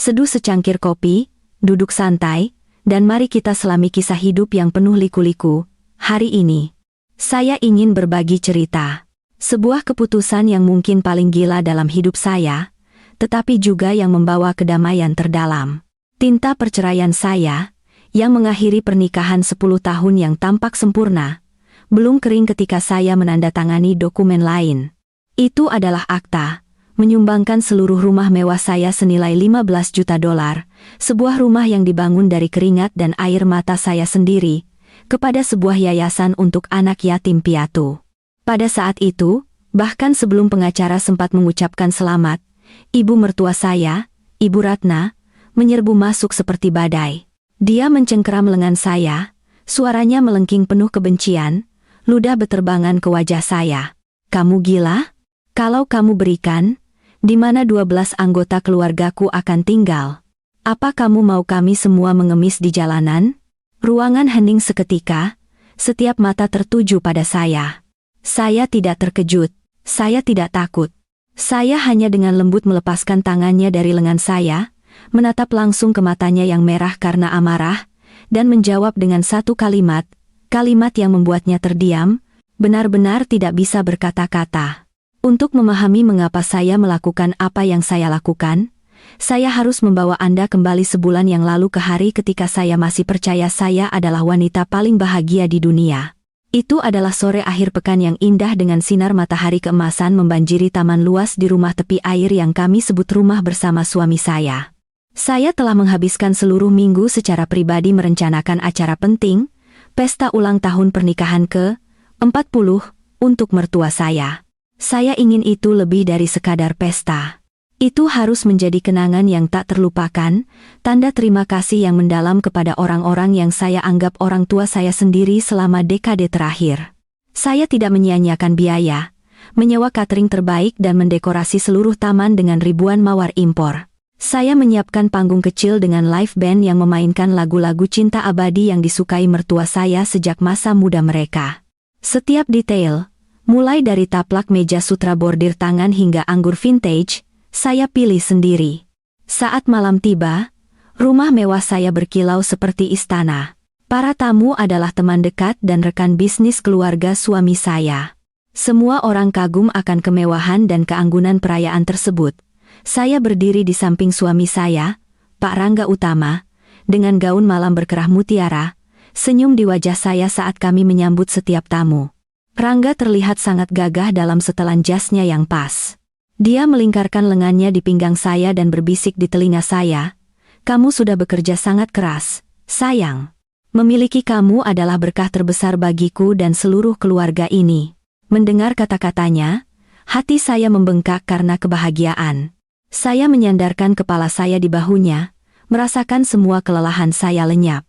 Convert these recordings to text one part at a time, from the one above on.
Seduh secangkir kopi, duduk santai, dan mari kita selami kisah hidup yang penuh liku-liku. Hari ini, saya ingin berbagi cerita. Sebuah keputusan yang mungkin paling gila dalam hidup saya, tetapi juga yang membawa kedamaian terdalam. Tinta perceraian saya, yang mengakhiri pernikahan 10 tahun yang tampak sempurna, belum kering ketika saya menandatangani dokumen lain. Itu adalah akta, menyumbangkan seluruh rumah mewah saya senilai 15 juta dolar, sebuah rumah yang dibangun dari keringat dan air mata saya sendiri, kepada sebuah yayasan untuk anak yatim piatu. Pada saat itu, bahkan sebelum pengacara sempat mengucapkan selamat, ibu mertua saya, Ibu Ratna, menyerbu masuk seperti badai. Dia mencengkeram lengan saya, suaranya melengking penuh kebencian, ludah beterbangan ke wajah saya. Kamu gila? Kalau kamu berikan, di mana 12 anggota keluargaku akan tinggal? Apa kamu mau kami semua mengemis di jalanan? Ruangan hening seketika, setiap mata tertuju pada saya. Saya tidak terkejut, saya tidak takut. Saya hanya dengan lembut melepaskan tangannya dari lengan saya, menatap langsung ke matanya yang merah karena amarah, dan menjawab dengan satu kalimat yang membuatnya terdiam, benar-benar tidak bisa berkata-kata. Untuk memahami mengapa saya melakukan apa yang saya lakukan, saya harus membawa Anda kembali sebulan yang lalu ke hari ketika saya masih percaya saya adalah wanita paling bahagia di dunia. Itu adalah sore akhir pekan yang indah dengan sinar matahari keemasan membanjiri taman luas di rumah tepi air yang kami sebut rumah bersama suami saya. Saya telah menghabiskan seluruh minggu secara pribadi merencanakan acara penting, pesta ulang tahun pernikahan ke-40, untuk mertua saya. Saya ingin itu lebih dari sekadar pesta. Itu harus menjadi kenangan yang tak terlupakan, tanda terima kasih yang mendalam kepada orang-orang yang saya anggap orang tua saya sendiri selama dekade terakhir. Saya tidak menyia-nyiakan biaya, menyewa catering terbaik dan mendekorasi seluruh taman dengan ribuan mawar impor. Saya menyiapkan panggung kecil dengan live band yang memainkan lagu-lagu cinta abadi yang disukai mertua saya sejak masa muda mereka. Setiap detail, mulai dari taplak meja sutra bordir tangan hingga anggur vintage, saya pilih sendiri. Saat malam tiba, rumah mewah saya berkilau seperti istana. Para tamu adalah teman dekat dan rekan bisnis keluarga suami saya. Semua orang kagum akan kemewahan dan keanggunan perayaan tersebut. Saya berdiri di samping suami saya, Pak Rangga Utama, dengan gaun malam berkerah mutiara, senyum di wajah saya saat kami menyambut setiap tamu. Rangga terlihat sangat gagah dalam setelan jasnya yang pas. Dia melingkarkan lengannya di pinggang saya dan berbisik di telinga saya, "Kamu sudah bekerja sangat keras, sayang. Memiliki kamu adalah berkah terbesar bagiku dan seluruh keluarga ini." Mendengar kata-katanya, hati saya membengkak karena kebahagiaan. Saya menyandarkan kepala saya di bahunya, merasakan semua kelelahan saya lenyap.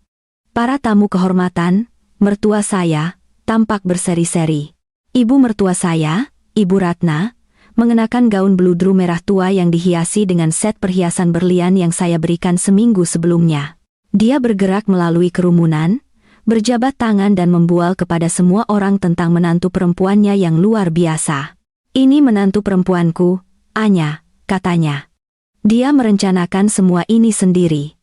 Para tamu kehormatan, mertua saya, tampak berseri-seri. Ibu mertua saya, Ibu Ratna, mengenakan gaun bludru merah tua yang dihiasi dengan set perhiasan berlian yang saya berikan seminggu sebelumnya. Dia bergerak melalui kerumunan, berjabat tangan dan membual kepada semua orang tentang menantu perempuannya yang luar biasa. "Ini menantu perempuanku, Anya," katanya. Dia merencanakan semua ini sendiri.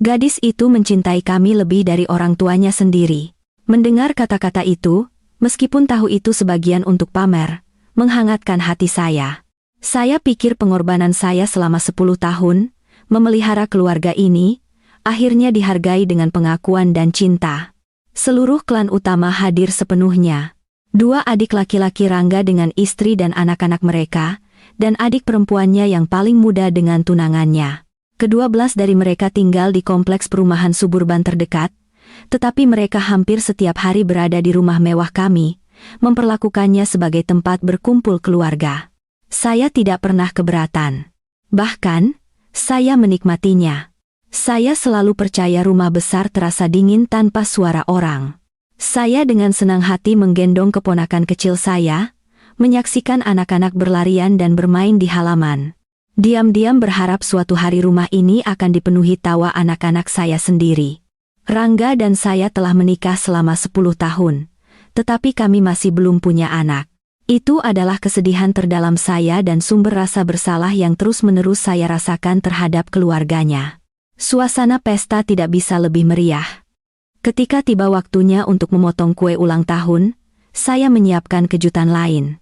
Gadis itu mencintai kami lebih dari orang tuanya sendiri. Mendengar kata-kata itu, meskipun tahu itu sebagian untuk pamer, menghangatkan hati saya. Saya pikir pengorbanan saya selama 10 tahun, memelihara keluarga ini, akhirnya dihargai dengan pengakuan dan cinta. Seluruh klan utama hadir sepenuhnya. 2 adik laki-laki Rangga dengan istri dan anak-anak mereka, dan adik perempuannya yang paling muda dengan tunangannya. Ke-12 dari mereka tinggal di kompleks perumahan suburban terdekat, tetapi mereka hampir setiap hari berada di rumah mewah kami, memperlakukannya sebagai tempat berkumpul keluarga. Saya tidak pernah keberatan. Bahkan, saya menikmatinya. Saya selalu percaya rumah besar terasa dingin tanpa suara orang. Saya dengan senang hati menggendong keponakan kecil saya, menyaksikan anak-anak berlarian dan bermain di halaman. Diam-diam berharap suatu hari rumah ini akan dipenuhi tawa anak-anak saya sendiri. Rangga dan saya telah menikah selama 10 tahun, tetapi kami masih belum punya anak. Itu adalah kesedihan terdalam saya dan sumber rasa bersalah yang terus-menerus saya rasakan terhadap keluarganya. Suasana pesta tidak bisa lebih meriah. Ketika tiba waktunya untuk memotong kue ulang tahun, saya menyiapkan kejutan lain.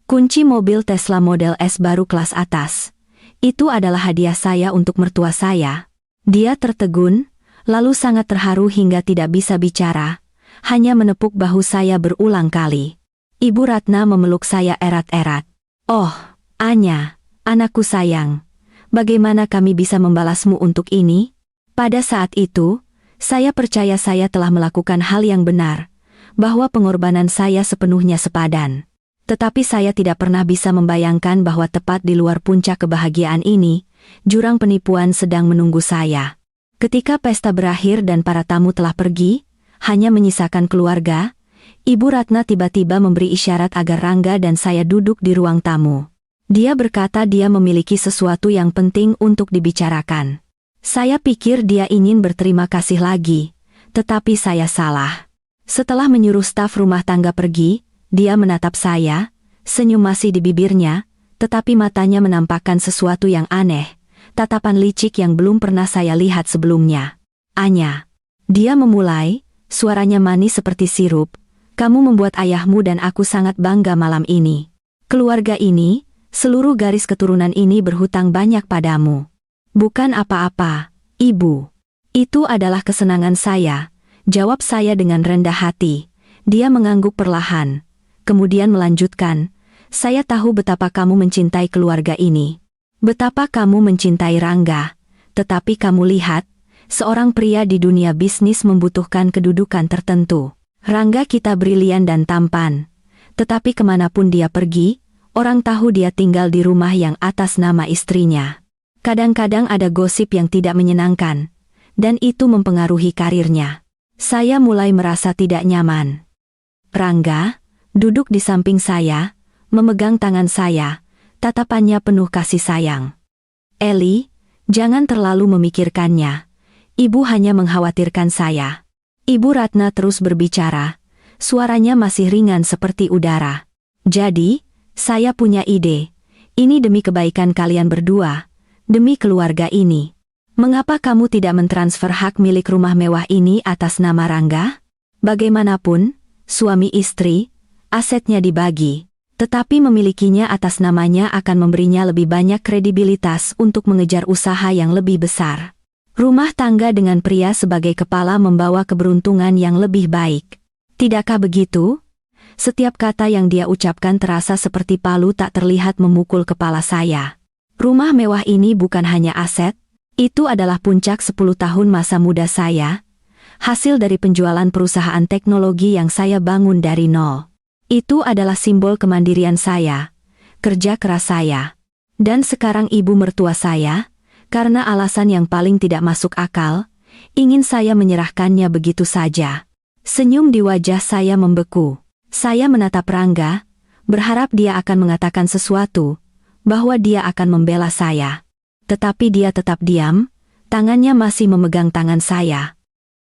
Kunci mobil Tesla Model S baru kelas atas. Itu adalah hadiah saya untuk mertua saya. Dia tertegun, lalu sangat terharu hingga tidak bisa bicara, hanya menepuk bahu saya berulang kali. Ibu Ratna memeluk saya erat-erat. "Oh, Anya, anakku sayang, bagaimana kami bisa membalasmu untuk ini?" Pada saat itu, saya percaya saya telah melakukan hal yang benar, bahwa pengorbanan saya sepenuhnya sepadan. Tetapi saya tidak pernah bisa membayangkan bahwa tepat di luar puncak kebahagiaan ini, jurang penipuan sedang menunggu saya. Ketika pesta berakhir dan para tamu telah pergi, hanya menyisakan keluarga, Ibu Ratna tiba-tiba memberi isyarat agar Rangga dan saya duduk di ruang tamu. Dia berkata dia memiliki sesuatu yang penting untuk dibicarakan. Saya pikir dia ingin berterima kasih lagi, tetapi saya salah. Setelah menyuruh staf rumah tangga pergi, dia menatap saya, senyum masih di bibirnya, tetapi matanya menampakkan sesuatu yang aneh, tatapan licik yang belum pernah saya lihat sebelumnya. "Anya," dia memulai, suaranya manis seperti sirup, "kamu membuat ayahmu dan aku sangat bangga malam ini. Keluarga ini, seluruh garis keturunan ini berhutang banyak padamu." "Bukan apa-apa, Ibu. Itu adalah kesenangan saya," jawab saya dengan rendah hati. Dia mengangguk perlahan, kemudian melanjutkan, "Saya tahu betapa kamu mencintai keluarga ini. Betapa kamu mencintai Rangga. Tetapi kamu lihat, seorang pria di dunia bisnis membutuhkan kedudukan tertentu. Rangga kita brilian dan tampan. Tetapi kemanapun dia pergi, orang tahu dia tinggal di rumah yang atas nama istrinya. Kadang-kadang ada gosip yang tidak menyenangkan, dan itu mempengaruhi karirnya." Saya mulai merasa tidak nyaman. Rangga duduk di samping saya, memegang tangan saya, tatapannya penuh kasih sayang. "Eli, jangan terlalu memikirkannya. Ibu hanya mengkhawatirkan saya." Ibu Ratna terus berbicara, suaranya masih ringan seperti udara. "Jadi, saya punya ide. Ini demi kebaikan kalian berdua, demi keluarga ini. Mengapa kamu tidak mentransfer hak milik rumah mewah ini atas nama Rangga? Bagaimanapun, suami istri, asetnya dibagi, tetapi memilikinya atas namanya akan memberinya lebih banyak kredibilitas untuk mengejar usaha yang lebih besar. Rumah tangga dengan pria sebagai kepala membawa keberuntungan yang lebih baik. Tidakkah begitu?" Setiap kata yang dia ucapkan terasa seperti palu tak terlihat memukul kepala saya. Rumah mewah ini bukan hanya aset, itu adalah puncak 10 tahun masa muda saya, hasil dari penjualan perusahaan teknologi yang saya bangun dari nol. Itu adalah simbol kemandirian saya, kerja keras saya. Dan sekarang ibu mertua saya, karena alasan yang paling tidak masuk akal, ingin saya menyerahkannya begitu saja. Senyum di wajah saya membeku. Saya menatap Rangga, berharap dia akan mengatakan sesuatu, bahwa dia akan membela saya. Tetapi dia tetap diam, tangannya masih memegang tangan saya.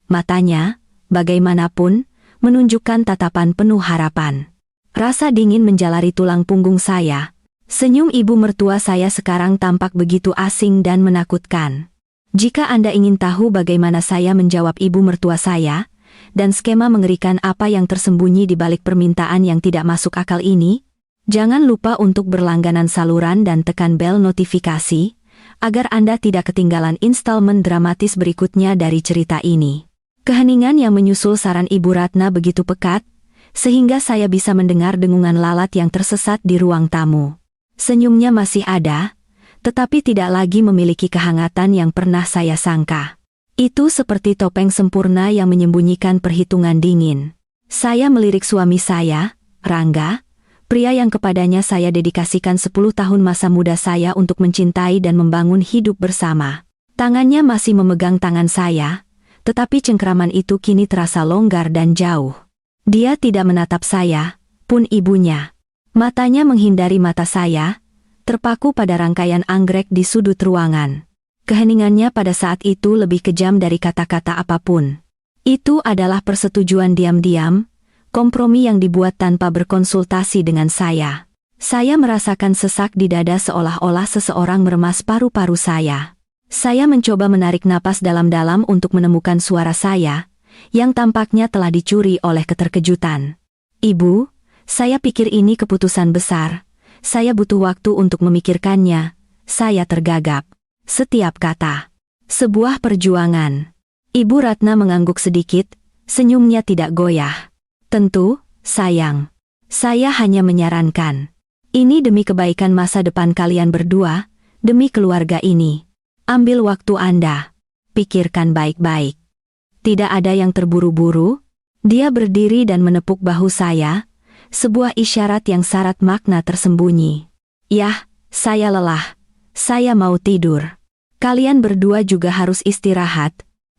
Matanya, bagaimanapun, menunjukkan tatapan penuh harapan. Rasa dingin menjalari tulang punggung saya. Senyum ibu mertua saya sekarang tampak begitu asing dan menakutkan. Jika Anda ingin tahu bagaimana saya menjawab ibu mertua saya, dan skema mengerikan apa yang tersembunyi di balik permintaan yang tidak masuk akal ini, jangan lupa untuk berlangganan saluran dan tekan bel notifikasi, agar Anda tidak ketinggalan instalmen dramatis berikutnya dari cerita ini. Keheningan yang menyusul saran Ibu Ratna begitu pekat, sehingga saya bisa mendengar dengungan lalat yang tersesat di ruang tamu. Senyumnya masih ada, tetapi tidak lagi memiliki kehangatan yang pernah saya sangka. Itu seperti topeng sempurna yang menyembunyikan perhitungan dingin. Saya melirik suami saya, Rangga, pria yang kepadanya saya dedikasikan 10 tahun masa muda saya untuk mencintai dan membangun hidup bersama. Tangannya masih memegang tangan saya, tetapi cengkeraman itu kini terasa longgar dan jauh. Dia tidak menatap saya, pun ibunya. Matanya menghindari mata saya, terpaku pada rangkaian anggrek di sudut ruangan. Keheningannya pada saat itu lebih kejam dari kata-kata apapun. Itu adalah persetujuan diam-diam, kompromi yang dibuat tanpa berkonsultasi dengan saya. Saya merasakan sesak di dada seolah-olah seseorang meremas paru-paru saya. Saya mencoba menarik napas dalam-dalam untuk menemukan suara saya, yang tampaknya telah dicuri oleh keterkejutan. Ibu, saya pikir ini keputusan besar. Saya butuh waktu untuk memikirkannya. Saya tergagap. Setiap kata. Sebuah perjuangan. Ibu Ratna mengangguk sedikit, senyumnya tidak goyah. Tentu, sayang. Saya hanya menyarankan. Ini demi kebaikan masa depan kalian berdua, demi keluarga ini. Ambil waktu Anda. Pikirkan baik-baik. Tidak ada yang terburu-buru. Dia berdiri dan menepuk bahu saya, sebuah isyarat yang syarat makna tersembunyi. Yah, saya lelah. Saya mau tidur. Kalian berdua juga harus istirahat.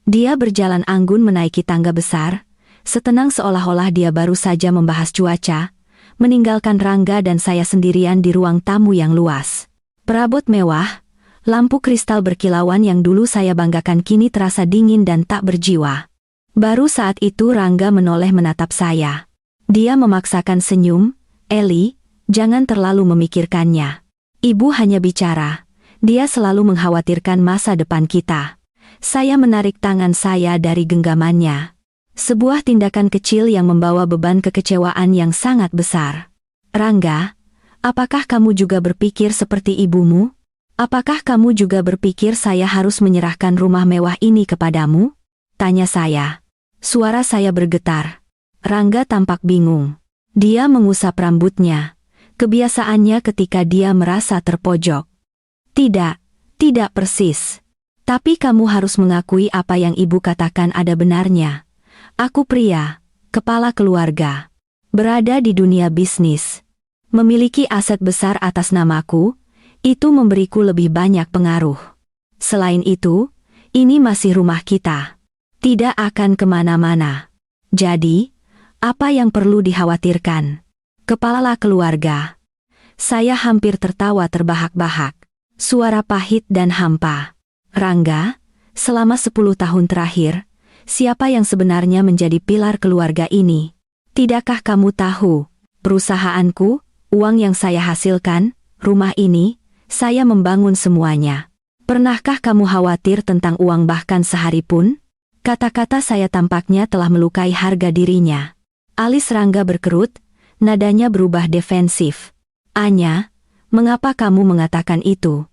Dia berjalan anggun menaiki tangga besar, setenang seolah-olah dia baru saja membahas cuaca, meninggalkan Rangga dan saya sendirian di ruang tamu yang luas. Perabot mewah, lampu kristal berkilauan yang dulu saya banggakan kini terasa dingin dan tak berjiwa. Baru saat itu Rangga menoleh menatap saya. Dia memaksakan senyum, "Eli, jangan terlalu memikirkannya. Ibu hanya bicara. Dia selalu mengkhawatirkan masa depan kita." Saya menarik tangan saya dari genggamannya. Sebuah tindakan kecil yang membawa beban kekecewaan yang sangat besar. "Rangga, apakah kamu juga berpikir seperti ibumu? Apakah kamu juga berpikir saya harus menyerahkan rumah mewah ini kepadamu?" tanya saya. Suara saya bergetar. Rangga tampak bingung. Dia mengusap rambutnya. Kebiasaannya ketika dia merasa terpojok. Tidak persis. Tapi kamu harus mengakui apa yang ibu katakan ada benarnya. Aku pria, kepala keluarga, berada di dunia bisnis. Memiliki aset besar atas namaku, itu memberiku lebih banyak pengaruh. Selain itu, ini masih rumah kita. Tidak akan kemana-mana. Jadi, apa yang perlu dikhawatirkan? Kepala keluarga. Saya hampir tertawa terbahak-bahak. Suara pahit dan hampa. Rangga, selama 10 tahun terakhir, siapa yang sebenarnya menjadi pilar keluarga ini? Tidakkah kamu tahu? Perusahaanku, uang yang saya hasilkan, rumah ini, saya membangun semuanya. Pernahkah kamu khawatir tentang uang bahkan sehari pun? Kata-kata saya tampaknya telah melukai harga dirinya. Alis Rangga berkerut, nadanya berubah defensif. "Anya, mengapa kamu mengatakan itu?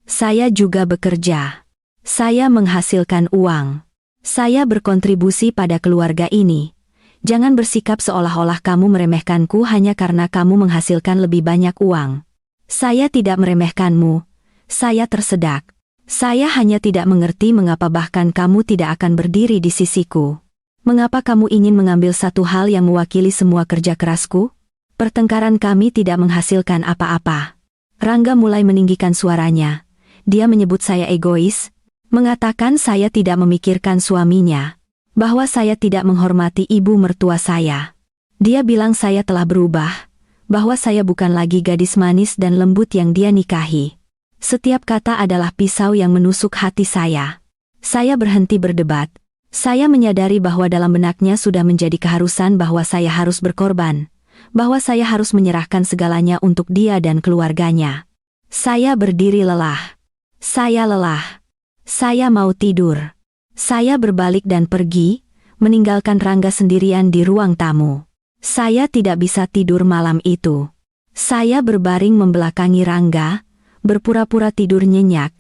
Saya juga bekerja. Saya menghasilkan uang. Saya berkontribusi pada keluarga ini. Jangan bersikap seolah-olah kamu meremehkanku hanya karena kamu menghasilkan lebih banyak uang. Saya tidak meremehkanmu. Saya tersedak. Saya hanya tidak mengerti mengapa bahkan kamu tidak akan berdiri di sisiku. Mengapa kamu ingin mengambil satu hal yang mewakili semua kerja kerasku? Pertengkaran kami tidak menghasilkan apa-apa." Rangga mulai meninggikan suaranya. Dia menyebut saya egois, mengatakan saya tidak memikirkan suaminya, bahwa saya tidak menghormati ibu mertua saya. Dia bilang saya telah berubah, bahwa saya bukan lagi gadis manis dan lembut yang dia nikahi. Setiap kata adalah pisau yang menusuk hati saya. Saya berhenti berdebat. Saya menyadari bahwa dalam benaknya sudah menjadi keharusan bahwa saya harus berkorban, bahwa saya harus menyerahkan segalanya untuk dia dan keluarganya. Saya berdiri lelah. Saya lelah. Saya mau tidur. Saya berbalik dan pergi, meninggalkan Rangga sendirian di ruang tamu. Saya tidak bisa tidur malam itu. Saya berbaring membelakangi Rangga, berpura-pura tidur nyenyak,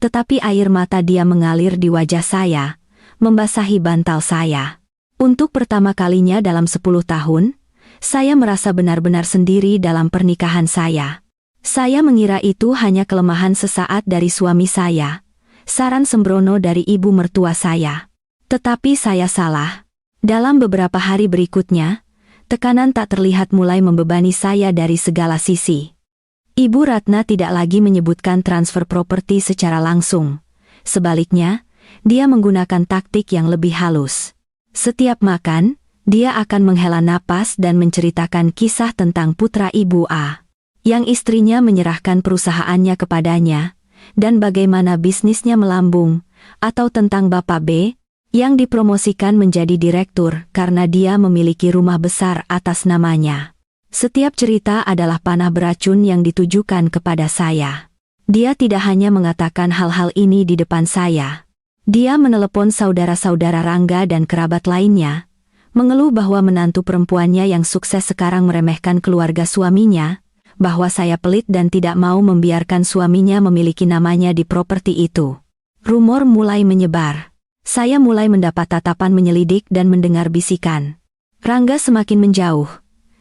tetapi air mata dia mengalir di wajah saya, membasahi bantal saya. Untuk pertama kalinya dalam 10 tahun, saya merasa benar-benar sendiri dalam pernikahan saya. Saya mengira itu hanya kelemahan sesaat dari suami saya, saran sembrono dari ibu mertua saya. Tetapi saya salah. Dalam beberapa hari berikutnya, tekanan tak terlihat mulai membebani saya dari segala sisi. Ibu Ratna tidak lagi menyebutkan transfer properti secara langsung. Sebaliknya, dia menggunakan taktik yang lebih halus. Setiap makan, dia akan menghela napas dan menceritakan kisah tentang putra Ibu A, yang istrinya menyerahkan perusahaannya kepadanya, dan bagaimana bisnisnya melambung, atau tentang Bapak B, yang dipromosikan menjadi direktur karena dia memiliki rumah besar atas namanya. Setiap cerita adalah panah beracun yang ditujukan kepada saya. Dia tidak hanya mengatakan hal-hal ini di depan saya. Dia menelepon saudara-saudara Rangga dan kerabat lainnya, mengeluh bahwa menantu perempuannya yang sukses sekarang meremehkan keluarga suaminya, bahwa saya pelit dan tidak mau membiarkan suaminya memiliki namanya di properti itu. Rumor mulai menyebar. Saya mulai mendapat tatapan menyelidik dan mendengar bisikan. Rangga semakin menjauh.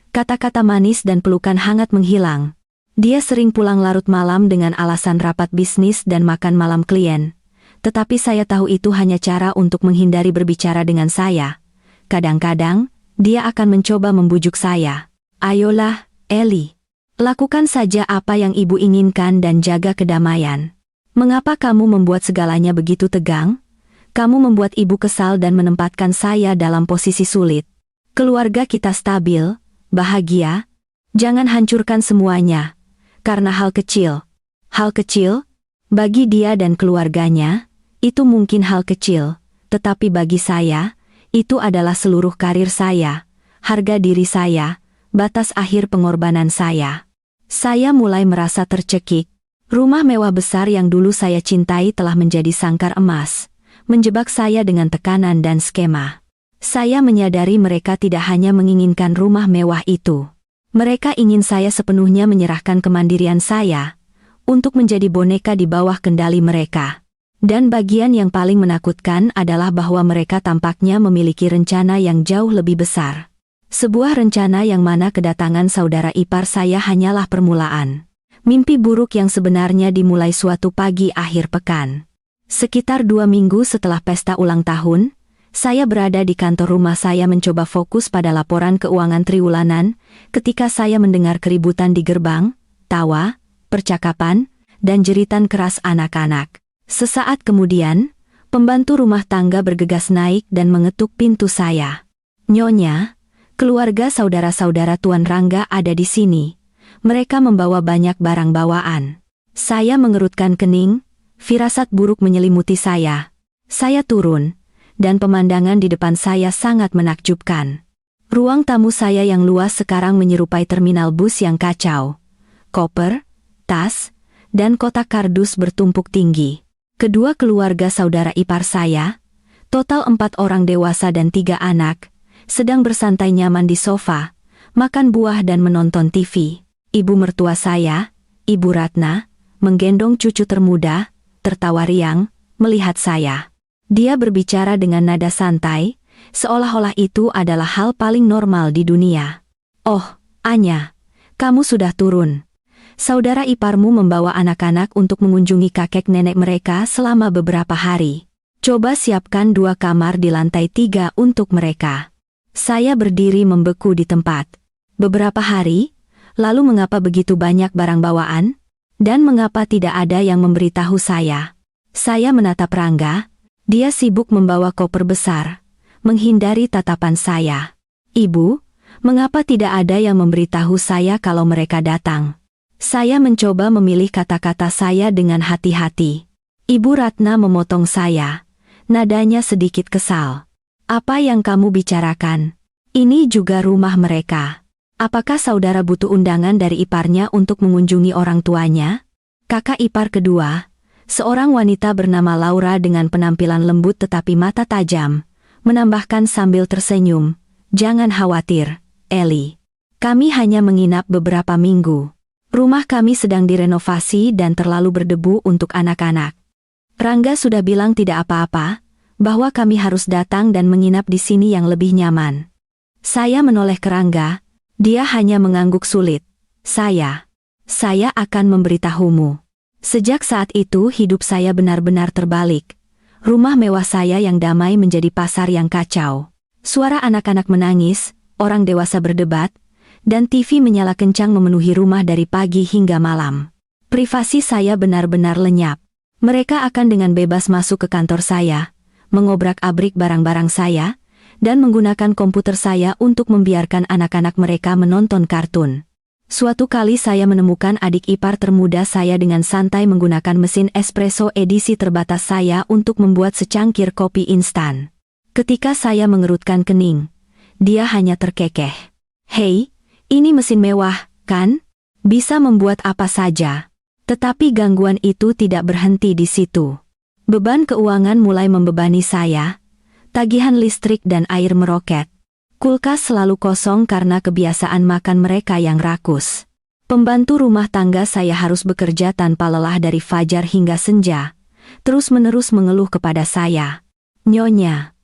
Kata-kata manis dan pelukan hangat menghilang. Dia sering pulang larut malam dengan alasan rapat bisnis dan makan malam klien. Tetapi saya tahu itu hanya cara untuk menghindari berbicara dengan saya. Kadang-kadang, dia akan mencoba membujuk saya. Ayolah, Eli. Lakukan saja apa yang ibu inginkan dan jaga kedamaian. Mengapa kamu membuat segalanya begitu tegang? Kamu membuat ibu kesal dan menempatkan saya dalam posisi sulit. Keluarga kita stabil, bahagia. Jangan hancurkan semuanya. Karena hal kecil. Hal kecil? Bagi dia dan keluarganya, itu mungkin hal kecil. Tetapi bagi saya, itu adalah seluruh karir saya, harga diri saya, batas akhir pengorbanan saya. Saya mulai merasa tercekik. Rumah mewah besar yang dulu saya cintai telah menjadi sangkar emas, menjebak saya dengan tekanan dan skema. Saya menyadari mereka tidak hanya menginginkan rumah mewah itu. Mereka ingin saya sepenuhnya menyerahkan kemandirian saya untuk menjadi boneka di bawah kendali mereka. Dan bagian yang paling menakutkan adalah bahwa mereka tampaknya memiliki rencana yang jauh lebih besar. Sebuah rencana yang mana kedatangan saudara ipar saya hanyalah permulaan. Mimpi buruk yang sebenarnya dimulai suatu pagi akhir pekan. Sekitar 2 minggu setelah pesta ulang tahun, saya berada di kantor rumah saya mencoba fokus pada laporan keuangan triwulanan, ketika saya mendengar keributan di gerbang, tawa, percakapan, dan jeritan keras anak-anak. Sesaat kemudian, pembantu rumah tangga bergegas naik dan mengetuk pintu saya. Nyonya, keluarga saudara-saudara Tuan Rangga ada di sini. Mereka membawa banyak barang bawaan. Saya mengerutkan kening, firasat buruk menyelimuti saya. Saya turun, dan pemandangan di depan saya sangat menakjubkan. Ruang tamu saya yang luas sekarang menyerupai terminal bus yang kacau. Koper, tas, dan kotak kardus bertumpuk tinggi. Kedua keluarga saudara ipar saya, total 4 orang dewasa dan 3 anak, sedang bersantai nyaman di sofa, makan buah dan menonton TV. Ibu mertua saya, Ibu Ratna, menggendong cucu termuda, tertawa riang, melihat saya. Dia berbicara dengan nada santai, seolah-olah itu adalah hal paling normal di dunia. Oh, Anya, kamu sudah turun. Saudara iparmu membawa anak-anak untuk mengunjungi kakek nenek mereka selama beberapa hari. Coba siapkan 2 kamar di lantai 3 untuk mereka. Saya berdiri membeku di tempat. Beberapa hari, lalu mengapa begitu banyak barang bawaan? Dan mengapa tidak ada yang memberitahu saya? Saya menatap Rangga. Dia sibuk membawa koper besar, menghindari tatapan saya. Ibu, mengapa tidak ada yang memberitahu saya kalau mereka datang? Saya mencoba memilih kata-kata saya dengan hati-hati. Ibu Ratna memotong saya. Nadanya sedikit kesal. Apa yang kamu bicarakan? Ini juga rumah mereka. Apakah saudara butuh undangan dari iparnya untuk mengunjungi orang tuanya? Kakak ipar kedua, seorang wanita bernama Laura dengan penampilan lembut tetapi mata tajam, menambahkan sambil tersenyum, "Jangan khawatir, Eli. Kami hanya menginap beberapa minggu. Rumah kami sedang direnovasi dan terlalu berdebu untuk anak-anak. Rangga sudah bilang tidak apa-apa, bahwa kami harus datang dan menginap di sini yang lebih nyaman." Saya menoleh ke Rangga, dia hanya mengangguk sulit. Saya akan memberitahumu." Sejak saat itu hidup saya benar-benar terbalik. Rumah mewah saya yang damai menjadi pasar yang kacau. Suara anak-anak menangis, orang dewasa berdebat, dan TV menyala kencang memenuhi rumah dari pagi hingga malam. Privasi saya benar-benar lenyap. Mereka akan dengan bebas masuk ke kantor saya, mengobrak-abrik barang-barang saya, dan menggunakan komputer saya untuk membiarkan anak-anak mereka menonton kartun. Suatu kali saya menemukan adik ipar termuda saya dengan santai menggunakan mesin espresso edisi terbatas saya untuk membuat secangkir kopi instan. Ketika saya mengerutkan kening, dia hanya terkekeh. "Hei, ini mesin mewah, kan? Bisa membuat apa saja." Tetapi gangguan itu tidak berhenti di situ. Beban keuangan mulai membebani saya, tagihan listrik dan air meroket. Kulkas selalu kosong karena kebiasaan makan mereka yang rakus. Pembantu rumah tangga saya harus bekerja tanpa lelah dari fajar hingga senja, terus-menerus mengeluh kepada saya. "Nyonya,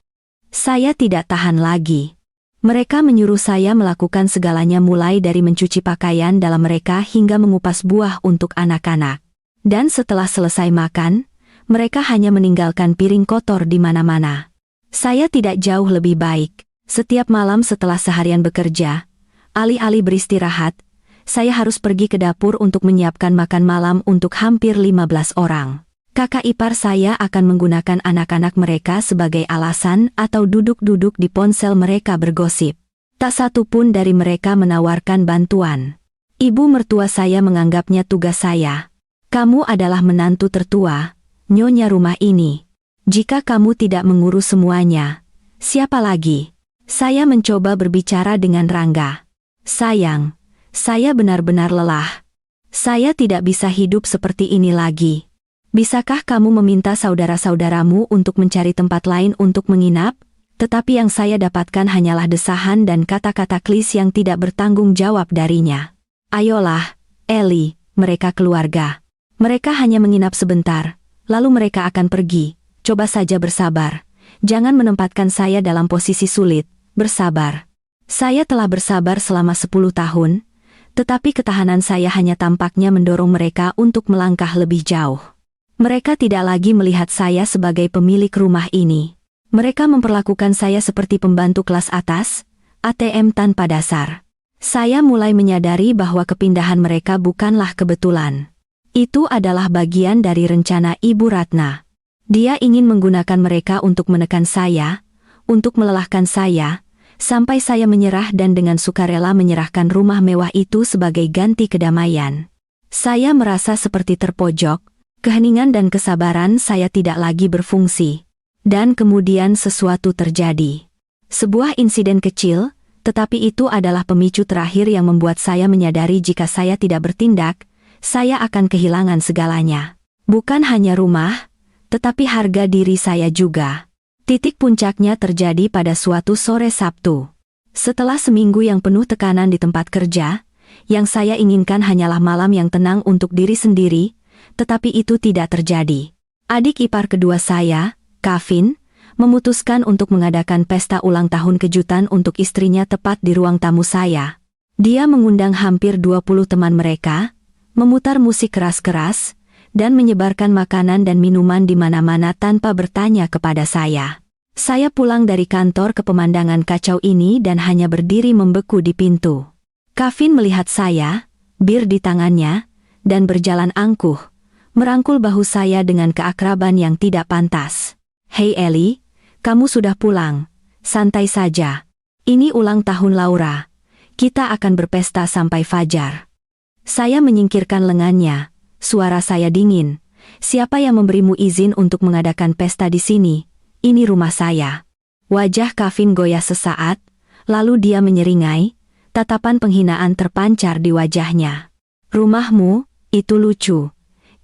saya tidak tahan lagi." Mereka menyuruh saya melakukan segalanya mulai dari mencuci pakaian dalam mereka hingga mengupas buah untuk anak-anak. Dan setelah selesai makan, mereka hanya meninggalkan piring kotor di mana-mana. Saya tidak jauh lebih baik. Setiap malam setelah seharian bekerja, alih-alih beristirahat, saya harus pergi ke dapur untuk menyiapkan makan malam untuk hampir 15 orang. Kakak ipar saya akan menggunakan anak-anak mereka sebagai alasan atau duduk-duduk di ponsel mereka bergosip. Tak satu pun dari mereka menawarkan bantuan. Ibu mertua saya menganggapnya tugas saya. "Kamu adalah menantu tertua, nyonya rumah ini. Jika kamu tidak mengurus semuanya, siapa lagi?" Saya mencoba berbicara dengan Rangga. "Sayang, saya benar-benar lelah. Saya tidak bisa hidup seperti ini lagi. Bisakah kamu meminta saudara-saudaramu untuk mencari tempat lain untuk menginap?" Tetapi yang saya dapatkan hanyalah desahan dan kata-kata klis yang tidak bertanggung jawab darinya. "Ayolah, Eli, mereka keluarga. Mereka hanya menginap sebentar, lalu mereka akan pergi. Coba saja bersabar. Jangan menempatkan saya dalam posisi sulit, bersabar." Saya telah bersabar selama 10 tahun, tetapi ketahanan saya hanya tampaknya mendorong mereka untuk melangkah lebih jauh. Mereka tidak lagi melihat saya sebagai pemilik rumah ini. Mereka memperlakukan saya seperti pembantu kelas atas, ATM tanpa dasar. Saya mulai menyadari bahwa kepindahan mereka bukanlah kebetulan. Itu adalah bagian dari rencana Ibu Ratna. Dia ingin menggunakan mereka untuk menekan saya, untuk melelahkan saya, sampai saya menyerah dan dengan sukarela menyerahkan rumah mewah itu sebagai ganti kedamaian. Saya merasa seperti terpojok. Keheningan dan kesabaran saya tidak lagi berfungsi. Dan kemudian sesuatu terjadi. Sebuah insiden kecil, tetapi itu adalah pemicu terakhir yang membuat saya menyadari jika saya tidak bertindak, saya akan kehilangan segalanya. Bukan hanya rumah, tetapi harga diri saya juga. Titik puncaknya terjadi pada suatu sore Sabtu. Setelah seminggu yang penuh tekanan di tempat kerja, yang saya inginkan hanyalah malam yang tenang untuk diri sendiri, tetapi itu tidak terjadi. Adik ipar kedua saya, Kevin, memutuskan untuk mengadakan pesta ulang tahun kejutan untuk istrinya tepat di ruang tamu saya. Dia mengundang hampir 20 teman mereka, memutar musik keras-keras, dan menyebarkan makanan dan minuman di mana-mana tanpa bertanya kepada saya. Saya pulang dari kantor ke pemandangan kacau ini dan hanya berdiri membeku di pintu. Kevin melihat saya, bir di tangannya, dan berjalan angkuh, merangkul bahu saya dengan keakraban yang tidak pantas. "Hei Eli, kamu sudah pulang. Santai saja. Ini ulang tahun Laura. Kita akan berpesta sampai fajar." Saya menyingkirkan lengannya. Suara saya dingin. "Siapa yang memberimu izin untuk mengadakan pesta di sini? Ini rumah saya." Wajah Kevin goyah sesaat, lalu dia menyeringai, tatapan penghinaan terpancar di wajahnya. "Rumahmu, itu lucu.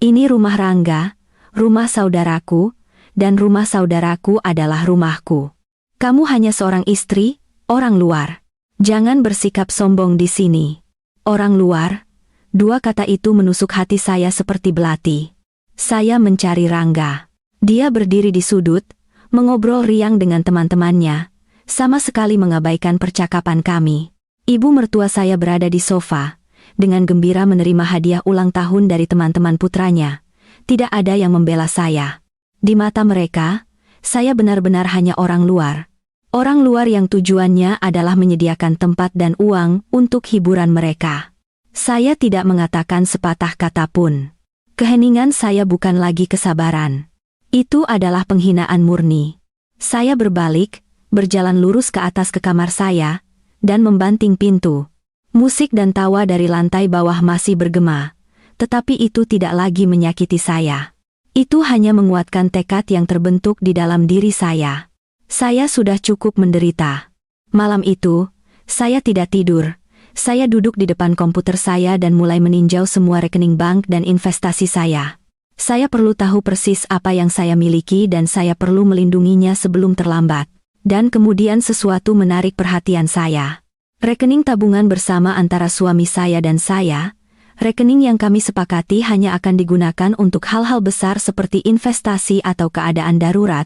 Ini rumah Rangga, rumah saudaraku, dan rumah saudaraku adalah rumahku. Kamu hanya seorang istri, orang luar. Jangan bersikap sombong di sini." "Orang luar?" Dua kata itu menusuk hati saya seperti belati. Saya mencari Rangga. Dia berdiri di sudut, mengobrol riang dengan teman-temannya, sama sekali mengabaikan percakapan kami. Ibu mertua saya berada di sofa, dengan gembira menerima hadiah ulang tahun dari teman-teman putranya. Tidak ada yang membela saya. Di mata mereka, saya benar-benar hanya orang luar. Orang luar yang tujuannya adalah menyediakan tempat dan uang untuk hiburan mereka. Saya tidak mengatakan sepatah kata pun. Keheningan saya bukan lagi kesabaran. Itu adalah penghinaan murni. Saya berbalik, berjalan lurus ke atas ke kamar saya, dan membanting pintu. Musik dan tawa dari lantai bawah masih bergema, tetapi itu tidak lagi menyakiti saya. Itu hanya menguatkan tekad yang terbentuk di dalam diri saya. Saya sudah cukup menderita. Malam itu, saya tidak tidur. Saya duduk di depan komputer saya dan mulai meninjau semua rekening bank dan investasi saya. Saya perlu tahu persis apa yang saya miliki dan saya perlu melindunginya sebelum terlambat. Dan kemudian sesuatu menarik perhatian saya. Rekening tabungan bersama antara suami saya dan saya, rekening yang kami sepakati hanya akan digunakan untuk hal-hal besar seperti investasi atau keadaan darurat,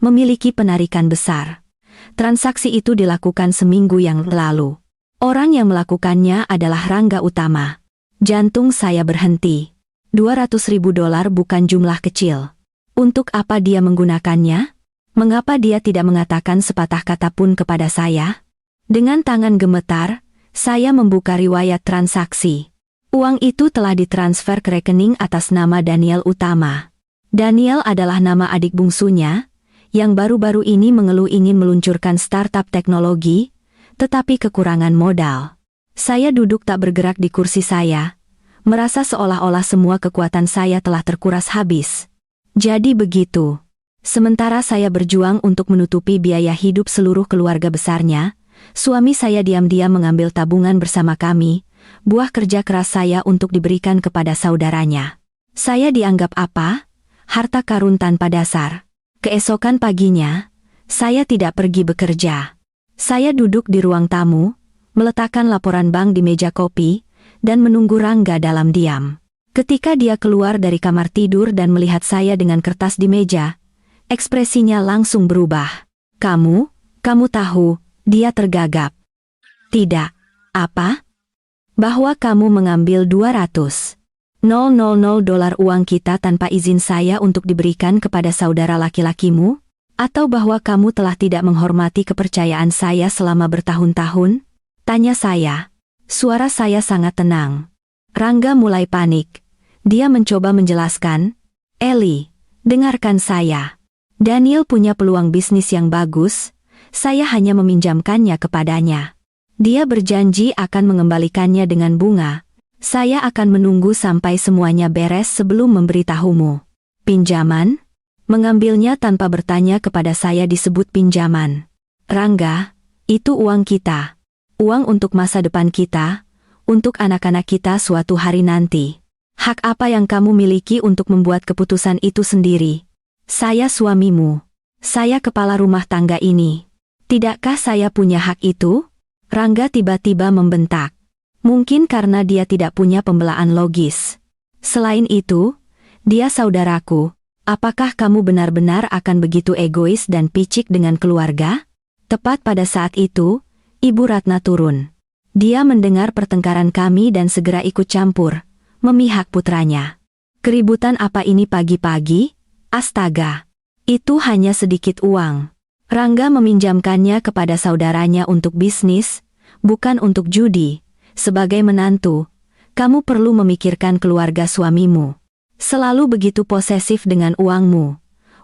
memiliki penarikan besar. Transaksi itu dilakukan seminggu yang lalu. Orang yang melakukannya adalah Rangga Utama. Jantung saya berhenti. $200.000 bukan jumlah kecil. Untuk apa dia menggunakannya? Mengapa dia tidak mengatakan sepatah kata pun kepada saya? Dengan tangan gemetar, saya membuka riwayat transaksi. Uang itu telah ditransfer ke rekening atas nama Daniel Utama. Daniel adalah nama adik bungsunya, yang baru-baru ini mengeluh ingin meluncurkan startup teknologi, tetapi kekurangan modal. Saya duduk tak bergerak di kursi saya, merasa seolah-olah semua kekuatan saya telah terkuras habis. Jadi begitu. Sementara saya berjuang untuk menutupi biaya hidup seluruh keluarga besarnya, suami saya diam-diam mengambil tabungan bersama kami, buah kerja keras saya untuk diberikan kepada saudaranya. Saya dianggap apa? Harta karun tanpa dasar. Keesokan paginya, saya tidak pergi bekerja. Saya duduk di ruang tamu, meletakkan laporan bank di meja kopi, dan menunggu Rangga dalam diam. Ketika dia keluar dari kamar tidur dan melihat saya dengan kertas di meja, ekspresinya langsung berubah. Kamu tahu, dia tergagap. Tidak. Apa? Bahwa kamu mengambil $200.000 uang kita tanpa izin saya untuk diberikan kepada saudara laki-lakimu? Atau bahwa kamu telah tidak menghormati kepercayaan saya selama bertahun-tahun? Tanya saya. Suara saya sangat tenang. Rangga mulai panik. Dia mencoba menjelaskan. Eli, dengarkan saya. Daniel punya peluang bisnis yang bagus, saya hanya meminjamkannya kepadanya. Dia berjanji akan mengembalikannya dengan bunga. Saya akan menunggu sampai semuanya beres sebelum memberitahumu. Pinjaman? Mengambilnya tanpa bertanya kepada saya disebut pinjaman. Rangga, itu uang kita. Uang untuk masa depan kita, untuk anak-anak kita suatu hari nanti. Hak apa yang kamu miliki untuk membuat keputusan itu sendiri? Saya suamimu. Saya kepala rumah tangga ini. Tidakkah saya punya hak itu? Rangga tiba-tiba membentak. Mungkin karena dia tidak punya pembelaan logis. Selain itu, dia saudaraku. Apakah kamu benar-benar akan begitu egois dan picik dengan keluarga? Tepat pada saat itu, Ibu Ratna turun. Dia mendengar pertengkaran kami dan segera ikut campur, memihak putranya. Keributan apa ini pagi-pagi? Astaga, itu hanya sedikit uang. Rangga meminjamkannya kepada saudaranya untuk bisnis, bukan untuk judi. Sebagai menantu, kamu perlu memikirkan keluarga suamimu. Selalu begitu posesif dengan uangmu.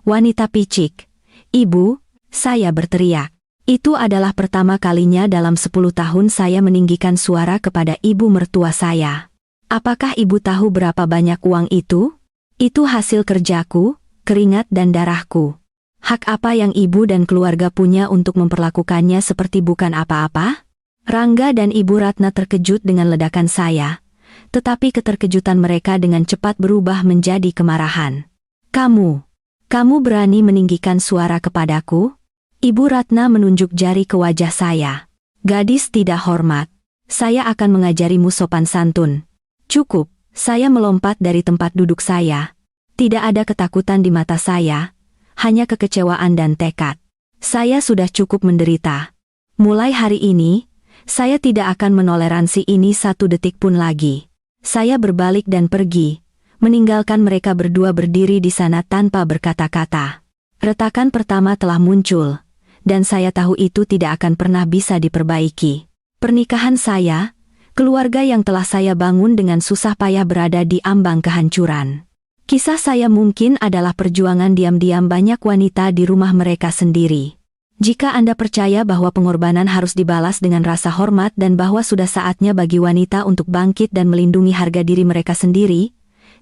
Wanita picik. Ibu, saya berteriak. Itu adalah pertama kalinya dalam 10 tahun saya meninggikan suara kepada ibu mertua saya. Apakah ibu tahu berapa banyak uang itu? Itu hasil kerjaku, keringat dan darahku. Hak apa yang ibu dan keluarga punya untuk memperlakukannya seperti bukan apa-apa? Rangga dan Ibu Ratna terkejut dengan ledakan saya, tetapi keterkejutan mereka dengan cepat berubah menjadi kemarahan. Kamu berani meninggikan suara kepadaku? Ibu Ratna menunjuk jari ke wajah saya. Gadis tidak hormat. Saya akan mengajarimu sopan santun. Cukup, saya melompat dari tempat duduk saya. Tidak ada ketakutan di mata saya, hanya kekecewaan dan tekad. Saya sudah cukup menderita. Mulai hari ini, saya tidak akan menoleransi ini satu detik pun lagi. Saya berbalik dan pergi, meninggalkan mereka berdua berdiri di sana tanpa berkata-kata. Retakan pertama telah muncul, dan saya tahu itu tidak akan pernah bisa diperbaiki. Pernikahan saya, keluarga yang telah saya bangun dengan susah payah berada di ambang kehancuran. Kisah saya mungkin adalah perjuangan diam-diam banyak wanita di rumah mereka sendiri. Jika Anda percaya bahwa pengorbanan harus dibalas dengan rasa hormat dan bahwa sudah saatnya bagi wanita untuk bangkit dan melindungi harga diri mereka sendiri,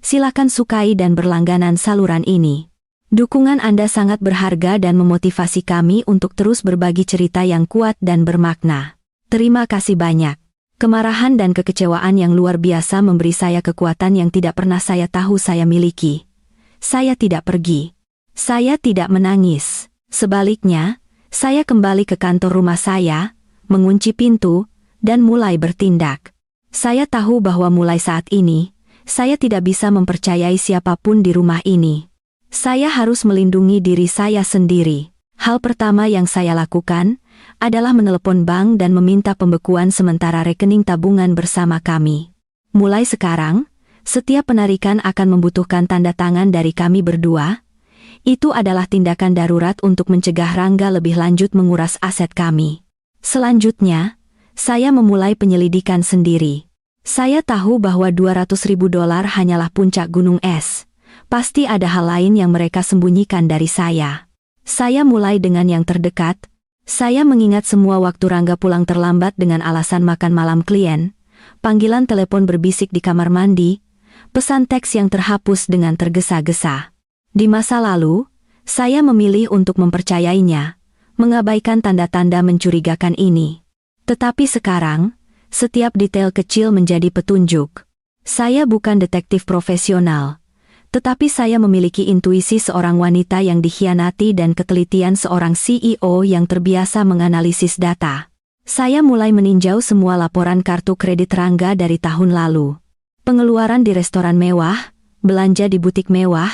silakan sukai dan berlangganan saluran ini. Dukungan Anda sangat berharga dan memotivasi kami untuk terus berbagi cerita yang kuat dan bermakna. Terima kasih banyak. Kemarahan dan kekecewaan yang luar biasa memberi saya kekuatan yang tidak pernah saya tahu saya miliki. Saya tidak pergi. Saya tidak menangis. Sebaliknya, saya kembali ke kantor rumah saya, mengunci pintu, dan mulai bertindak. Saya tahu bahwa mulai saat ini, saya tidak bisa mempercayai siapapun di rumah ini. Saya harus melindungi diri saya sendiri. Hal pertama yang saya lakukan adalah menelepon bank dan meminta pembekuan sementara rekening tabungan bersama kami. Mulai sekarang, setiap penarikan akan membutuhkan tanda tangan dari kami berdua. Itu adalah tindakan darurat untuk mencegah Rangga lebih lanjut menguras aset kami. Selanjutnya, saya memulai penyelidikan sendiri. Saya tahu bahwa $200.000 hanyalah puncak gunung es. Pasti ada hal lain yang mereka sembunyikan dari saya. Saya mulai dengan yang terdekat. Saya mengingat semua waktu Rangga pulang terlambat dengan alasan makan malam klien, panggilan telepon berbisik di kamar mandi, pesan teks yang terhapus dengan tergesa-gesa. Di masa lalu, saya memilih untuk mempercayainya, mengabaikan tanda-tanda mencurigakan ini. Tetapi sekarang, setiap detail kecil menjadi petunjuk. Saya bukan detektif profesional, tetapi saya memiliki intuisi seorang wanita yang dikhianati dan ketelitian seorang CEO yang terbiasa menganalisis data. Saya mulai meninjau semua laporan kartu kredit Rangga dari tahun lalu. Pengeluaran di restoran mewah, belanja di butik mewah,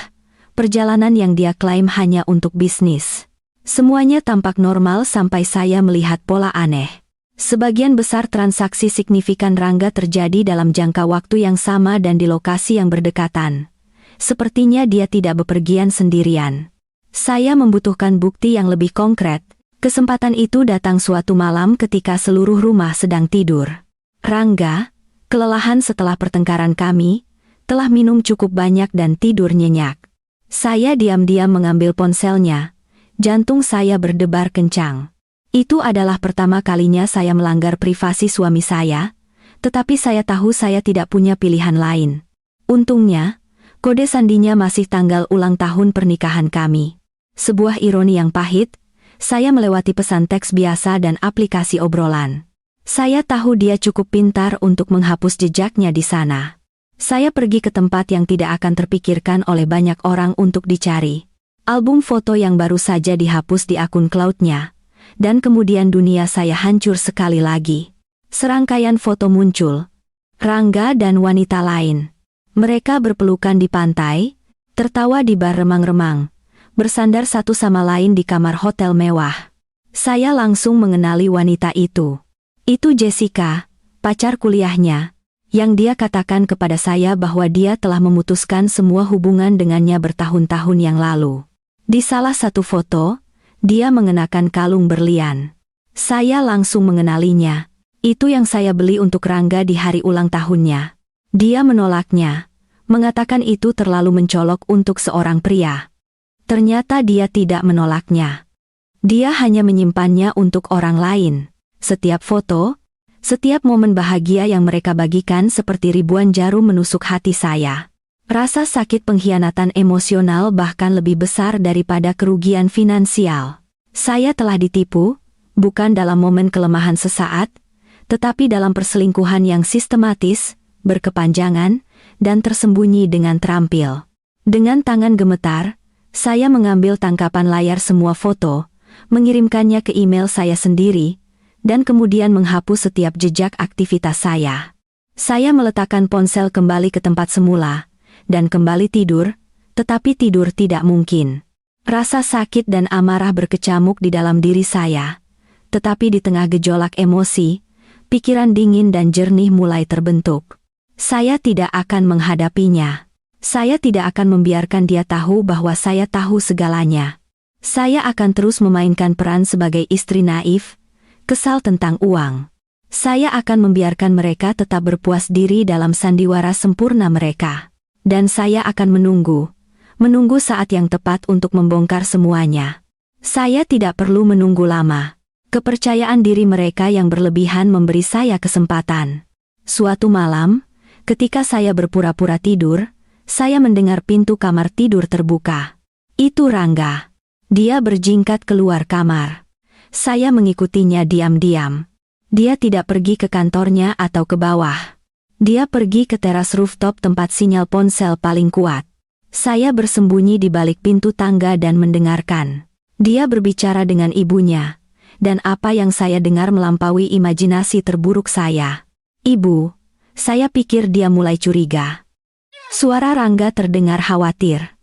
perjalanan yang dia klaim hanya untuk bisnis. Semuanya tampak normal sampai saya melihat pola aneh. Sebagian besar transaksi signifikan Rangga terjadi dalam jangka waktu yang sama dan di lokasi yang berdekatan. Sepertinya dia tidak bepergian sendirian. Saya membutuhkan bukti yang lebih konkret. Kesempatan itu datang suatu malam ketika seluruh rumah sedang tidur. Rangga, kelelahan setelah pertengkaran kami, telah minum cukup banyak dan tidur nyenyak. Saya diam-diam mengambil ponselnya. Jantung saya berdebar kencang. Itu adalah pertama kalinya saya melanggar privasi suami saya, tetapi saya tahu saya tidak punya pilihan lain. Untungnya, kode sandinya masih tanggal ulang tahun pernikahan kami. Sebuah ironi yang pahit, saya melewati pesan teks biasa dan aplikasi obrolan. Saya tahu dia cukup pintar untuk menghapus jejaknya di sana. Saya pergi ke tempat yang tidak akan terpikirkan oleh banyak orang untuk dicari. Album foto yang baru saja dihapus di akun cloud-nya. Dan kemudian dunia saya hancur sekali lagi. Serangkaian foto muncul. Rangga dan wanita lain. Mereka berpelukan di pantai, tertawa di bar remang-remang, bersandar satu sama lain di kamar hotel mewah. Saya langsung mengenali wanita itu. Itu Jessica, pacar kuliahnya, yang dia katakan kepada saya bahwa dia telah memutuskan semua hubungan dengannya bertahun-tahun yang lalu. Di salah satu foto, dia mengenakan kalung berlian. Saya langsung mengenalinya. Itu yang saya beli untuk Rangga di hari ulang tahunnya. Dia menolaknya, mengatakan itu terlalu mencolok untuk seorang pria. Ternyata dia tidak menolaknya. Dia hanya menyimpannya untuk orang lain. Setiap foto, setiap momen bahagia yang mereka bagikan seperti ribuan jarum menusuk hati saya. Rasa sakit pengkhianatan emosional bahkan lebih besar daripada kerugian finansial. Saya telah ditipu, bukan dalam momen kelemahan sesaat, tetapi dalam perselingkuhan yang sistematis, berkepanjangan, dan tersembunyi dengan terampil. Dengan tangan gemetar, saya mengambil tangkapan layar semua foto, mengirimkannya ke email saya sendiri, dan kemudian menghapus setiap jejak aktivitas saya. Saya meletakkan ponsel kembali ke tempat semula, dan kembali tidur, tetapi tidur tidak mungkin. Rasa sakit dan amarah berkecamuk di dalam diri saya, tetapi di tengah gejolak emosi, pikiran dingin dan jernih mulai terbentuk. Saya tidak akan menghadapinya. Saya tidak akan membiarkan dia tahu bahwa saya tahu segalanya. Saya akan terus memainkan peran sebagai istri naif, kesal tentang uang. Saya akan membiarkan mereka tetap berpuas diri dalam sandiwara sempurna mereka. Dan saya akan menunggu saat yang tepat untuk membongkar semuanya. Saya tidak perlu menunggu lama. Kepercayaan diri mereka yang berlebihan memberi saya kesempatan. Suatu malam, ketika saya berpura-pura tidur, saya mendengar pintu kamar tidur terbuka. Itu Rangga. Dia berjingkat keluar kamar. Saya mengikutinya diam-diam. Dia tidak pergi ke kantornya atau ke bawah. Dia pergi ke teras rooftop tempat sinyal ponsel paling kuat. Saya bersembunyi di balik pintu tangga dan mendengarkan. Dia berbicara dengan ibunya. Dan apa yang saya dengar melampaui imajinasi terburuk saya. Ibu, saya pikir dia mulai curiga. Suara Rangga terdengar khawatir.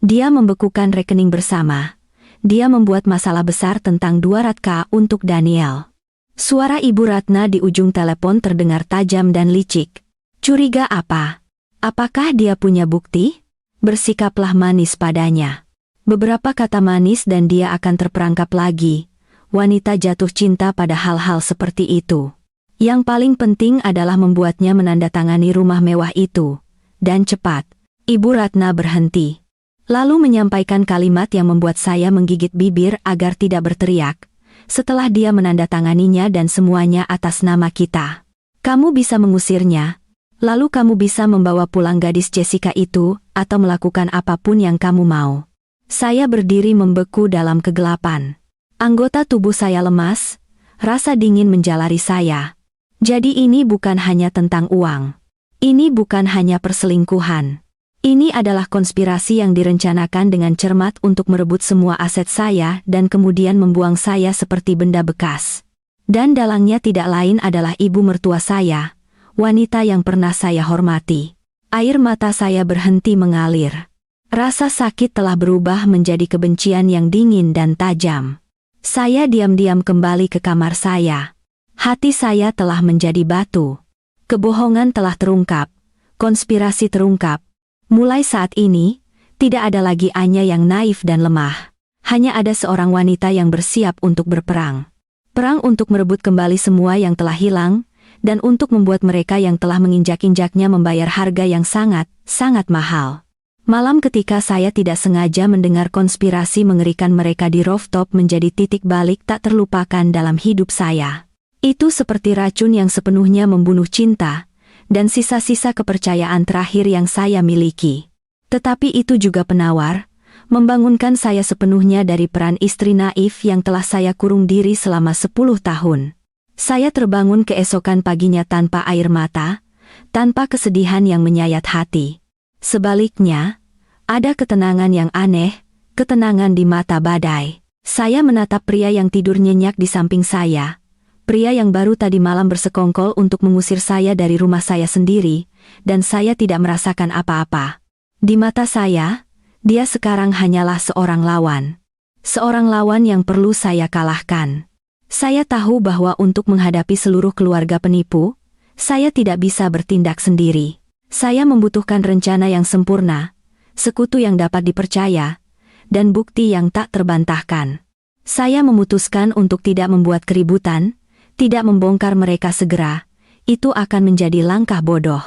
Dia membekukan rekening bersama. Dia membuat masalah besar tentang 200K untuk Daniel. Suara Ibu Ratna di ujung telepon terdengar tajam dan licik. Curiga apa? Apakah dia punya bukti? Bersikaplah manis padanya. Beberapa kata manis dan dia akan terperangkap lagi. Wanita jatuh cinta pada hal-hal seperti itu. Yang paling penting adalah membuatnya menandatangani rumah mewah itu. Dan cepat. Ibu Ratna berhenti. Lalu menyampaikan kalimat yang membuat saya menggigit bibir agar tidak berteriak. Setelah dia menandatanganinya dan semuanya atas nama kita. Kamu bisa mengusirnya. Lalu kamu bisa membawa pulang gadis Jessica itu, atau melakukan apapun yang kamu mau. Saya berdiri membeku dalam kegelapan. Anggota tubuh saya lemas, rasa dingin menjalari saya. Jadi ini bukan hanya tentang uang. Ini bukan hanya perselingkuhan. Ini adalah konspirasi yang direncanakan dengan cermat untuk merebut semua aset saya dan kemudian membuang saya seperti benda bekas. Dan dalangnya tidak lain adalah ibu mertua saya, wanita yang pernah saya hormati. Air mata saya berhenti mengalir. Rasa sakit telah berubah menjadi kebencian yang dingin dan tajam. Saya diam-diam kembali ke kamar saya. Hati saya telah menjadi batu. Kebohongan telah terungkap. Konspirasi terungkap. Mulai saat ini, tidak ada lagi Anya yang naif dan lemah. Hanya ada seorang wanita yang bersiap untuk berperang. Perang untuk merebut kembali semua yang telah hilang, dan untuk membuat mereka yang telah menginjak-injaknya membayar harga yang sangat, sangat mahal. Malam ketika saya tidak sengaja mendengar konspirasi mengerikan mereka di rooftop menjadi titik balik tak terlupakan dalam hidup saya. Itu seperti racun yang sepenuhnya membunuh cinta, dan sisa-sisa kepercayaan terakhir yang saya miliki. Tetapi itu juga penawar, membangunkan saya sepenuhnya dari peran istri naif yang telah saya kurung diri selama 10 tahun. Saya terbangun keesokan paginya tanpa air mata, tanpa kesedihan yang menyayat hati. Sebaliknya, ada ketenangan yang aneh, ketenangan di mata badai. Saya menatap pria yang tidur nyenyak di samping saya. Pria yang baru tadi malam bersekongkol untuk mengusir saya dari rumah saya sendiri, dan saya tidak merasakan apa-apa. Di mata saya, dia sekarang hanyalah seorang lawan. Seorang lawan yang perlu saya kalahkan. Saya tahu bahwa untuk menghadapi seluruh keluarga penipu, saya tidak bisa bertindak sendiri. Saya membutuhkan rencana yang sempurna, sekutu yang dapat dipercaya, dan bukti yang tak terbantahkan. Saya memutuskan untuk tidak membuat keributan, tidak membongkar mereka segera. Itu akan menjadi langkah bodoh.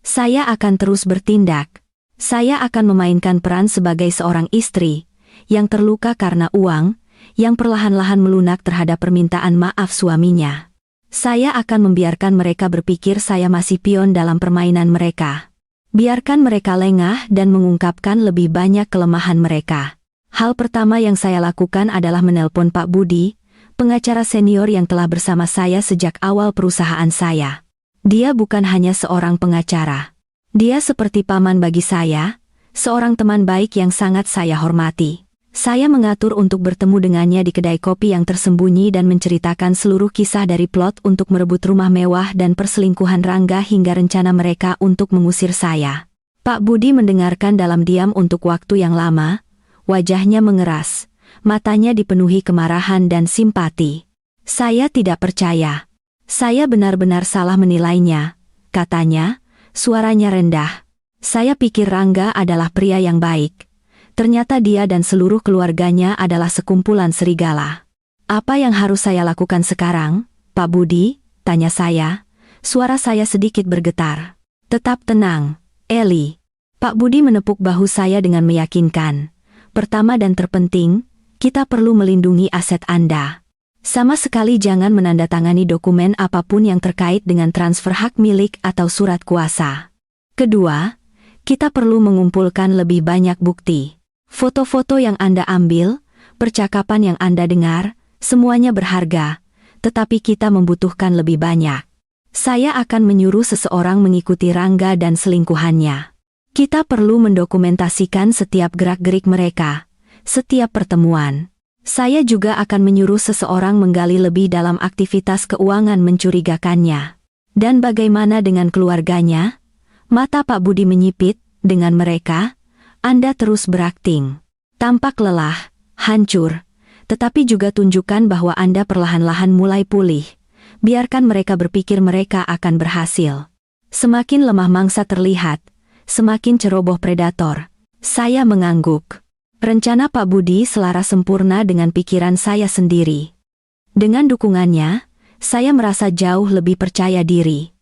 Saya akan terus bertindak. Saya akan memainkan peran sebagai seorang istri, yang terluka karena uang, yang perlahan-lahan melunak terhadap permintaan maaf suaminya. Saya akan membiarkan mereka berpikir saya masih pion dalam permainan mereka. Biarkan mereka lengah dan mengungkapkan lebih banyak kelemahan mereka. Hal pertama yang saya lakukan adalah menelpon Pak Budi, pengacara senior yang telah bersama saya sejak awal perusahaan saya. Dia bukan hanya seorang pengacara. Dia seperti paman bagi saya, seorang teman baik yang sangat saya hormati. Saya mengatur untuk bertemu dengannya di kedai kopi yang tersembunyi dan menceritakan seluruh kisah dari plot untuk merebut rumah mewah dan perselingkuhan Rangga hingga rencana mereka untuk mengusir saya. Pak Budi mendengarkan dalam diam untuk waktu yang lama, wajahnya mengeras, matanya dipenuhi kemarahan dan simpati. Saya tidak percaya. Saya benar-benar salah menilainya, katanya, suaranya rendah. Saya pikir Rangga adalah pria yang baik. Ternyata dia dan seluruh keluarganya adalah sekumpulan serigala. Apa yang harus saya lakukan sekarang, Pak Budi? Tanya saya. Suara saya sedikit bergetar. Tetap tenang, Eli. Pak Budi menepuk bahu saya dengan meyakinkan. Pertama dan terpenting, kita perlu melindungi aset Anda. Sama sekali jangan menandatangani dokumen apapun yang terkait dengan transfer hak milik atau surat kuasa. Kedua, kita perlu mengumpulkan lebih banyak bukti. Foto-foto yang Anda ambil, percakapan yang Anda dengar, semuanya berharga, tetapi kita membutuhkan lebih banyak. Saya akan menyuruh seseorang mengikuti Rangga dan selingkuhannya. Kita perlu mendokumentasikan setiap gerak-gerik mereka, setiap pertemuan. Saya juga akan menyuruh seseorang menggali lebih dalam aktivitas keuangan mencurigakannya. Dan bagaimana dengan keluarganya? Mata Pak Budi menyipit. Dengan mereka, Anda terus berakting. Tampak lelah, hancur, tetapi juga tunjukkan bahwa Anda perlahan-lahan mulai pulih. Biarkan mereka berpikir mereka akan berhasil. Semakin lemah mangsa terlihat, semakin ceroboh predator. Saya mengangguk. Rencana Pak Budi selaras sempurna dengan pikiran saya sendiri. Dengan dukungannya, saya merasa jauh lebih percaya diri.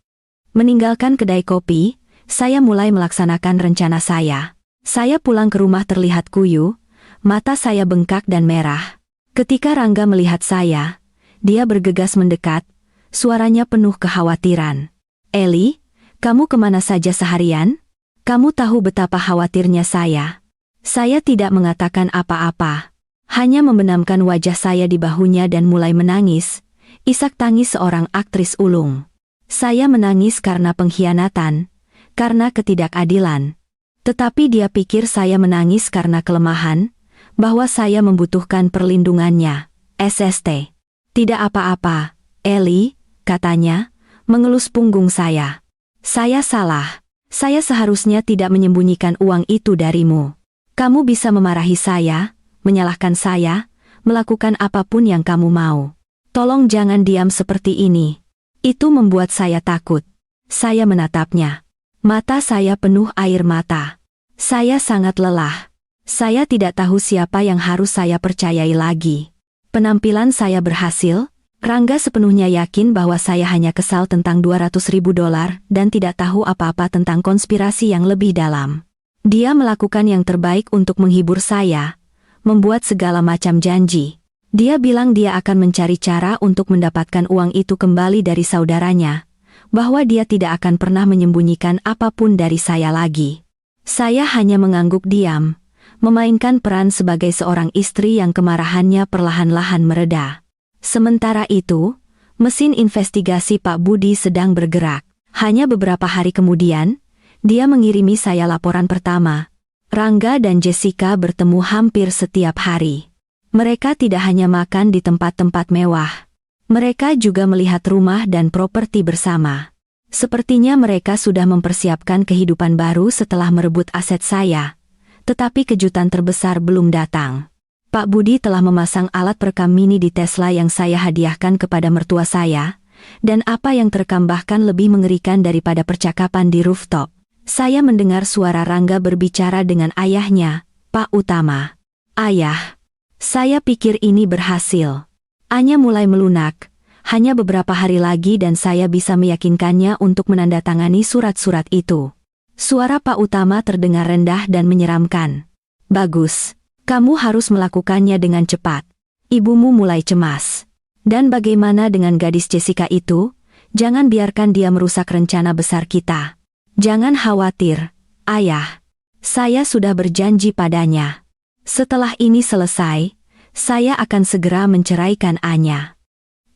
Meninggalkan kedai kopi, saya mulai melaksanakan rencana saya. Saya pulang ke rumah terlihat kuyu, mata saya bengkak dan merah. Ketika Rangga melihat saya, dia bergegas mendekat, suaranya penuh kekhawatiran. "Eli, kamu kemana saja seharian? Kamu tahu betapa khawatirnya saya." Saya tidak mengatakan apa-apa, hanya membenamkan wajah saya di bahunya dan mulai menangis, isak tangis seorang aktris ulung. Saya menangis karena pengkhianatan, karena ketidakadilan. Tetapi dia pikir saya menangis karena kelemahan, bahwa saya membutuhkan perlindungannya. SST. "Tidak apa-apa, Eli," katanya, mengelus punggung saya. "Saya salah. Saya seharusnya tidak menyembunyikan uang itu darimu. Kamu bisa memarahi saya, menyalahkan saya, melakukan apapun yang kamu mau. Tolong jangan diam seperti ini." Itu membuat saya takut. Saya menatapnya. Mata saya penuh air mata. Saya sangat lelah. Saya tidak tahu siapa yang harus saya percayai lagi. Penampilan saya berhasil. Rangga sepenuhnya yakin bahwa saya hanya kesal tentang $200.000 dan tidak tahu apa-apa tentang konspirasi yang lebih dalam. Dia melakukan yang terbaik untuk menghibur saya, membuat segala macam janji. Dia bilang dia akan mencari cara untuk mendapatkan uang itu kembali dari saudaranya, bahwa dia tidak akan pernah menyembunyikan apapun dari saya lagi. Saya hanya mengangguk diam, memainkan peran sebagai seorang istri yang kemarahannya perlahan-lahan mereda. Sementara itu, mesin investigasi Pak Budi sedang bergerak. Hanya beberapa hari kemudian, dia mengirimi saya laporan pertama. Rangga dan Jessica bertemu hampir setiap hari. Mereka tidak hanya makan di tempat-tempat mewah. Mereka juga melihat rumah dan properti bersama. Sepertinya mereka sudah mempersiapkan kehidupan baru setelah merebut aset saya. Tetapi kejutan terbesar belum datang. Pak Budi telah memasang alat perekam mini di Tesla yang saya hadiahkan kepada mertua saya, dan apa yang terekam bahkan lebih mengerikan daripada percakapan di rooftop. Saya mendengar suara Rangga berbicara dengan ayahnya, Pak Utama. "Ayah, saya pikir ini berhasil. Anya mulai melunak. Hanya beberapa hari lagi dan saya bisa meyakinkannya untuk menandatangani surat-surat itu." Suara Pak Utama terdengar rendah dan menyeramkan. "Bagus. Kamu harus melakukannya dengan cepat. Ibumu mulai cemas. Dan bagaimana dengan gadis Jessica itu? Jangan biarkan dia merusak rencana besar kita." "Jangan khawatir, Ayah. Saya sudah berjanji padanya. Setelah ini selesai, saya akan segera menceraikan Anya.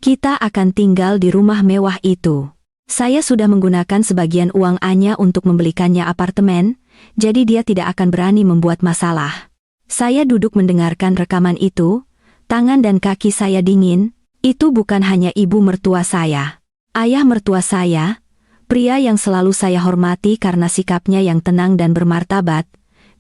Kita akan tinggal di rumah mewah itu. Saya sudah menggunakan sebagian uang Anya untuk membelikannya apartemen, jadi dia tidak akan berani membuat masalah." Saya duduk mendengarkan rekaman itu, tangan dan kaki saya dingin. Itu bukan hanya ibu mertua saya. Ayah mertua saya, pria yang selalu saya hormati karena sikapnya yang tenang dan bermartabat,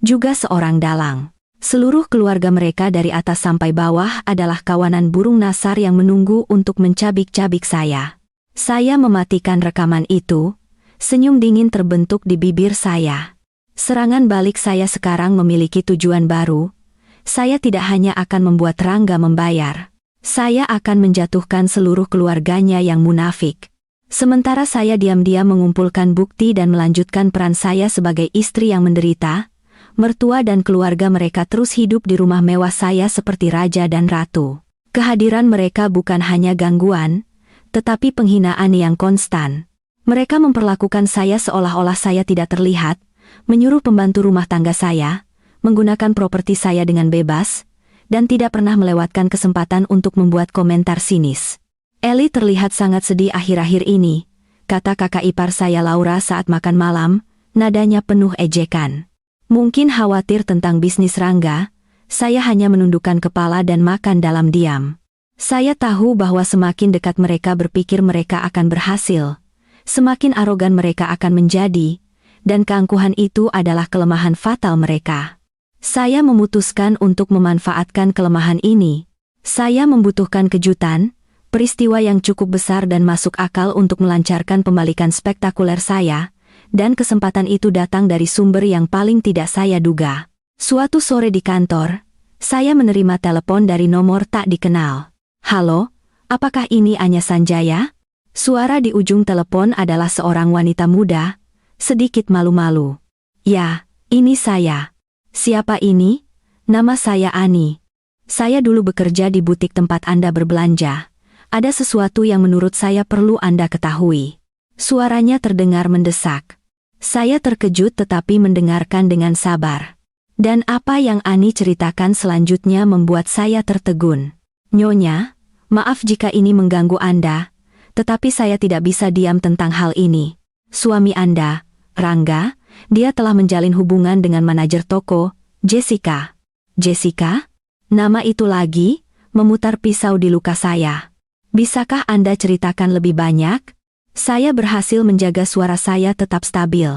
juga seorang dalang. Seluruh keluarga mereka dari atas sampai bawah adalah kawanan burung nasar yang menunggu untuk mencabik-cabik saya. Saya mematikan rekaman itu, senyum dingin terbentuk di bibir saya. Serangan balik saya sekarang memiliki tujuan baru. Saya tidak hanya akan membuat Rangga membayar. Saya akan menjatuhkan seluruh keluarganya yang munafik. Sementara saya diam-diam mengumpulkan bukti dan melanjutkan peran saya sebagai istri yang menderita, mertua dan keluarga mereka terus hidup di rumah mewah saya seperti raja dan ratu. Kehadiran mereka bukan hanya gangguan, tetapi penghinaan yang konstan. Mereka memperlakukan saya seolah-olah saya tidak terlihat, menyuruh pembantu rumah tangga saya, menggunakan properti saya dengan bebas, dan tidak pernah melewatkan kesempatan untuk membuat komentar sinis. Eli terlihat sangat sedih akhir-akhir ini, kata kakak ipar saya Laura saat makan malam, nadanya penuh ejekan. Mungkin khawatir tentang bisnis Rangga, saya hanya menundukkan kepala dan makan dalam diam. Saya tahu bahwa semakin dekat mereka berpikir mereka akan berhasil, semakin arogan mereka akan menjadi, dan keangkuhan itu adalah kelemahan fatal mereka. Saya memutuskan untuk memanfaatkan kelemahan ini. Saya membutuhkan kejutan, peristiwa yang cukup besar dan masuk akal untuk melancarkan pembalikan spektakuler saya, dan kesempatan itu datang dari sumber yang paling tidak saya duga. Suatu sore di kantor, saya menerima telepon dari nomor tak dikenal. Halo, apakah ini Anya Sanjaya? Suara di ujung telepon adalah seorang wanita muda, sedikit malu-malu. Ya, ini saya. Siapa ini? Nama saya Ani. Saya dulu bekerja di butik tempat Anda berbelanja. Ada sesuatu yang menurut saya perlu Anda ketahui. Suaranya terdengar mendesak. Saya terkejut tetapi mendengarkan dengan sabar. Dan apa yang Ani ceritakan selanjutnya membuat saya tertegun. Nyonya, maaf jika ini mengganggu Anda, tetapi saya tidak bisa diam tentang hal ini. Suami Anda, Rangga, dia telah menjalin hubungan dengan manajer toko, Jessica. Jessica? Nama itu lagi, memutar pisau di luka saya. Bisakah Anda ceritakan lebih banyak? Saya berhasil menjaga suara saya tetap stabil.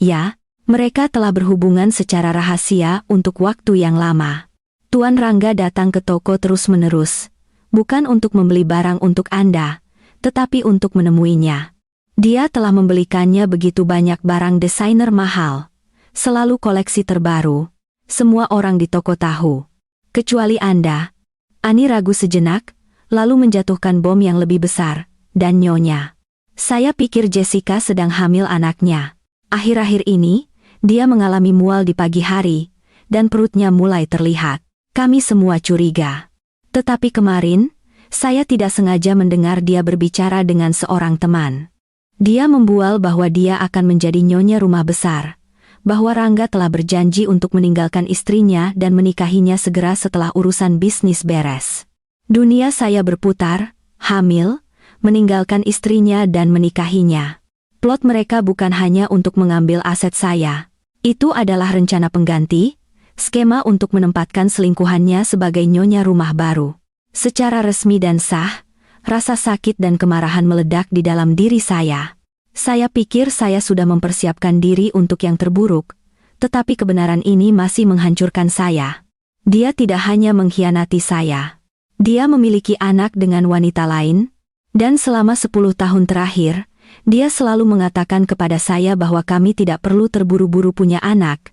Ya, mereka telah berhubungan secara rahasia untuk waktu yang lama. Tuan Rangga datang ke toko terus-menerus, bukan untuk membeli barang untuk Anda, tetapi untuk menemuinya. Dia telah membelikannya begitu banyak barang desainer mahal, selalu koleksi terbaru. Semua orang di toko tahu, kecuali Anda. Ani ragu sejenak, lalu menjatuhkan bom yang lebih besar, dan Nyonya. Saya pikir Jessica sedang hamil anaknya. Akhir-akhir ini, dia mengalami mual di pagi hari, dan perutnya mulai terlihat. Kami semua curiga. Tetapi kemarin, saya tidak sengaja mendengar dia berbicara dengan seorang teman. Dia membual bahwa dia akan menjadi nyonya rumah besar, bahwa Rangga telah berjanji untuk meninggalkan istrinya dan menikahinya segera setelah urusan bisnis beres. Dunia saya berputar, hamil, meninggalkan istrinya dan menikahinya. Plot mereka bukan hanya untuk mengambil aset saya. Itu adalah rencana pengganti, skema untuk menempatkan selingkuhannya sebagai nyonya rumah baru. Secara resmi dan sah, rasa sakit dan kemarahan meledak di dalam diri saya. Saya pikir saya sudah mempersiapkan diri untuk yang terburuk, tetapi kebenaran ini masih menghancurkan saya. Dia tidak hanya mengkhianati saya. Dia memiliki anak dengan wanita lain, dan selama 10 tahun terakhir, dia selalu mengatakan kepada saya bahwa kami tidak perlu terburu-buru punya anak,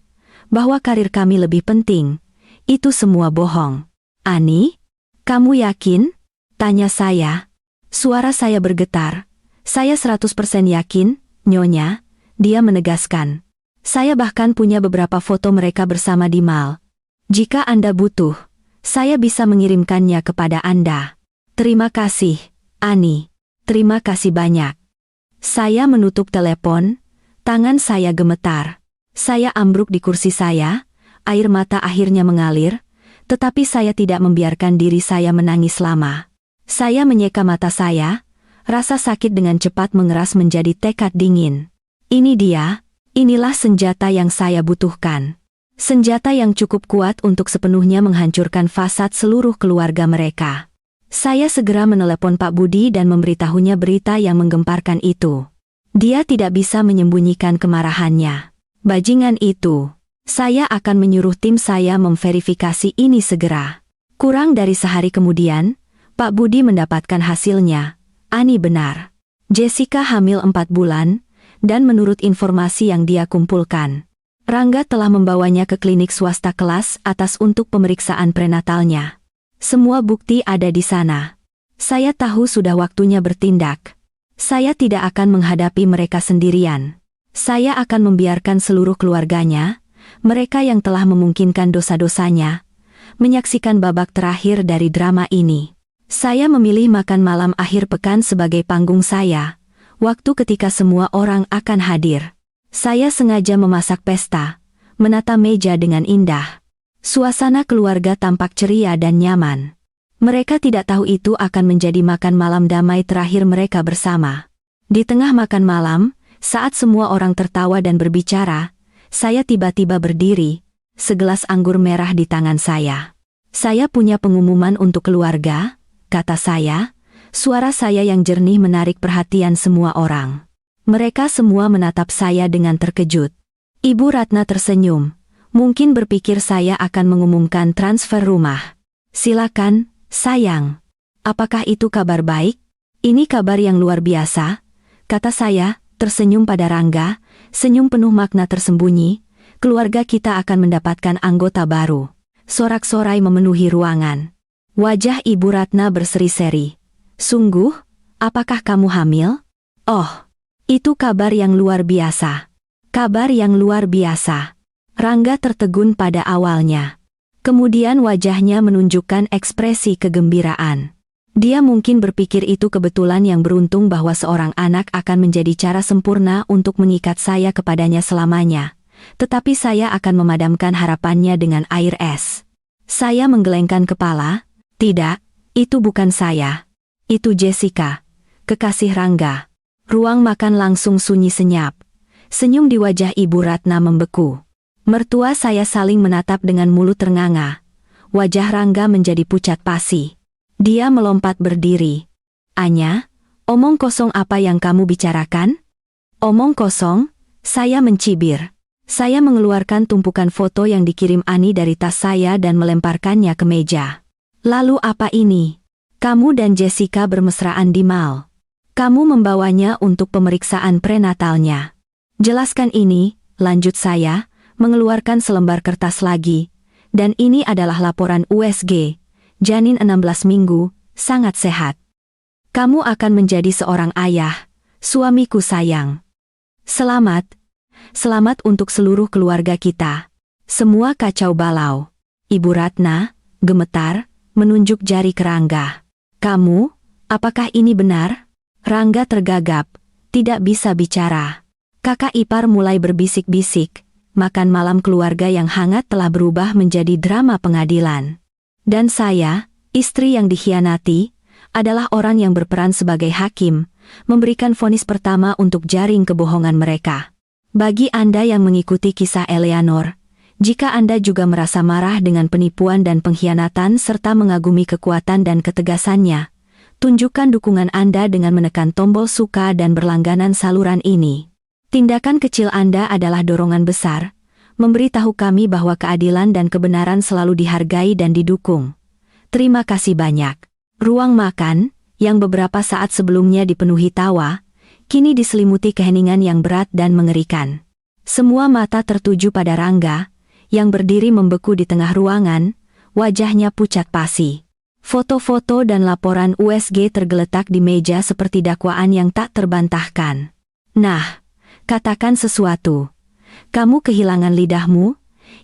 bahwa karir kami lebih penting. Itu semua bohong. Ani, kamu yakin? Tanya saya. Suara saya bergetar. Saya 100% yakin, Nyonya, dia menegaskan. Saya bahkan punya beberapa foto mereka bersama di mall. Jika Anda butuh, saya bisa mengirimkannya kepada Anda. Terima kasih, Ani. Terima kasih banyak. Saya menutup telepon, tangan saya gemetar. Saya ambruk di kursi saya, air mata akhirnya mengalir, tetapi saya tidak membiarkan diri saya menangis lama. Saya menyeka mata saya, rasa sakit dengan cepat mengeras menjadi tekad dingin. Ini dia, inilah senjata yang saya butuhkan. Senjata yang cukup kuat untuk sepenuhnya menghancurkan fasad seluruh keluarga mereka. Saya segera menelepon Pak Budi dan memberitahunya berita yang menggemparkan itu. Dia tidak bisa menyembunyikan kemarahannya. Bajingan itu. Saya akan menyuruh tim saya memverifikasi ini segera. Kurang dari sehari kemudian, Pak Budi mendapatkan hasilnya. Ani benar. Jessica hamil 4 bulan, dan menurut informasi yang dia kumpulkan, Rangga telah membawanya ke klinik swasta kelas atas untuk pemeriksaan prenatalnya. Semua bukti ada di sana. Saya tahu sudah waktunya bertindak. Saya tidak akan menghadapi mereka sendirian. Saya akan membiarkan seluruh keluarganya, mereka yang telah memungkinkan dosa-dosanya, menyaksikan babak terakhir dari drama ini. Saya memilih makan malam akhir pekan sebagai panggung saya, waktu ketika semua orang akan hadir. Saya sengaja memasak pesta, menata meja dengan indah. Suasana keluarga tampak ceria dan nyaman. Mereka tidak tahu itu akan menjadi makan malam damai terakhir mereka bersama. Di tengah makan malam, saat semua orang tertawa dan berbicara, saya tiba-tiba berdiri, segelas anggur merah di tangan saya. "Saya punya pengumuman untuk keluarga," kata saya. Suara saya yang jernih menarik perhatian semua orang. Mereka semua menatap saya dengan terkejut. Ibu Ratna tersenyum. Mungkin berpikir saya akan mengumumkan transfer rumah. "Silakan, sayang. Apakah itu kabar baik?" "Ini kabar yang luar biasa," kata saya, tersenyum pada Rangga, senyum penuh makna tersembunyi. "Keluarga kita akan mendapatkan anggota baru." Sorak-sorai memenuhi ruangan. Wajah Ibu Ratna berseri-seri. "Sungguh? Apakah kamu hamil?" "Oh, itu kabar yang luar biasa. Kabar yang luar biasa." Rangga tertegun pada awalnya. Kemudian wajahnya menunjukkan ekspresi kegembiraan. Dia mungkin berpikir itu kebetulan yang beruntung bahwa seorang anak akan menjadi cara sempurna untuk mengikat saya kepadanya selamanya. Tetapi saya akan memadamkan harapannya dengan air es. Saya menggelengkan kepala. "Tidak, itu bukan saya. Itu Jessica, kekasih Rangga." Ruang makan langsung sunyi senyap. Senyum di wajah Ibu Ratna membeku. Mertua saya saling menatap dengan mulut ternganga. Wajah Rangga menjadi pucat pasi. Dia melompat berdiri. "Anya, omong kosong apa yang kamu bicarakan?" "Omong kosong?" Saya mencibir. Saya mengeluarkan tumpukan foto yang dikirim Ani dari tas saya dan melemparkannya ke meja. "Lalu apa ini? Kamu dan Jessica bermesraan di mall. Kamu membawanya untuk pemeriksaan prenatalnya." "Jelaskan ini," lanjut saya, mengeluarkan selembar kertas lagi. "Dan ini adalah laporan USG. Janin 16 minggu, sangat sehat. Kamu akan menjadi seorang ayah, suamiku sayang. Selamat. Selamat untuk seluruh keluarga kita." Semua kacau balau. Ibu Ratna gemetar, menunjuk jari ke Rangga. "Kamu, apakah ini benar?" Rangga tergagap, tidak bisa bicara. Kakak ipar mulai berbisik-bisik. Makan malam keluarga yang hangat telah berubah menjadi drama pengadilan. Dan saya, istri yang dikhianati, adalah orang yang berperan sebagai hakim, memberikan vonis pertama untuk jaring kebohongan mereka. Bagi Anda yang mengikuti kisah Eleanor, jika Anda juga merasa marah dengan penipuan dan pengkhianatan serta mengagumi kekuatan dan ketegasannya, tunjukkan dukungan Anda dengan menekan tombol suka dan berlangganan saluran ini. Tindakan kecil Anda adalah dorongan besar, memberitahu kami bahwa keadilan dan kebenaran selalu dihargai dan didukung. Terima kasih banyak. Ruang makan, yang beberapa saat sebelumnya dipenuhi tawa, kini diselimuti keheningan yang berat dan mengerikan. Semua mata tertuju pada Rangga, yang berdiri membeku di tengah ruangan, wajahnya pucat pasi. Foto-foto dan laporan USG tergeletak di meja seperti dakwaan yang tak terbantahkan. "Nah, katakan sesuatu. Kamu kehilangan lidahmu?"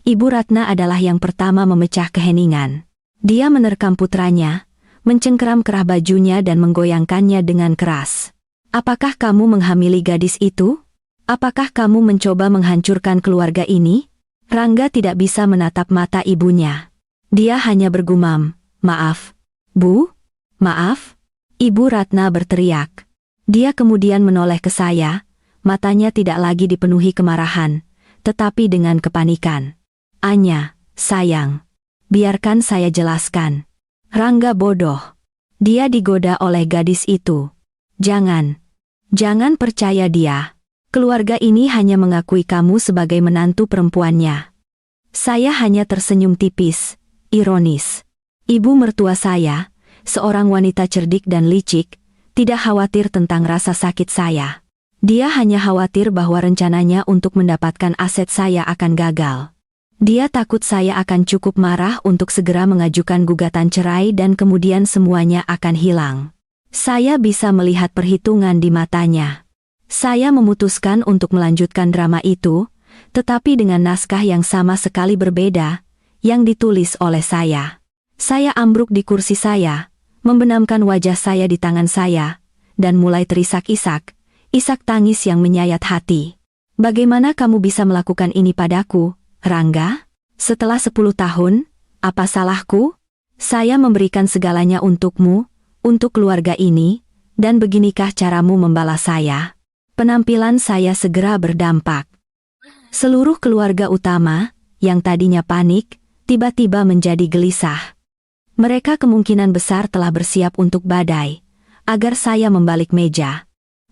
Ibu Ratna adalah yang pertama memecah keheningan. Dia menerkam putranya, mencengkeram kerah bajunya dan menggoyangkannya dengan keras. "Apakah kamu menghamili gadis itu? Apakah kamu mencoba menghancurkan keluarga ini?" Rangga tidak bisa menatap mata ibunya. Dia hanya bergumam, "Maaf, Bu, maaf." Ibu Ratna berteriak. Dia kemudian menoleh ke saya. Matanya tidak lagi dipenuhi kemarahan, tetapi dengan kepanikan. "Anya, sayang. Biarkan saya jelaskan." Rangga bodoh. Dia digoda oleh gadis itu. Jangan percaya dia. Keluarga ini hanya mengakui kamu sebagai menantu perempuannya." Saya hanya tersenyum tipis, ironis. Ibu mertua saya, seorang wanita cerdik dan licik, tidak khawatir tentang rasa sakit saya. Dia hanya khawatir bahwa rencananya untuk mendapatkan aset saya akan gagal. Dia takut saya akan cukup marah untuk segera mengajukan gugatan cerai dan kemudian semuanya akan hilang. Saya bisa melihat perhitungan di matanya. Saya memutuskan untuk melanjutkan drama itu, tetapi dengan naskah yang sama sekali berbeda, yang ditulis oleh saya. Saya ambruk di kursi saya, membenamkan wajah saya di tangan saya, dan mulai terisak-isak. Isak tangis yang menyayat hati. "Bagaimana kamu bisa melakukan ini padaku, Rangga? Setelah 10 tahun, apa salahku? Saya memberikan segalanya untukmu, untuk keluarga ini, dan beginikah caramu membalas saya? Penampilan saya segera berdampak. Seluruh keluarga utama, yang tadinya panik, tiba-tiba menjadi gelisah. Mereka kemungkinan besar telah bersiap untuk badai, agar saya membalik meja.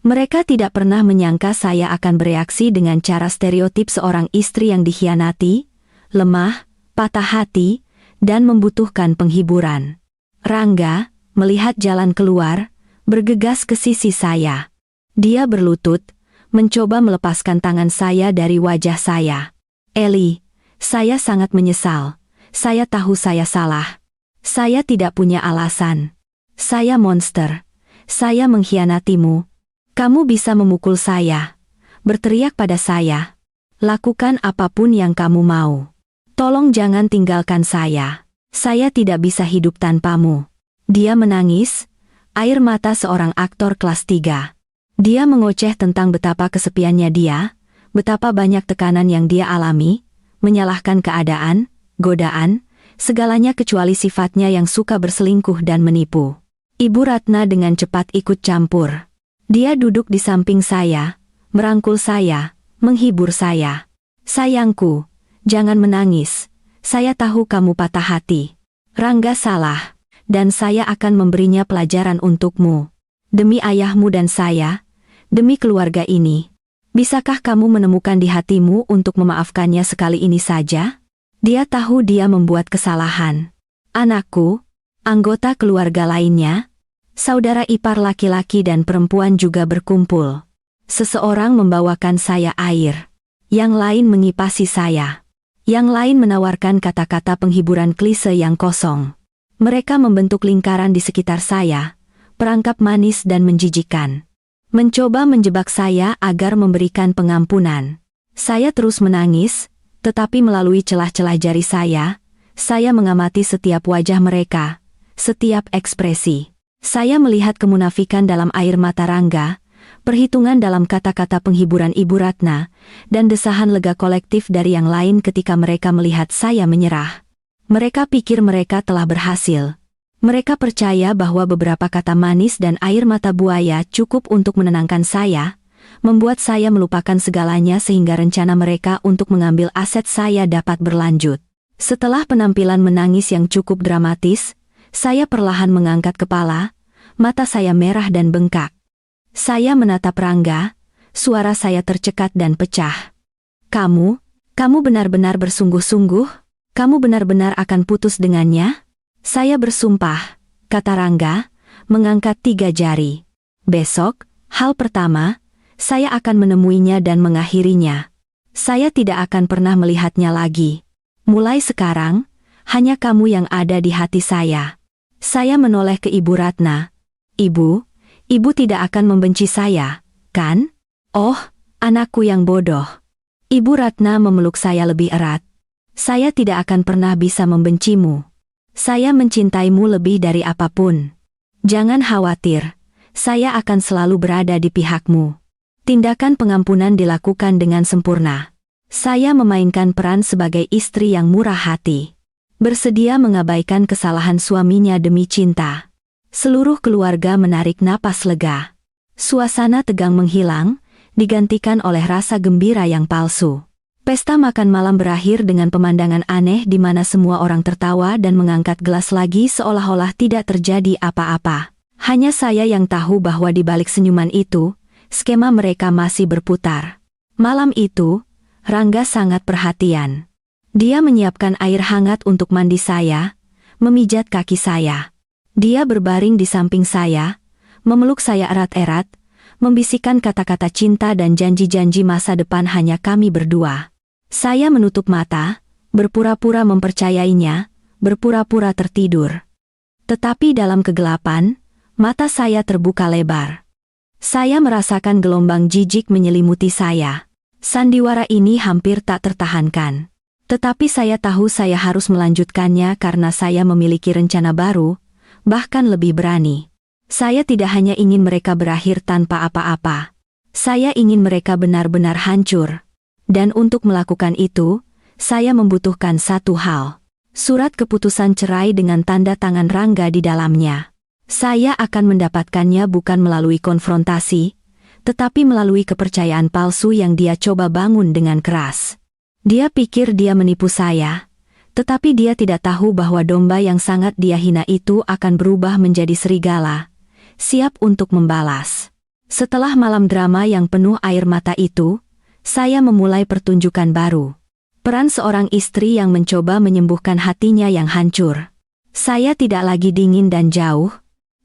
Mereka tidak pernah menyangka saya akan bereaksi dengan cara stereotip seorang istri yang dikhianati, lemah, patah hati, dan membutuhkan penghiburan. Rangga, melihat jalan keluar, bergegas ke sisi saya. Dia berlutut, mencoba melepaskan tangan saya dari wajah saya. Eli, saya sangat menyesal. Saya tahu saya salah. Saya tidak punya alasan. Saya monster. Saya mengkhianatimu. Kamu bisa memukul saya, berteriak pada saya. Lakukan apapun yang kamu mau. Tolong jangan tinggalkan saya. Saya tidak bisa hidup tanpamu. Dia menangis, air mata seorang aktor kelas 3. Dia mengoceh tentang betapa kesepiannya dia, betapa banyak tekanan yang dia alami, menyalahkan keadaan, godaan, segalanya kecuali sifatnya yang suka berselingkuh dan menipu. Ibu Ratna dengan cepat ikut campur. Dia duduk di samping saya, merangkul saya, menghibur saya. Sayangku, jangan menangis. Saya tahu kamu patah hati. Rangga salah, dan saya akan memberinya pelajaran untukmu. Demi ayahmu dan saya, demi keluarga ini. Bisakah kamu menemukan di hatimu untuk memaafkannya sekali ini saja? Dia tahu dia membuat kesalahan. Anakku, anggota keluarga lainnya, saudara ipar laki-laki dan perempuan juga berkumpul. Seseorang membawakan saya air. Yang lain mengipasi saya. Yang lain menawarkan kata-kata penghiburan klise yang kosong. Mereka membentuk lingkaran di sekitar saya, perangkap manis dan menjijikan. Mencoba menjebak saya agar memberikan pengampunan. Saya terus menangis, tetapi melalui celah-celah jari saya mengamati setiap wajah mereka, setiap ekspresi. Saya melihat kemunafikan dalam air mata Rangga, perhitungan dalam kata-kata penghiburan Ibu Ratna, dan desahan lega kolektif dari yang lain ketika mereka melihat saya menyerah. Mereka pikir mereka telah berhasil. Mereka percaya bahwa beberapa kata manis dan air mata buaya cukup untuk menenangkan saya, membuat saya melupakan segalanya sehingga rencana mereka untuk mengambil aset saya dapat berlanjut. Setelah penampilan menangis yang cukup dramatis, saya perlahan mengangkat kepala, mata saya merah dan bengkak. Saya menatap Rangga, suara saya tercekat dan pecah. Kamu benar-benar bersungguh-sungguh? Kamu benar-benar akan putus dengannya? Saya bersumpah, kata Rangga, mengangkat 3 jari. Besok, hal pertama, saya akan menemuinya dan mengakhirinya. Saya tidak akan pernah melihatnya lagi. Mulai sekarang, hanya kamu yang ada di hati saya. Saya menoleh ke Ibu Ratna. Ibu tidak akan membenci saya, kan? Oh, anakku yang bodoh. Ibu Ratna memeluk saya lebih erat. Saya tidak akan pernah bisa membencimu. Saya mencintaimu lebih dari apapun. Jangan khawatir, saya akan selalu berada di pihakmu. Tindakan pengampunan dilakukan dengan sempurna. Saya memainkan peran sebagai istri yang murah hati. Bersedia mengabaikan kesalahan suaminya demi cinta. Seluruh keluarga menarik napas lega. Suasana tegang menghilang, digantikan oleh rasa gembira yang palsu. Pesta makan malam berakhir dengan pemandangan aneh di mana semua orang tertawa dan mengangkat gelas lagi seolah-olah tidak terjadi apa-apa. Hanya saya yang tahu bahwa di balik senyuman itu, skema mereka masih berputar. Malam itu, Rangga sangat perhatian. Dia menyiapkan air hangat untuk mandi saya, memijat kaki saya. Dia berbaring di samping saya, memeluk saya erat-erat, membisikkan kata-kata cinta dan janji-janji masa depan hanya kami berdua. Saya menutup mata, berpura-pura mempercayainya, berpura-pura tertidur. Tetapi dalam kegelapan, mata saya terbuka lebar. Saya merasakan gelombang jijik menyelimuti saya. Sandiwara ini hampir tak tertahankan. Tetapi saya tahu saya harus melanjutkannya karena saya memiliki rencana baru, bahkan lebih berani. Saya tidak hanya ingin mereka berakhir tanpa apa-apa. Saya ingin mereka benar-benar hancur. Dan untuk melakukan itu, Saya membutuhkan satu hal. Surat keputusan cerai dengan tanda tangan Rangga di dalamnya. Saya akan mendapatkannya bukan melalui konfrontasi, tetapi melalui kepercayaan palsu yang dia coba bangun dengan keras. Dia pikir dia menipu saya, tetapi dia tidak tahu bahwa domba yang sangat dia hina itu akan berubah menjadi serigala, siap untuk membalas. Setelah malam drama yang penuh air mata itu, saya memulai pertunjukan baru. Peran seorang istri yang mencoba menyembuhkan hatinya yang hancur. Saya tidak lagi dingin dan jauh.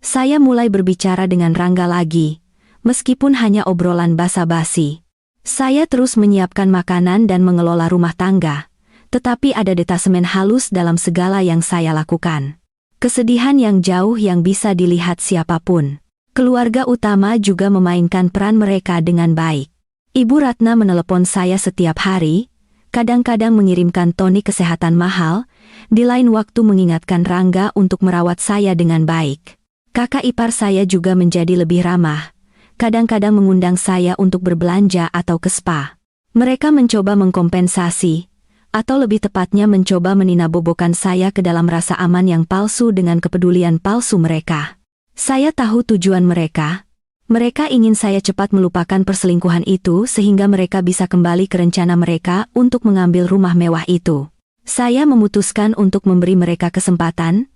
Saya mulai berbicara dengan Rangga lagi, meskipun hanya obrolan basa-basi. Saya terus menyiapkan makanan dan mengelola rumah tangga, tetapi ada detasemen halus dalam segala yang saya lakukan. Kesedihan yang jauh yang bisa dilihat siapapun. Keluarga utama juga memainkan peran mereka dengan baik. Ibu Ratna menelepon saya setiap hari, kadang-kadang mengirimkan tonik kesehatan mahal, di lain waktu mengingatkan Rangga untuk merawat saya dengan baik. Kakak ipar saya juga menjadi lebih ramah, kadang-kadang mengundang saya untuk berbelanja atau ke spa. Mereka mencoba mengkompensasi, atau lebih tepatnya mencoba meninabobokan saya ke dalam rasa aman yang palsu dengan kepedulian palsu mereka. Saya tahu tujuan mereka. Mereka ingin saya cepat melupakan perselingkuhan itu sehingga mereka bisa kembali ke rencana mereka untuk mengambil rumah mewah itu. Saya memutuskan untuk memberi mereka kesempatan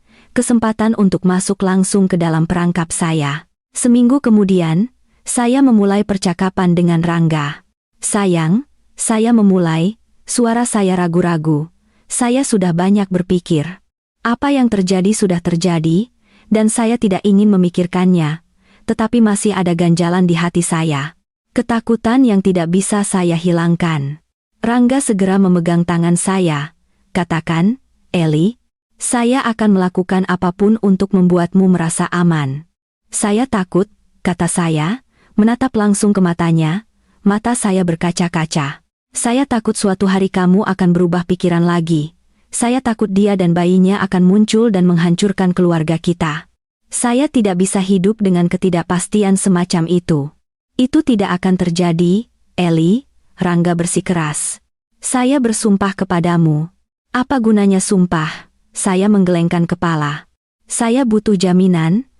untuk masuk langsung ke dalam perangkap saya. Seminggu kemudian, saya memulai percakapan dengan Rangga. Sayang, saya memulai, suara saya ragu-ragu. Saya sudah banyak berpikir. Apa yang terjadi sudah terjadi, dan saya tidak ingin memikirkannya. Tetapi masih ada ganjalan di hati saya. Ketakutan yang tidak bisa saya hilangkan. Rangga segera memegang tangan saya. Katakan, Eli, saya akan melakukan apapun untuk membuatmu merasa aman. Saya takut, kata saya, menatap langsung ke matanya. Mata saya berkaca-kaca. Saya takut suatu hari kamu akan berubah pikiran lagi. Saya takut dia dan bayinya akan muncul dan menghancurkan keluarga kita. Saya tidak bisa hidup dengan ketidakpastian semacam itu. Itu tidak akan terjadi, Eli, Rangga bersikeras. Saya bersumpah kepadamu. Apa gunanya sumpah? Saya menggelengkan kepala. Saya butuh jaminan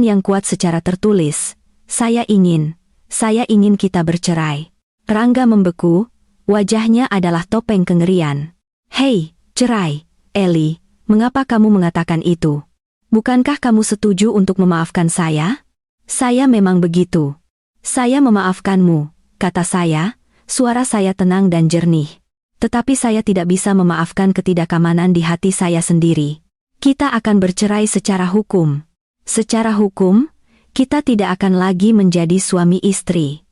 yang kuat secara tertulis. Saya ingin kita bercerai. Rangga membeku, wajahnya adalah topeng kengerian. Hei, cerai, Eli, mengapa kamu mengatakan itu? Bukankah kamu setuju untuk memaafkan saya? Saya memang begitu. Saya memaafkanmu, kata saya, suara saya tenang dan jernih. Tetapi saya tidak bisa memaafkan ketidakamanan di hati saya sendiri. Kita akan bercerai secara hukum. Secara hukum, kita tidak akan lagi menjadi suami istri.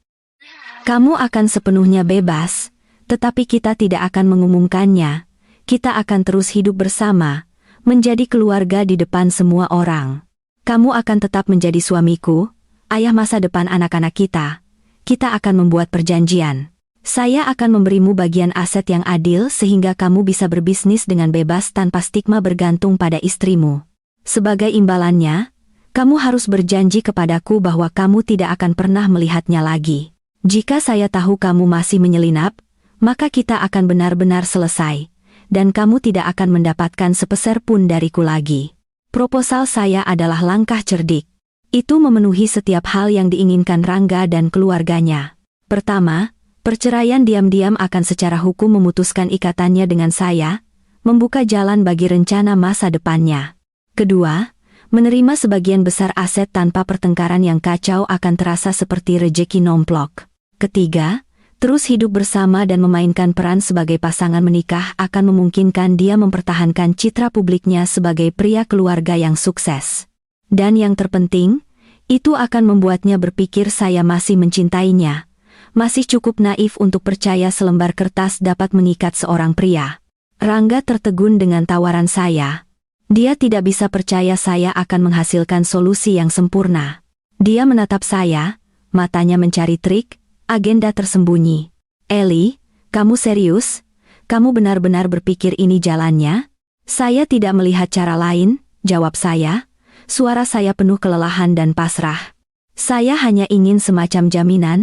Kamu akan sepenuhnya bebas, tetapi kita tidak akan mengumumkannya. Kita akan terus hidup bersama, menjadi keluarga di depan semua orang. Kamu akan tetap menjadi suamiku, ayah masa depan anak-anak kita. Kita akan membuat perjanjian. Saya akan memberimu bagian aset yang adil sehingga kamu bisa berbisnis dengan bebas tanpa stigma bergantung pada istrimu. Sebagai imbalannya, kamu harus berjanji kepadaku bahwa kamu tidak akan pernah melihatnya lagi. Jika saya tahu kamu masih menyelinap, maka kita akan benar-benar selesai. Dan kamu tidak akan mendapatkan sepeser pun dariku lagi. Proposal saya adalah langkah cerdik. Itu memenuhi setiap hal yang diinginkan Rangga dan keluarganya. Pertama, perceraian diam-diam akan secara hukum memutuskan ikatannya dengan saya, membuka jalan bagi rencana masa depannya. Kedua, menerima sebagian besar aset tanpa pertengkaran yang kacau akan terasa seperti rejeki nomplok. Ketiga, terus hidup bersama dan memainkan peran sebagai pasangan menikah akan memungkinkan dia mempertahankan citra publiknya sebagai pria keluarga yang sukses. Dan yang terpenting, itu akan membuatnya berpikir saya masih mencintainya. Masih cukup naif untuk percaya selembar kertas dapat mengikat seorang pria. Rangga tertegun dengan tawaran saya. Dia tidak bisa percaya saya akan menghasilkan solusi yang sempurna. Dia menatap saya, matanya mencari trik, agenda tersembunyi. Eli, kamu serius? Kamu benar-benar berpikir ini jalannya? Saya tidak melihat cara lain, jawab saya. Suara saya penuh kelelahan dan pasrah. Saya hanya ingin semacam jaminan,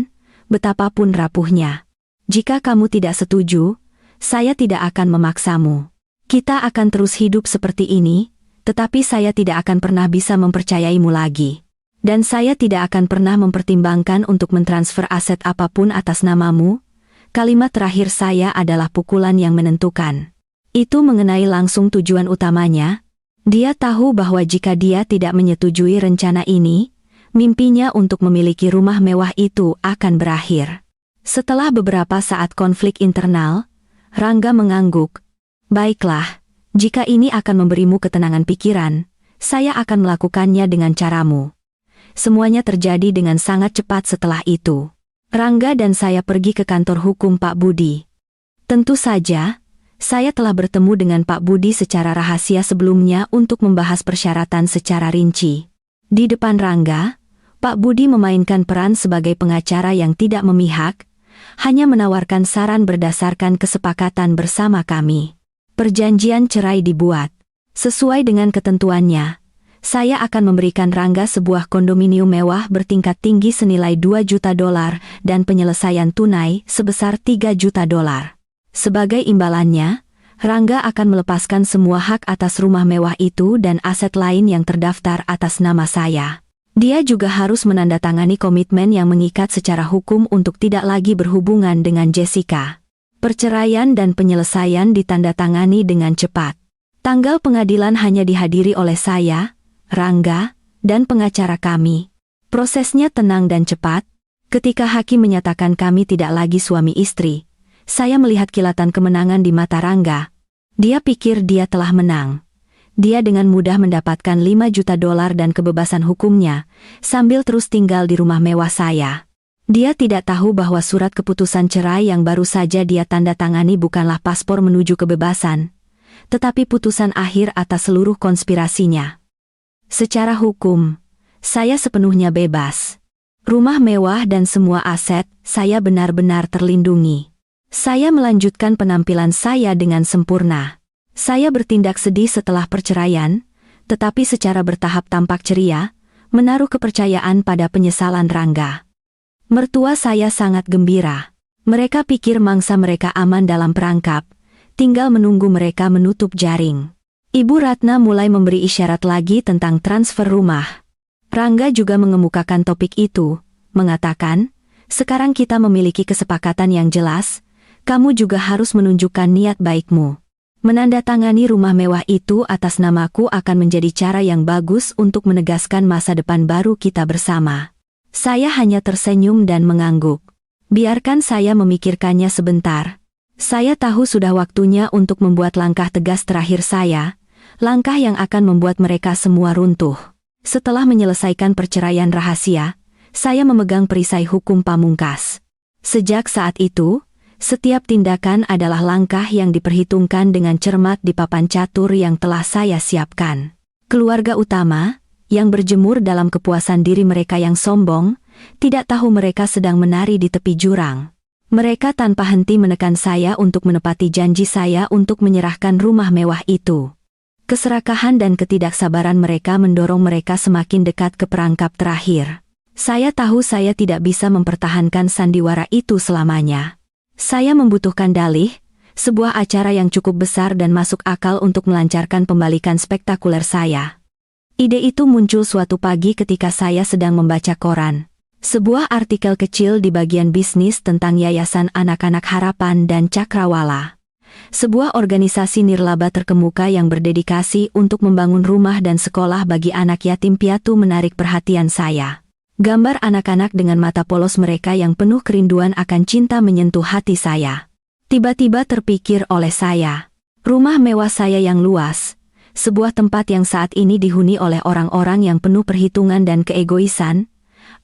betapapun rapuhnya. Jika kamu tidak setuju, saya tidak akan memaksamu. Kita akan terus hidup seperti ini, tetapi saya tidak akan pernah bisa mempercayaimu lagi. Dan saya tidak akan pernah mempertimbangkan untuk mentransfer aset apapun atas namamu. Kalimat terakhir saya adalah pukulan yang menentukan. Itu mengenai langsung tujuan utamanya. Dia tahu bahwa jika dia tidak menyetujui rencana ini, mimpinya untuk memiliki rumah mewah itu akan berakhir. Setelah beberapa saat konflik internal, Rangga mengangguk. Baiklah, jika ini akan memberimu ketenangan pikiran, saya akan melakukannya dengan caramu. Semuanya terjadi dengan sangat cepat setelah itu. Rangga dan saya pergi ke kantor hukum Pak Budi. Tentu saja, saya telah bertemu dengan Pak Budi secara rahasia sebelumnya untuk membahas persyaratan secara rinci. Di depan Rangga, Pak Budi memainkan peran sebagai pengacara yang tidak memihak, hanya menawarkan saran berdasarkan kesepakatan bersama kami. Perjanjian cerai dibuat. Sesuai dengan ketentuannya, saya akan memberikan Rangga sebuah kondominium mewah bertingkat tinggi senilai $2 juta dan penyelesaian tunai sebesar $3 juta. Sebagai imbalannya, Rangga akan melepaskan semua hak atas rumah mewah itu dan aset lain yang terdaftar atas nama saya. Dia juga harus menandatangani komitmen yang mengikat secara hukum untuk tidak lagi berhubungan dengan Jessica. Perceraian dan penyelesaian ditandatangani dengan cepat. Tanggal pengadilan hanya dihadiri oleh saya, Rangga, dan pengacara kami. Prosesnya tenang dan cepat. Ketika hakim menyatakan kami tidak lagi suami istri, saya melihat kilatan kemenangan di mata Rangga. Dia pikir dia telah menang. Dia dengan mudah mendapatkan $5 juta dan kebebasan hukumnya, sambil terus tinggal di rumah mewah saya. Dia tidak tahu bahwa surat keputusan cerai yang baru saja dia tanda tangani bukanlah paspor menuju kebebasan, tetapi putusan akhir atas seluruh konspirasinya. Secara hukum, saya sepenuhnya bebas. Rumah mewah dan semua aset, saya benar-benar terlindungi. Saya melanjutkan penampilan saya dengan sempurna. Saya bertindak sedih setelah perceraian, tetapi secara bertahap tampak ceria, menaruh kepercayaan pada penyesalan Rangga. Mertua saya sangat gembira. Mereka pikir mangsa mereka aman dalam perangkap, tinggal menunggu mereka menutup jaring. Ibu Ratna mulai memberi isyarat lagi tentang transfer rumah. Rangga juga mengemukakan topik itu, mengatakan, sekarang kita memiliki kesepakatan yang jelas, kamu juga harus menunjukkan niat baikmu. Menandatangani rumah mewah itu atas namaku akan menjadi cara yang bagus untuk menegaskan masa depan baru kita bersama. Saya hanya tersenyum dan mengangguk. Biarkan saya memikirkannya sebentar. Saya tahu sudah waktunya untuk membuat langkah tegas terakhir saya, langkah yang akan membuat mereka semua runtuh. Setelah menyelesaikan perceraian rahasia, saya memegang perisai hukum pamungkas. Sejak saat itu, setiap tindakan adalah langkah yang diperhitungkan dengan cermat di papan catur yang telah saya siapkan. Keluarga utama, yang berjemur dalam kepuasan diri mereka yang sombong, tidak tahu mereka sedang menari di tepi jurang. Mereka tanpa henti menekan saya untuk menepati janji saya untuk menyerahkan rumah mewah itu. Keserakahan dan ketidaksabaran mereka mendorong mereka semakin dekat ke perangkap terakhir. Saya tahu saya tidak bisa mempertahankan sandiwara itu selamanya. Saya membutuhkan dalih, sebuah acara yang cukup besar dan masuk akal untuk melancarkan pembalikan spektakuler saya. Ide itu muncul suatu pagi ketika saya sedang membaca koran. Sebuah artikel kecil di bagian bisnis tentang Yayasan Anak-Anak Harapan dan Cakrawala. Sebuah organisasi nirlaba terkemuka yang berdedikasi untuk membangun rumah dan sekolah bagi anak yatim piatu menarik perhatian saya. Gambar anak-anak dengan mata polos mereka yang penuh kerinduan akan cinta menyentuh hati saya. Tiba-tiba terpikir oleh saya, rumah mewah saya yang luas, sebuah tempat yang saat ini dihuni oleh orang-orang yang penuh perhitungan dan keegoisan,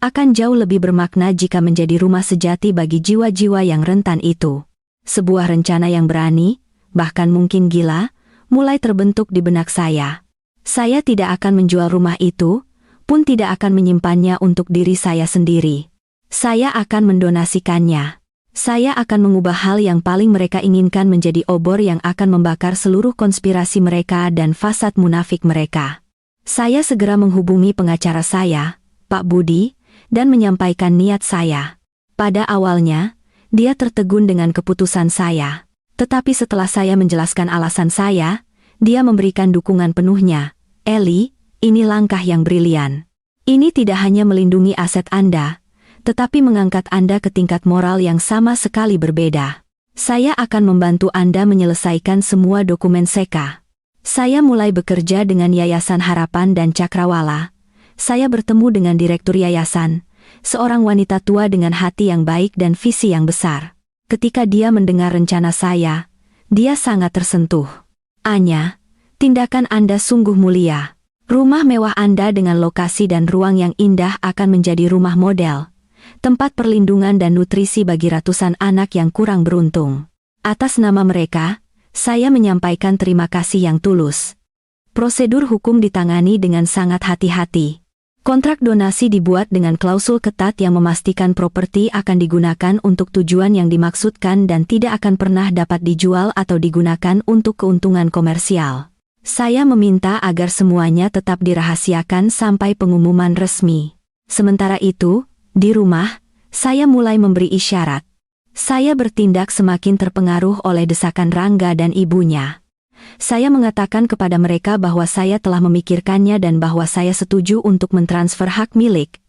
akan jauh lebih bermakna jika menjadi rumah sejati bagi jiwa-jiwa yang rentan itu. Sebuah rencana yang berani, bahkan mungkin gila, mulai terbentuk di benak saya. Saya tidak akan menjual rumah itu, pun tidak akan menyimpannya untuk diri saya sendiri. Saya akan mendonasikannya. Saya akan mengubah hal yang paling mereka inginkan menjadi obor yang akan membakar seluruh konspirasi mereka dan fasad munafik mereka. Saya segera menghubungi pengacara saya, Pak Budi, dan menyampaikan niat saya. Pada awalnya, dia tertegun dengan keputusan saya. Tetapi setelah saya menjelaskan alasan saya, dia memberikan dukungan penuhnya. Ellie, ini langkah yang brilian. Ini tidak hanya melindungi aset Anda, tetapi mengangkat Anda ke tingkat moral yang sama sekali berbeda. Saya akan membantu Anda menyelesaikan semua dokumen SECA. Saya mulai bekerja dengan Yayasan Harapan dan Cakrawala. Saya bertemu dengan direktur yayasan, seorang wanita tua dengan hati yang baik dan visi yang besar. Ketika dia mendengar rencana saya, dia sangat tersentuh. Anya, tindakan Anda sungguh mulia. Rumah mewah Anda dengan lokasi dan ruang yang indah akan menjadi rumah model, tempat perlindungan dan nutrisi bagi ratusan anak yang kurang beruntung. Atas nama mereka, saya menyampaikan terima kasih yang tulus. Prosedur hukum ditangani dengan sangat hati-hati. Kontrak donasi dibuat dengan klausul ketat yang memastikan properti akan digunakan untuk tujuan yang dimaksudkan dan tidak akan pernah dapat dijual atau digunakan untuk keuntungan komersial. Saya meminta agar semuanya tetap dirahasiakan sampai pengumuman resmi. Sementara itu, di rumah, saya mulai memberi isyarat. Saya bertindak semakin terpengaruh oleh desakan Rangga dan ibunya. Saya mengatakan kepada mereka bahwa saya telah memikirkannya dan bahwa saya setuju untuk mentransfer hak milik.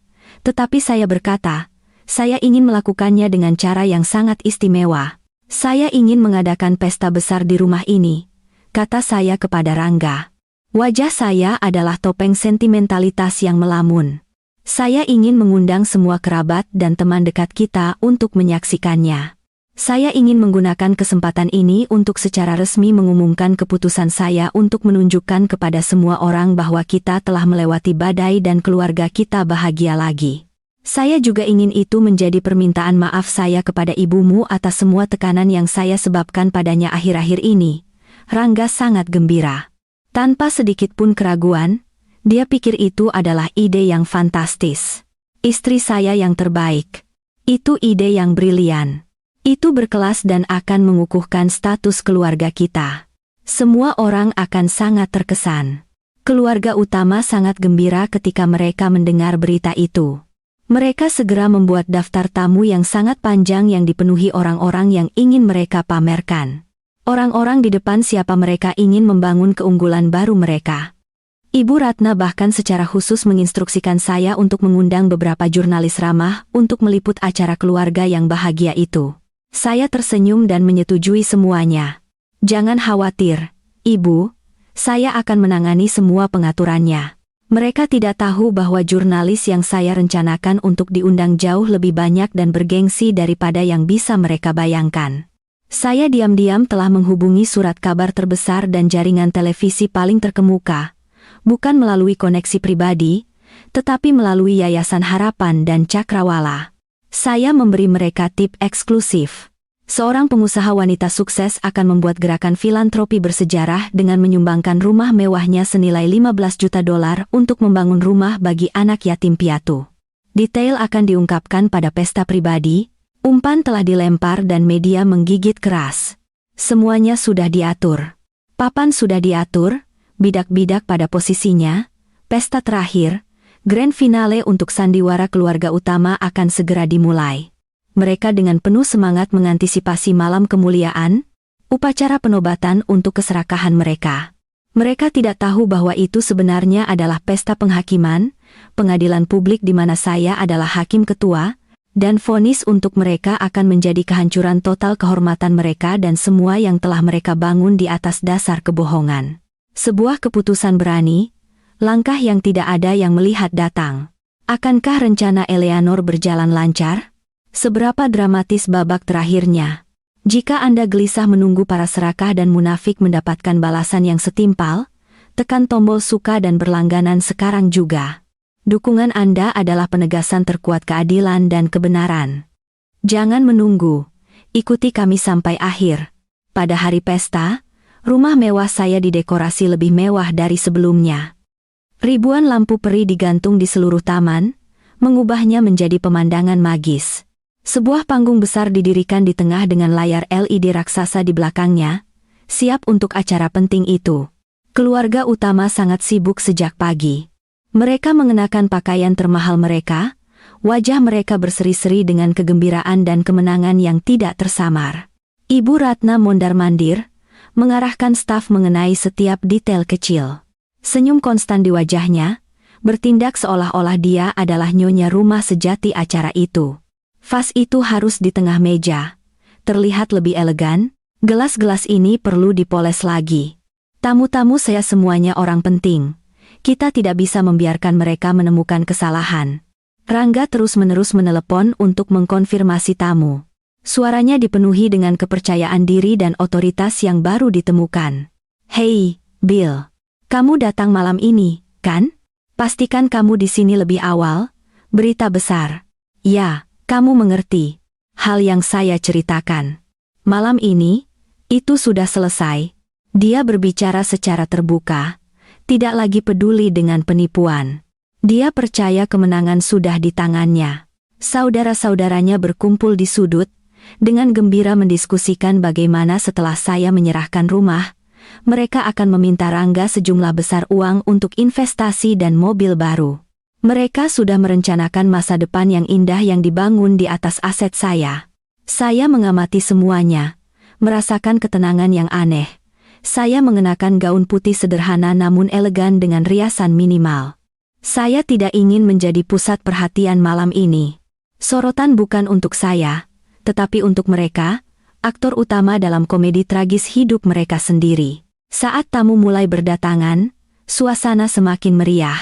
Tetapi saya berkata, saya ingin melakukannya dengan cara yang sangat istimewa. Saya ingin mengadakan pesta besar di rumah ini, kata saya kepada Rangga. Wajah saya adalah topeng sentimentalitas yang melamun. Saya ingin mengundang semua kerabat dan teman dekat kita untuk menyaksikannya. Saya ingin menggunakan kesempatan ini untuk secara resmi mengumumkan keputusan saya untuk menunjukkan kepada semua orang bahwa kita telah melewati badai dan keluarga kita bahagia lagi. Saya juga ingin itu menjadi permintaan maaf saya kepada ibumu atas semua tekanan yang saya sebabkan padanya akhir-akhir ini. Rangga sangat gembira. Tanpa sedikit pun keraguan, dia pikir itu adalah ide yang fantastis. Istri saya yang terbaik. Itu ide yang brilian. Itu berkelas dan akan mengukuhkan status keluarga kita. Semua orang akan sangat terkesan. Keluarga utama sangat gembira ketika mereka mendengar berita itu. Mereka segera membuat daftar tamu yang sangat panjang yang dipenuhi orang-orang yang ingin mereka pamerkan. Orang-orang di depan siapa mereka ingin membangun keunggulan baru mereka. Ibu Ratna bahkan secara khusus menginstruksikan saya untuk mengundang beberapa jurnalis ramah untuk meliput acara keluarga yang bahagia itu. Saya tersenyum dan menyetujui semuanya. Jangan khawatir, Ibu, saya akan menangani semua pengaturannya. Mereka tidak tahu bahwa jurnalis yang saya rencanakan untuk diundang jauh lebih banyak dan bergengsi daripada yang bisa mereka bayangkan. Saya diam-diam telah menghubungi surat kabar terbesar dan jaringan televisi paling terkemuka, bukan melalui koneksi pribadi, tetapi melalui Yayasan Harapan dan Cakrawala. Saya memberi mereka tip eksklusif. Seorang pengusaha wanita sukses akan membuat gerakan filantropi bersejarah dengan menyumbangkan rumah mewahnya senilai $15 juta untuk membangun rumah bagi anak yatim piatu. Detail akan diungkapkan pada pesta pribadi, umpan telah dilempar dan media menggigit keras. Semuanya sudah diatur. Papan sudah diatur, bidak-bidak pada posisinya, pesta terakhir, grand finale untuk sandiwara keluarga utama akan segera dimulai. Mereka dengan penuh semangat mengantisipasi malam kemuliaan, upacara penobatan untuk keserakahan mereka. Mereka tidak tahu bahwa itu sebenarnya adalah pesta penghakiman, pengadilan publik di mana saya adalah hakim ketua, dan vonis untuk mereka akan menjadi kehancuran total kehormatan mereka dan semua yang telah mereka bangun di atas dasar kebohongan. Sebuah keputusan berani, langkah yang tidak ada yang melihat datang. Akankah rencana Eleanor berjalan lancar? Seberapa dramatis babak terakhirnya? Jika Anda gelisah menunggu para serakah dan munafik mendapatkan balasan yang setimpal, tekan tombol suka dan berlangganan sekarang juga. Dukungan Anda adalah penegasan terkuat keadilan dan kebenaran. Jangan menunggu, ikuti kami sampai akhir. Pada hari pesta, rumah mewah saya didekorasi lebih mewah dari sebelumnya. Ribuan lampu peri digantung di seluruh taman, mengubahnya menjadi pemandangan magis. Sebuah panggung besar didirikan di tengah dengan layar LED raksasa di belakangnya, siap untuk acara penting itu. Keluarga utama sangat sibuk sejak pagi. Mereka mengenakan pakaian termahal mereka, wajah mereka berseri-seri dengan kegembiraan dan kemenangan yang tidak tersamar. Ibu Ratna mondar-mandir, mengarahkan staf mengenai setiap detail kecil. Senyum konstan di wajahnya, bertindak seolah-olah dia adalah nyonya rumah sejati acara itu. Vas itu harus di tengah meja. Terlihat lebih elegan, gelas-gelas ini perlu dipoles lagi. Tamu-tamu saya semuanya orang penting. Kita tidak bisa membiarkan mereka menemukan kesalahan. Rangga terus-menerus menelepon untuk mengkonfirmasi tamu. Suaranya dipenuhi dengan kepercayaan diri dan otoritas yang baru ditemukan. "Hei, Bill. Kamu datang malam ini, kan? Pastikan kamu di sini lebih awal. Berita besar." "Ya, kamu mengerti. Hal yang saya ceritakan. Malam ini, itu sudah selesai." Dia berbicara secara terbuka, tidak lagi peduli dengan penipuan. Dia percaya kemenangan sudah di tangannya. Saudara-saudaranya berkumpul di sudut, dengan gembira mendiskusikan bagaimana setelah saya menyerahkan rumah, mereka akan meminta Rangga sejumlah besar uang untuk investasi dan mobil baru. Mereka sudah merencanakan masa depan yang indah yang dibangun di atas aset saya. Saya mengamati semuanya, merasakan ketenangan yang aneh. Saya mengenakan gaun putih sederhana namun elegan dengan riasan minimal. Saya tidak ingin menjadi pusat perhatian malam ini. Sorotan bukan untuk saya, tetapi untuk mereka, aktor utama dalam komedi tragis hidup mereka sendiri. Saat tamu mulai berdatangan, suasana semakin meriah.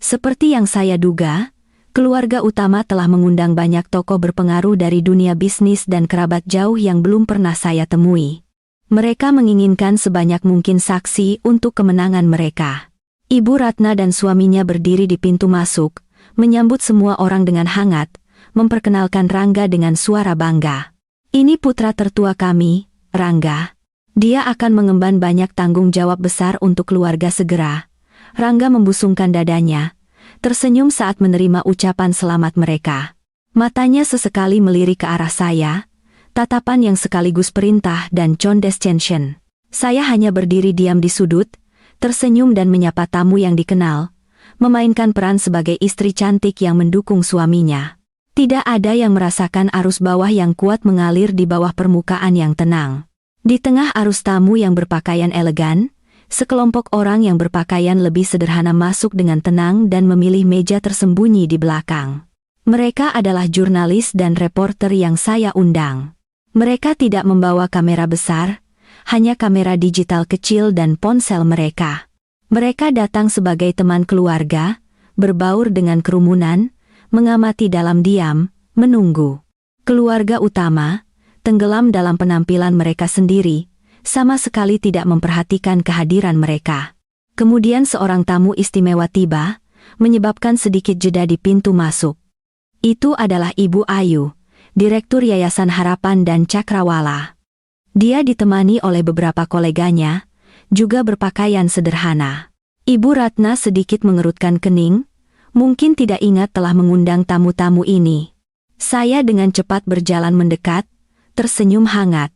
Seperti yang saya duga, keluarga utama telah mengundang banyak tokoh berpengaruh dari dunia bisnis dan kerabat jauh yang belum pernah saya temui. Mereka menginginkan sebanyak mungkin saksi untuk kemenangan mereka. Ibu Ratna dan suaminya berdiri di pintu masuk, menyambut semua orang dengan hangat, memperkenalkan Rangga dengan suara bangga. "Ini putra tertua kami, Rangga. Dia akan mengemban banyak tanggung jawab besar untuk keluarga segera." Rangga membusungkan dadanya, tersenyum saat menerima ucapan selamat mereka. Matanya sesekali melirik ke arah saya, tatapan yang sekaligus perintah dan condescension. Saya hanya berdiri diam di sudut, tersenyum dan menyapa tamu yang dikenal, memainkan peran sebagai istri cantik yang mendukung suaminya. Tidak ada yang merasakan arus bawah yang kuat mengalir di bawah permukaan yang tenang. Di tengah arus tamu yang berpakaian elegan, sekelompok orang yang berpakaian lebih sederhana masuk dengan tenang dan memilih meja tersembunyi di belakang. Mereka adalah jurnalis dan reporter yang saya undang. Mereka tidak membawa kamera besar, hanya kamera digital kecil dan ponsel mereka. Mereka datang sebagai teman keluarga, berbaur dengan kerumunan, mengamati dalam diam, menunggu. Keluarga utama, tenggelam dalam penampilan mereka sendiri, sama sekali tidak memperhatikan kehadiran mereka. Kemudian seorang tamu istimewa tiba, menyebabkan sedikit jeda di pintu masuk. Itu adalah Ibu Ayu, Direktur Yayasan Harapan dan Cakrawala. Dia ditemani oleh beberapa koleganya, juga berpakaian sederhana. Ibu Ratna sedikit mengerutkan kening, mungkin tidak ingat telah mengundang tamu-tamu ini. Saya dengan cepat berjalan mendekat, tersenyum hangat.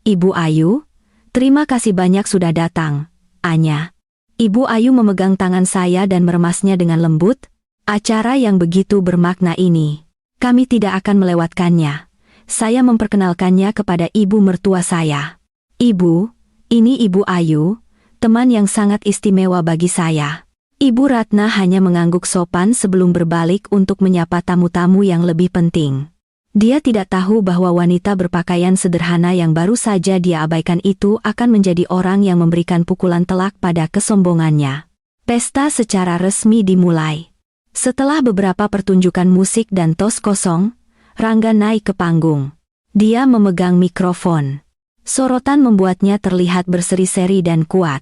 "Ibu Ayu, terima kasih banyak sudah datang, Anya." Ibu Ayu memegang tangan saya dan meremasnya dengan lembut. "Acara yang begitu bermakna ini, kami tidak akan melewatkannya." Saya memperkenalkannya kepada ibu mertua saya. "Ibu, ini Ibu Ayu, teman yang sangat istimewa bagi saya." Ibu Ratna hanya mengangguk sopan sebelum berbalik untuk menyapa tamu-tamu yang lebih penting. Dia tidak tahu bahwa wanita berpakaian sederhana yang baru saja dia abaikan itu akan menjadi orang yang memberikan pukulan telak pada kesombongannya. Pesta secara resmi dimulai. Setelah beberapa pertunjukan musik dan tos kosong, Rangga naik ke panggung. Dia memegang mikrofon. Sorotan membuatnya terlihat berseri-seri dan kuat.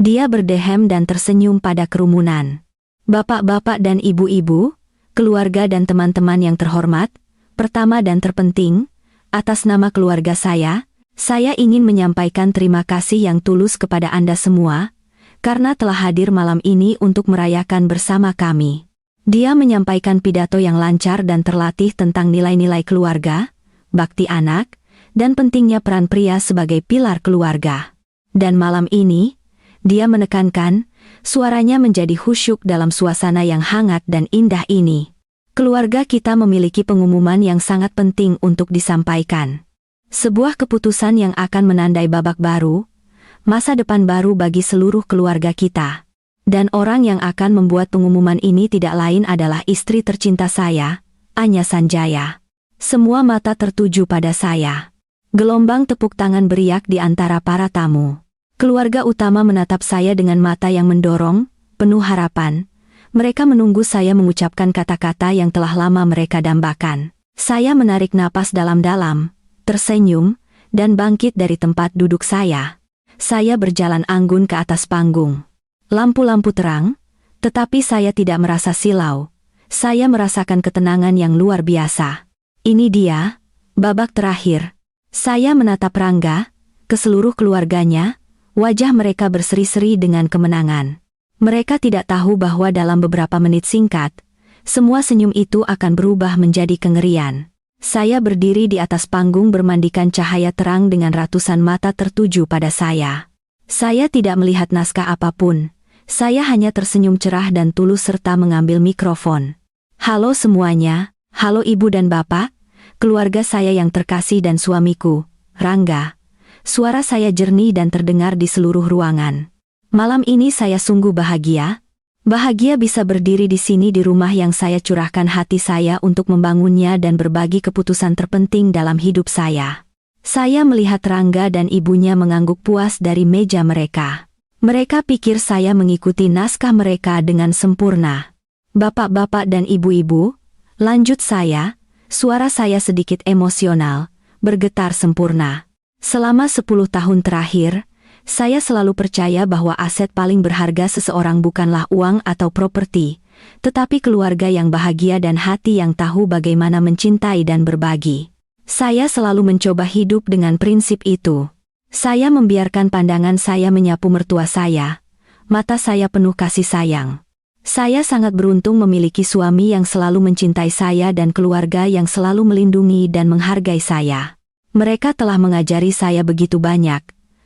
Dia berdehem dan tersenyum pada kerumunan. "Bapak-bapak dan ibu-ibu, keluarga dan teman-teman yang terhormat, pertama dan terpenting, atas nama keluarga saya ingin menyampaikan terima kasih yang tulus kepada Anda semua, karena telah hadir malam ini untuk merayakan bersama kami." Dia menyampaikan pidato yang lancar dan terlatih tentang nilai-nilai keluarga, bakti anak, dan pentingnya peran pria sebagai pilar keluarga. Dan malam ini, dia menekankan, suaranya menjadi khusyuk dalam suasana yang hangat dan indah ini. "Keluarga kita memiliki pengumuman yang sangat penting untuk disampaikan. Sebuah keputusan yang akan menandai babak baru, masa depan baru bagi seluruh keluarga kita. Dan orang yang akan membuat pengumuman ini tidak lain adalah istri tercinta saya, Anya Sanjaya. Semua mata tertuju pada saya. Gelombang tepuk tangan beriak di antara para tamu. Keluarga utama menatap saya dengan mata yang mendorong, penuh harapan. Mereka menunggu saya mengucapkan kata-kata yang telah lama mereka dambakan. Saya menarik napas dalam-dalam, tersenyum, dan bangkit dari tempat duduk saya. Saya berjalan anggun ke atas panggung. Lampu-lampu terang, tetapi saya tidak merasa silau. Saya merasakan ketenangan yang luar biasa. Ini dia, babak terakhir. Saya menatap Rangga, ke seluruh keluarganya, wajah mereka berseri-seri dengan kemenangan. Mereka tidak tahu bahwa dalam beberapa menit singkat, semua senyum itu akan berubah menjadi kengerian. Saya berdiri di atas panggung bermandikan cahaya terang dengan ratusan mata tertuju pada saya. Saya tidak melihat naskah apapun. Saya hanya tersenyum cerah dan tulus serta mengambil mikrofon. Halo semuanya, halo ibu dan bapak, keluarga saya yang terkasih dan suamiku, Rangga. Suara saya jernih dan terdengar di seluruh ruangan. Malam ini saya sungguh bahagia. Bahagia bisa berdiri di sini di rumah yang saya curahkan hati saya untuk membangunnya dan berbagi keputusan terpenting dalam hidup saya. Saya melihat Rangga dan ibunya mengangguk puas dari meja mereka. Mereka pikir saya mengikuti naskah mereka dengan sempurna. Bapak-bapak dan ibu-ibu, lanjut saya, suara saya sedikit emosional, bergetar sempurna. Selama 10 tahun terakhir, saya selalu percaya bahwa aset paling berharga seseorang bukanlah uang atau properti, tetapi keluarga yang bahagia dan hati yang tahu bagaimana mencintai dan berbagi. Saya selalu mencoba hidup dengan prinsip itu. Saya membiarkan pandangan saya menyapu mertua saya, mata saya penuh kasih sayang. Saya sangat beruntung memiliki suami yang selalu mencintai saya dan keluarga yang selalu melindungi dan menghargai saya. Mereka telah mengajari saya begitu banyak,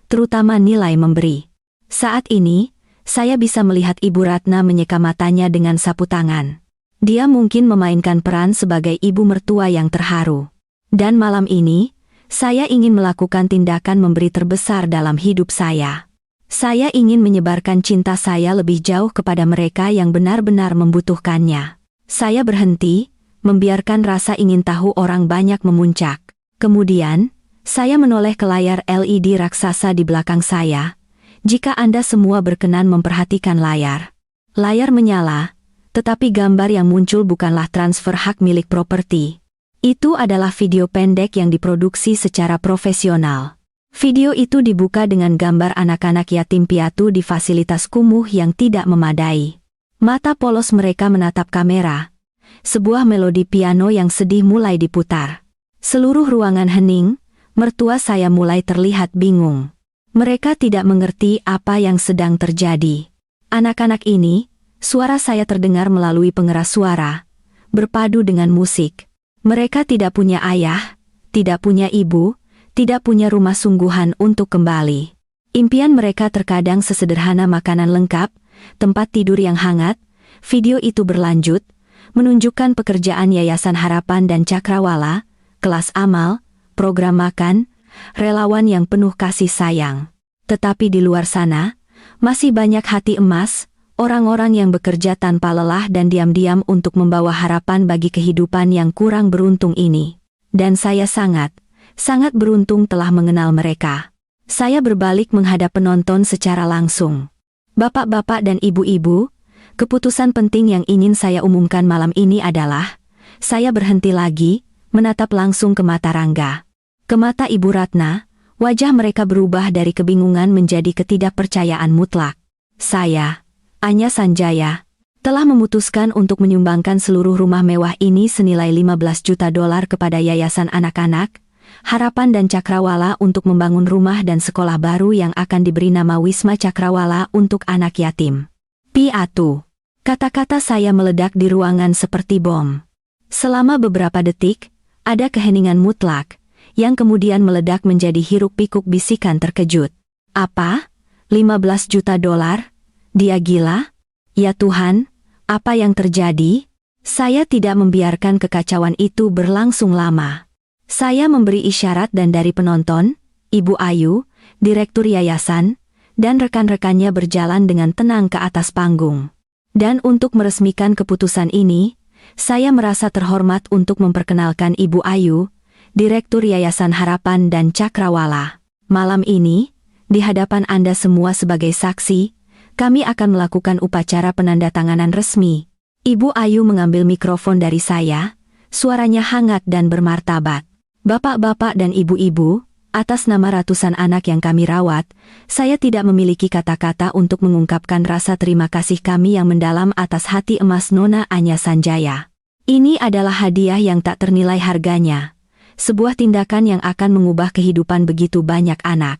terutama nilai memberi. Saat ini, saya bisa melihat Ibu Ratna menyeka matanya dengan sapu tangan. Dia mungkin memainkan peran sebagai ibu mertua yang terharu. Dan malam ini, saya ingin melakukan tindakan memberi terbesar dalam hidup saya. Saya ingin menyebarkan cinta saya lebih jauh kepada mereka yang benar-benar membutuhkannya. Saya berhenti, membiarkan rasa ingin tahu orang banyak memuncak. Kemudian, saya menoleh ke layar LED raksasa di belakang saya. Jika Anda semua berkenan memperhatikan layar. Layar menyala, tetapi gambar yang muncul bukanlah transfer hak milik properti. Itu adalah video pendek yang diproduksi secara profesional. Video itu dibuka dengan gambar anak-anak yatim piatu di fasilitas kumuh yang tidak memadai. Mata polos mereka menatap kamera. Sebuah melodi piano yang sedih mulai diputar. Seluruh ruangan hening, mertua saya mulai terlihat bingung. Mereka tidak mengerti apa yang sedang terjadi. Anak-anak ini, suara saya terdengar melalui pengeras suara, berpadu dengan musik. Mereka tidak punya ayah, tidak punya ibu, tidak punya rumah sungguhan untuk kembali. Impian mereka terkadang sesederhana makanan lengkap, tempat tidur yang hangat. Video itu berlanjut, menunjukkan pekerjaan Yayasan Harapan dan Cakrawala, kelas amal, program makan, relawan yang penuh kasih sayang. Tetapi di luar sana, masih banyak hati emas, orang-orang yang bekerja tanpa lelah dan diam-diam untuk membawa harapan bagi kehidupan yang kurang beruntung ini. Dan saya sangat beruntung telah mengenal mereka. Saya berbalik menghadap penonton secara langsung. Bapak-bapak dan ibu-ibu, keputusan penting yang ingin saya umumkan malam ini adalah, saya berhenti lagi, menatap langsung ke mata Rangga. Ke mata Ibu Ratna, wajah mereka berubah dari kebingungan menjadi ketidakpercayaan mutlak. Saya, Anya Sanjaya, telah memutuskan untuk menyumbangkan seluruh rumah mewah ini senilai $15 juta kepada Yayasan Anak-anak, Harapan dan Cakrawala untuk membangun rumah dan sekolah baru yang akan diberi nama Wisma Cakrawala untuk anak yatim. Piatu. Kata-kata saya meledak di ruangan seperti bom. Selama beberapa detik, ada keheningan mutlak, yang kemudian meledak menjadi hiruk-pikuk bisikan terkejut. Apa? $15 juta? Dia gila? Ya Tuhan, apa yang terjadi? Saya tidak membiarkan kekacauan itu berlangsung lama. Saya memberi isyarat dan dari penonton, Ibu Ayu, Direktur Yayasan, dan rekan-rekannya berjalan dengan tenang ke atas panggung. Dan untuk meresmikan keputusan ini, saya merasa terhormat untuk memperkenalkan Ibu Ayu, Direktur Yayasan Harapan dan Cakrawala. Malam ini, di hadapan Anda semua sebagai saksi, kami akan melakukan upacara penandatanganan resmi. Ibu Ayu mengambil mikrofon dari saya, suaranya hangat dan bermartabat. Bapak-bapak dan ibu-ibu, atas nama ratusan anak yang kami rawat, saya tidak memiliki kata-kata untuk mengungkapkan rasa terima kasih kami yang mendalam atas hati emas Nona Anya Sanjaya. Ini adalah hadiah yang tak ternilai harganya. Sebuah tindakan yang akan mengubah kehidupan begitu banyak anak.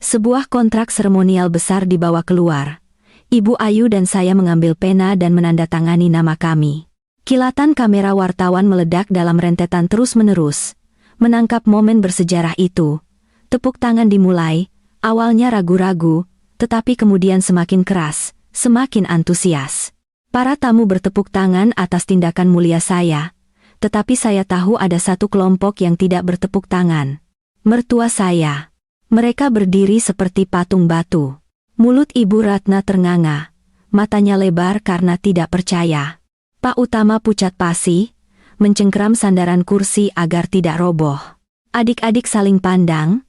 Sebuah kontrak seremonial besar dibawa keluar. Ibu Ayu dan saya mengambil pena dan menandatangani nama kami. Kilatan kamera wartawan meledak dalam rentetan terus-menerus, menangkap momen bersejarah itu. Tepuk tangan dimulai, awalnya ragu-ragu, tetapi kemudian semakin keras, semakin antusias. Para tamu bertepuk tangan atas tindakan mulia saya, tetapi saya tahu ada satu kelompok yang tidak bertepuk tangan. Mertua saya. Mereka berdiri seperti patung batu. Mulut Ibu Ratna ternganga, matanya lebar karena tidak percaya. Pak Utama pucat pasi, mencengkeram sandaran kursi agar tidak roboh. Adik-adik saling pandang,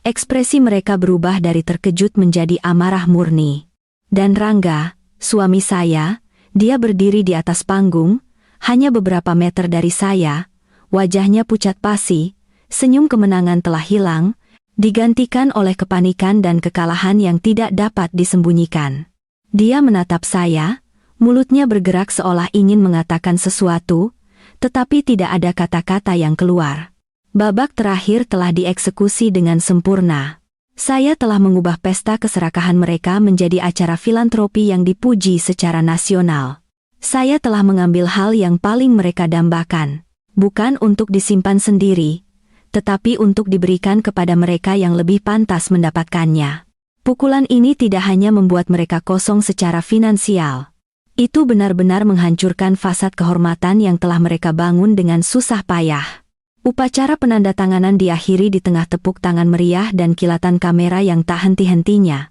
ekspresi mereka berubah dari terkejut menjadi amarah murni. Dan Rangga, suami saya, dia berdiri di atas panggung, hanya beberapa meter dari saya, wajahnya pucat pasi, senyum kemenangan telah hilang, digantikan oleh kepanikan dan kekalahan yang tidak dapat disembunyikan. Dia menatap saya, mulutnya bergerak seolah ingin mengatakan sesuatu, tetapi tidak ada kata-kata yang keluar. Babak terakhir telah dieksekusi dengan sempurna. Saya telah mengubah pesta keserakahan mereka menjadi acara filantropi yang dipuji secara nasional. Saya telah mengambil hal yang paling mereka dambakan, bukan untuk disimpan sendiri, tetapi untuk diberikan kepada mereka yang lebih pantas mendapatkannya. Pukulan ini tidak hanya membuat mereka kosong secara finansial. Itu benar-benar menghancurkan fasad kehormatan yang telah mereka bangun dengan susah payah. Upacara penandatanganan diakhiri di tengah tepuk tangan meriah dan kilatan kamera yang tak henti-hentinya.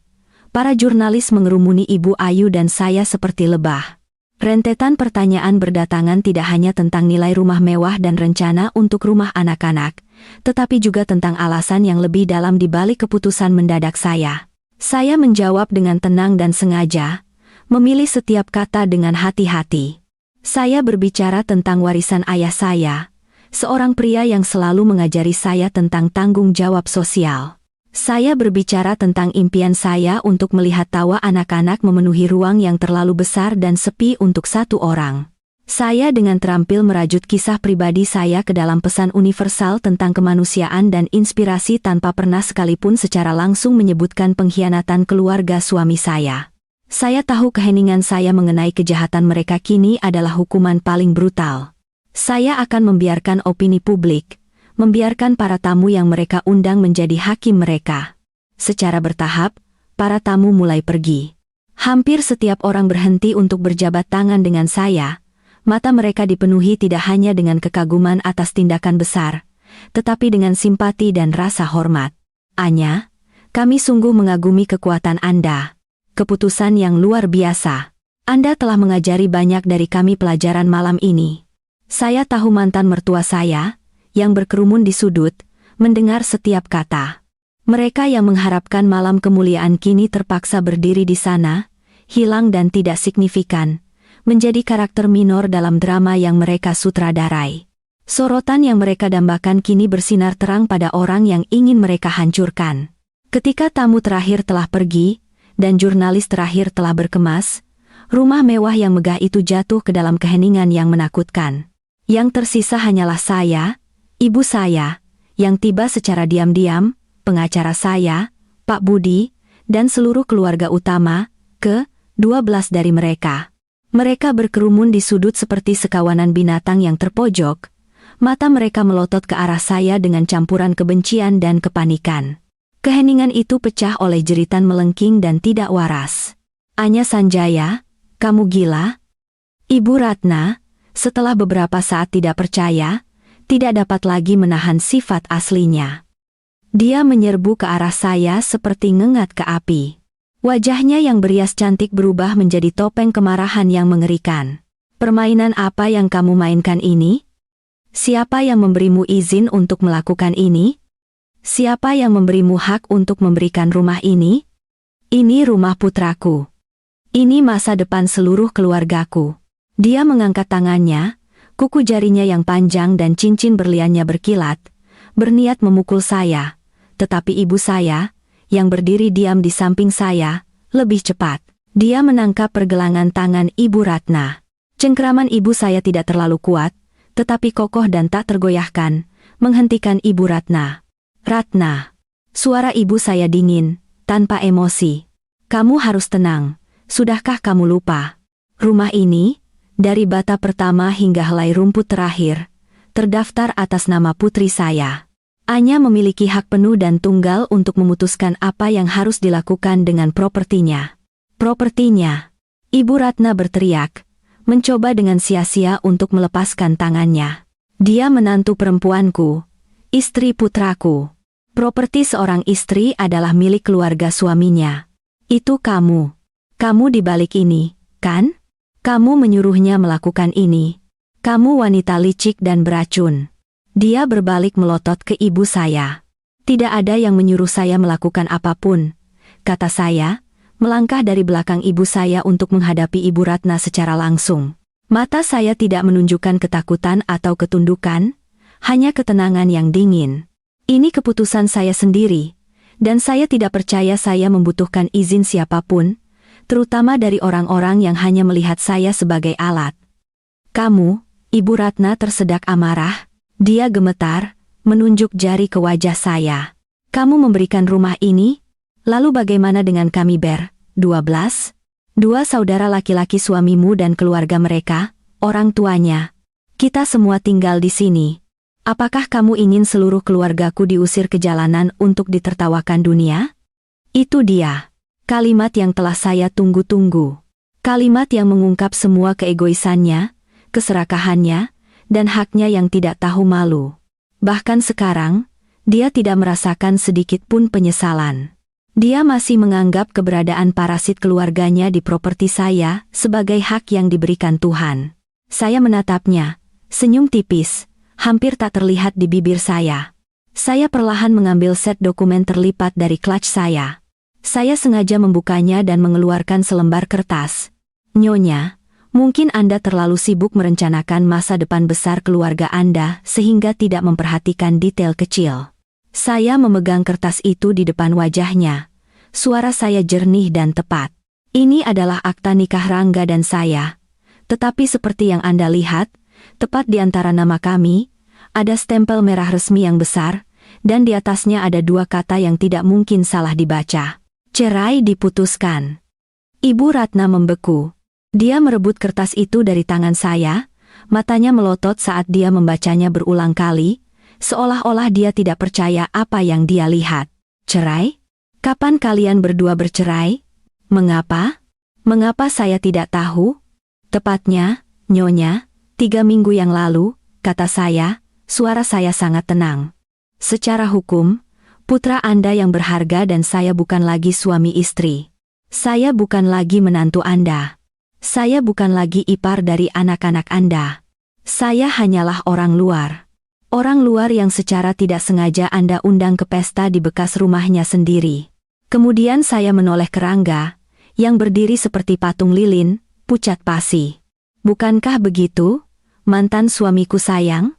Para jurnalis mengerumuni Ibu Ayu dan saya seperti lebah. Rentetan pertanyaan berdatangan tidak hanya tentang nilai rumah mewah dan rencana untuk rumah anak-anak, tetapi juga tentang alasan yang lebih dalam di balik keputusan mendadak saya. Saya menjawab dengan tenang dan sengaja, memilih setiap kata dengan hati-hati. Saya berbicara tentang warisan ayah saya, seorang pria yang selalu mengajari saya tentang tanggung jawab sosial. Saya berbicara tentang impian saya untuk melihat tawa anak-anak memenuhi ruang yang terlalu besar dan sepi untuk satu orang. Saya dengan terampil merajut kisah pribadi saya ke dalam pesan universal tentang kemanusiaan dan inspirasi tanpa pernah sekalipun secara langsung menyebutkan pengkhianatan keluarga suami saya. Saya tahu keheningan saya mengenai kejahatan mereka kini adalah hukuman paling brutal. Saya akan membiarkan opini publik, membiarkan para tamu yang mereka undang menjadi hakim mereka. Secara bertahap, para tamu mulai pergi. Hampir setiap orang berhenti untuk berjabat tangan dengan saya. Mata mereka dipenuhi tidak hanya dengan kekaguman atas tindakan besar, tetapi dengan simpati dan rasa hormat. Anya, kami sungguh mengagumi kekuatan Anda. Keputusan yang luar biasa. Anda telah mengajari banyak dari kami pelajaran malam ini. Saya tahu mantan mertua saya, yang berkerumun di sudut, mendengar setiap kata. Mereka yang mengharapkan malam kemuliaan kini terpaksa berdiri di sana, hilang dan tidak signifikan, menjadi karakter minor dalam drama yang mereka sutradarai. Sorotan yang mereka dambakan kini bersinar terang pada orang yang ingin mereka hancurkan. Ketika tamu terakhir telah pergi, dan jurnalis terakhir telah berkemas, rumah mewah yang megah itu jatuh ke dalam keheningan yang menakutkan. Yang tersisa hanyalah saya, ibu saya, yang tiba secara diam-diam, pengacara saya, Pak Budi, dan seluruh keluarga utama, ke-12 dari mereka. Mereka berkerumun di sudut seperti sekawanan binatang yang terpojok, mata mereka melotot ke arah saya dengan campuran kebencian dan kepanikan. Keheningan itu pecah oleh jeritan melengking dan tidak waras. Anya Sanjaya, kamu gila? Ibu Ratna, setelah beberapa saat tidak percaya, tidak dapat lagi menahan sifat aslinya. Dia menyerbu ke arah saya seperti ngengat ke api. Wajahnya yang berias cantik berubah menjadi topeng kemarahan yang mengerikan. Permainan apa yang kamu mainkan ini? Siapa yang memberimu izin untuk melakukan ini? Siapa yang memberimu hak untuk memberikan rumah ini? Ini rumah putraku. Ini masa depan seluruh keluargaku. Dia mengangkat tangannya, kuku jarinya yang panjang dan cincin berliannya berkilat, berniat memukul saya. Tetapi ibu saya, yang berdiri diam di samping saya, lebih cepat. Dia menangkap pergelangan tangan Ibu Ratna. Cengkraman ibu saya tidak terlalu kuat, tetapi kokoh dan tak tergoyahkan, menghentikan Ibu Ratna. Ratna. Suara ibu saya dingin, tanpa emosi. Kamu harus tenang. Sudahkah kamu lupa? Rumah ini, dari bata pertama hingga helai rumput terakhir, terdaftar atas nama putri saya. Anya memiliki hak penuh dan tunggal untuk memutuskan apa yang harus dilakukan dengan propertinya. Propertinya. Ibu Ratna berteriak, mencoba dengan sia-sia untuk melepaskan tangannya. Dia menantu perempuanku, istri putraku. Properti seorang istri adalah milik keluarga suaminya. Itu kamu. Kamu di balik ini, kan? Kamu menyuruhnya melakukan ini. Kamu wanita licik dan beracun. Dia berbalik melotot ke ibu saya. Tidak ada yang menyuruh saya melakukan apapun, kata saya, melangkah dari belakang ibu saya untuk menghadapi Ibu Ratna secara langsung. Mata saya tidak menunjukkan ketakutan atau ketundukan, hanya ketenangan yang dingin. Ini keputusan saya sendiri, dan saya tidak percaya saya membutuhkan izin siapapun, terutama dari orang-orang yang hanya melihat saya sebagai alat. Kamu, Ibu Ratna tersedak amarah, dia gemetar, menunjuk jari ke wajah saya. Kamu memberikan rumah ini? Lalu bagaimana dengan kami 12? Dua saudara laki-laki suamimu dan keluarga mereka, orang tuanya. Kita semua tinggal di sini. Apakah kamu ingin seluruh keluargaku diusir ke jalanan untuk ditertawakan dunia? Itu dia. Kalimat yang telah saya tunggu-tunggu. Kalimat yang mengungkap semua keegoisannya, keserakahannya, dan haknya yang tidak tahu malu. Bahkan sekarang, dia tidak merasakan sedikit pun penyesalan. Dia masih menganggap keberadaan parasit keluarganya di properti saya sebagai hak yang diberikan Tuhan. Saya menatapnya, senyum tipis, hampir tak terlihat di bibir saya. Saya perlahan mengambil set dokumen terlipat dari clutch saya. Saya sengaja membukanya dan mengeluarkan selembar kertas. Nyonya, mungkin Anda terlalu sibuk merencanakan masa depan besar keluarga Anda sehingga tidak memperhatikan detail kecil. Saya memegang kertas itu di depan wajahnya. Suara saya jernih dan tepat. Ini adalah akta nikah Rangga dan saya. Tetapi seperti yang Anda lihat, tepat di antara nama kami, ada stempel merah resmi yang besar, dan di atasnya ada dua kata yang tidak mungkin salah dibaca. Cerai diputuskan. Ibu Ratna membeku. Dia merebut kertas itu dari tangan saya, matanya melotot saat dia membacanya berulang kali, seolah-olah dia tidak percaya apa yang dia lihat. Cerai? Kapan kalian berdua bercerai? Mengapa? Mengapa saya tidak tahu? Tepatnya, Nyonya, 3 minggu yang lalu, kata saya, suara saya sangat tenang. Secara hukum, putra Anda yang berharga dan saya bukan lagi suami istri. Saya bukan lagi menantu Anda. Saya bukan lagi ipar dari anak-anak Anda. Saya hanyalah orang luar. Orang luar yang secara tidak sengaja Anda undang ke pesta di bekas rumahnya sendiri. Kemudian saya menoleh ke Rangga, yang berdiri seperti patung lilin, pucat pasi. Bukankah begitu, mantan suamiku sayang?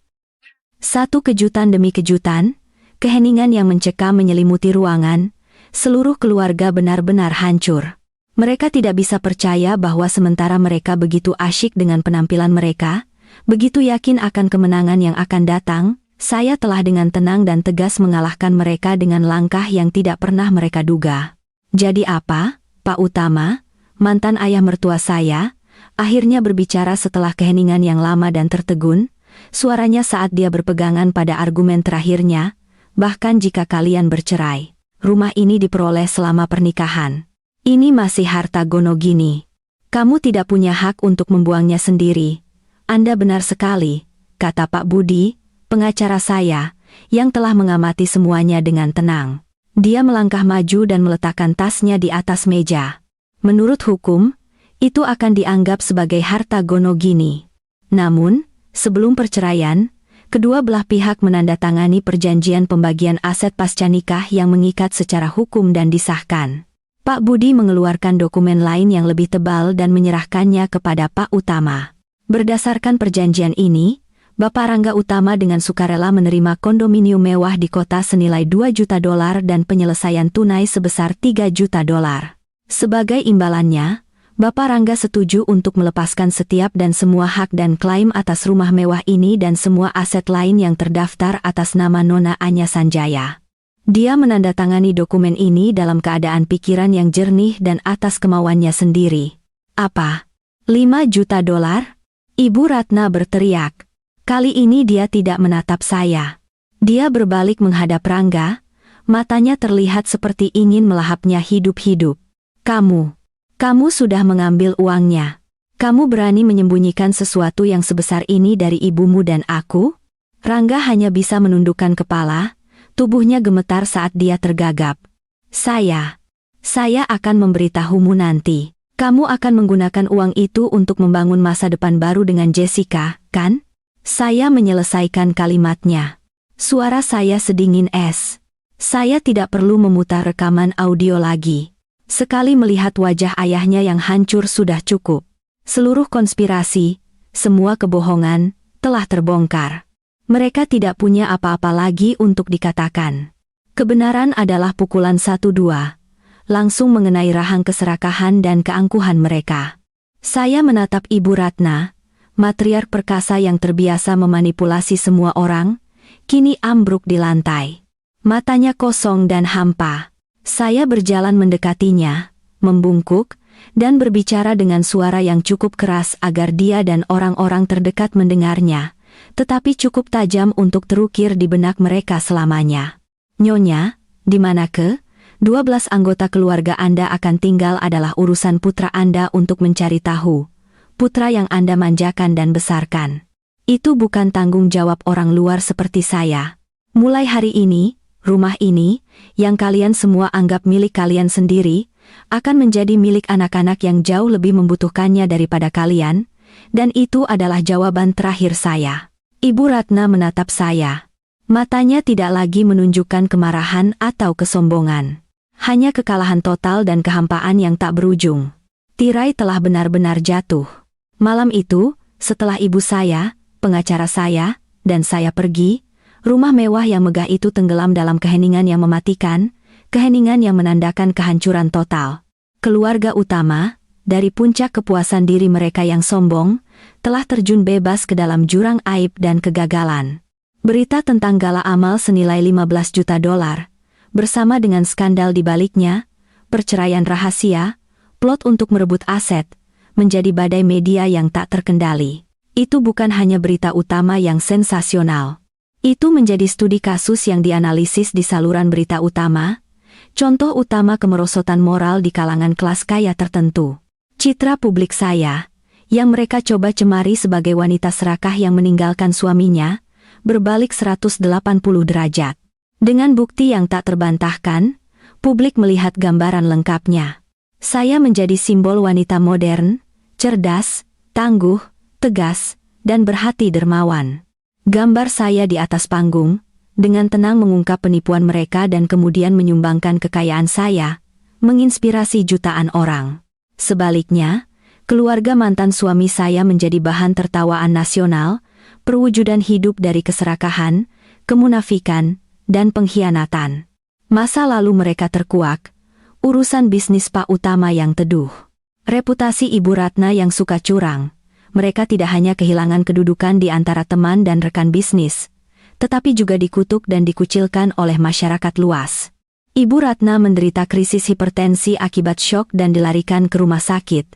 Satu kejutan demi kejutan, keheningan yang mencekam menyelimuti ruangan, seluruh keluarga benar-benar hancur. Mereka tidak bisa percaya bahwa sementara mereka begitu asyik dengan penampilan mereka, begitu yakin akan kemenangan yang akan datang, saya telah dengan tenang dan tegas mengalahkan mereka dengan langkah yang tidak pernah mereka duga. Jadi apa, Pak Utama, mantan ayah mertua saya, akhirnya berbicara setelah keheningan yang lama dan tertegun, suaranya saat dia berpegangan pada argumen terakhirnya, bahkan jika kalian bercerai, rumah ini diperoleh selama pernikahan. Ini masih harta Gonogini. Kamu tidak punya hak untuk membuangnya sendiri. Anda benar sekali, kata Pak Budi, pengacara saya, yang telah mengamati semuanya dengan tenang. Dia melangkah maju dan meletakkan tasnya di atas meja. Menurut hukum, itu akan dianggap sebagai harta gono gini. Namun, sebelum perceraian, kedua belah pihak menandatangani perjanjian pembagian aset pasca nikah yang mengikat secara hukum dan disahkan. Pak Budi mengeluarkan dokumen lain yang lebih tebal dan menyerahkannya kepada Pak Utama. Berdasarkan perjanjian ini, Bapak Rangga Utama dengan sukarela menerima kondominium mewah di kota senilai $2 juta dan penyelesaian tunai sebesar $3 juta. Sebagai imbalannya, Bapak Rangga setuju untuk melepaskan setiap dan semua hak dan klaim atas rumah mewah ini dan semua aset lain yang terdaftar atas nama Nona Anya Sanjaya. Dia menandatangani dokumen ini dalam keadaan pikiran yang jernih dan atas kemauannya sendiri. Apa? $5 juta? Ibu Ratna berteriak. Kali ini dia tidak menatap saya. Dia berbalik menghadap Rangga, matanya terlihat seperti ingin melahapnya hidup-hidup. Kamu sudah mengambil uangnya. Kamu berani menyembunyikan sesuatu yang sebesar ini dari ibumu dan aku? Rangga hanya bisa menundukkan kepala, tubuhnya gemetar saat dia tergagap. Saya akan memberitahumu nanti. Kamu akan menggunakan uang itu untuk membangun masa depan baru dengan Jessica, kan? Saya menyelesaikan kalimatnya. Suara saya sedingin es. Saya tidak perlu memutar rekaman audio lagi. Sekali melihat wajah ayahnya yang hancur sudah cukup. Seluruh konspirasi, semua kebohongan, telah terbongkar. Mereka tidak punya apa-apa lagi untuk dikatakan. Kebenaran adalah pukulan 1-2, langsung mengenai rahang keserakahan dan keangkuhan mereka. Saya menatap Ibu Ratna, matriark perkasa yang terbiasa memanipulasi semua orang, kini ambruk di lantai. Matanya kosong dan hampa. Saya berjalan mendekatinya, membungkuk, dan berbicara dengan suara yang cukup keras agar dia dan orang-orang terdekat mendengarnya, tetapi cukup tajam untuk terukir di benak mereka selamanya. Nyonya, di mana ke? 12 anggota keluarga Anda akan tinggal adalah urusan putra Anda untuk mencari tahu. Putra yang Anda manjakan dan besarkan. Itu bukan tanggung jawab orang luar seperti saya. Mulai hari ini, rumah ini, yang kalian semua anggap milik kalian sendiri, akan menjadi milik anak-anak yang jauh lebih membutuhkannya daripada kalian, dan itu adalah jawaban terakhir saya. Ibu Ratna menatap saya. Matanya tidak lagi menunjukkan kemarahan atau kesombongan. Hanya kekalahan total dan kehampaan yang tak berujung. Tirai telah benar-benar jatuh. Malam itu, setelah ibu saya, pengacara saya, dan saya pergi, rumah mewah yang megah itu tenggelam dalam keheningan yang mematikan, keheningan yang menandakan kehancuran total. Keluarga Utama, dari puncak kepuasan diri mereka yang sombong, telah terjun bebas ke dalam jurang aib dan kegagalan. Berita tentang gala amal senilai $15 juta, bersama dengan skandal di baliknya, perceraian rahasia, plot untuk merebut aset, menjadi badai media yang tak terkendali. Itu bukan hanya berita utama yang sensasional. Itu menjadi studi kasus yang dianalisis di saluran berita utama, contoh utama kemerosotan moral di kalangan kelas kaya tertentu. Citra publik saya, yang mereka coba cemari sebagai wanita serakah yang meninggalkan suaminya, berbalik 180 derajat. Dengan bukti yang tak terbantahkan, publik melihat gambaran lengkapnya. Saya menjadi simbol wanita modern, cerdas, tangguh, tegas, dan berhati dermawan. Gambar saya di atas panggung, dengan tenang mengungkap penipuan mereka dan kemudian menyumbangkan kekayaan saya, menginspirasi jutaan orang. Sebaliknya, keluarga mantan suami saya menjadi bahan tertawaan nasional, perwujudan hidup dari keserakahan, kemunafikan, dan pengkhianatan. Masa lalu mereka terkuak, urusan bisnis Pak Utama yang teduh. Reputasi Ibu Ratna yang suka curang, mereka tidak hanya kehilangan kedudukan di antara teman dan rekan bisnis, tetapi juga dikutuk dan dikucilkan oleh masyarakat luas. Ibu Ratna menderita krisis hipertensi akibat syok dan dilarikan ke rumah sakit,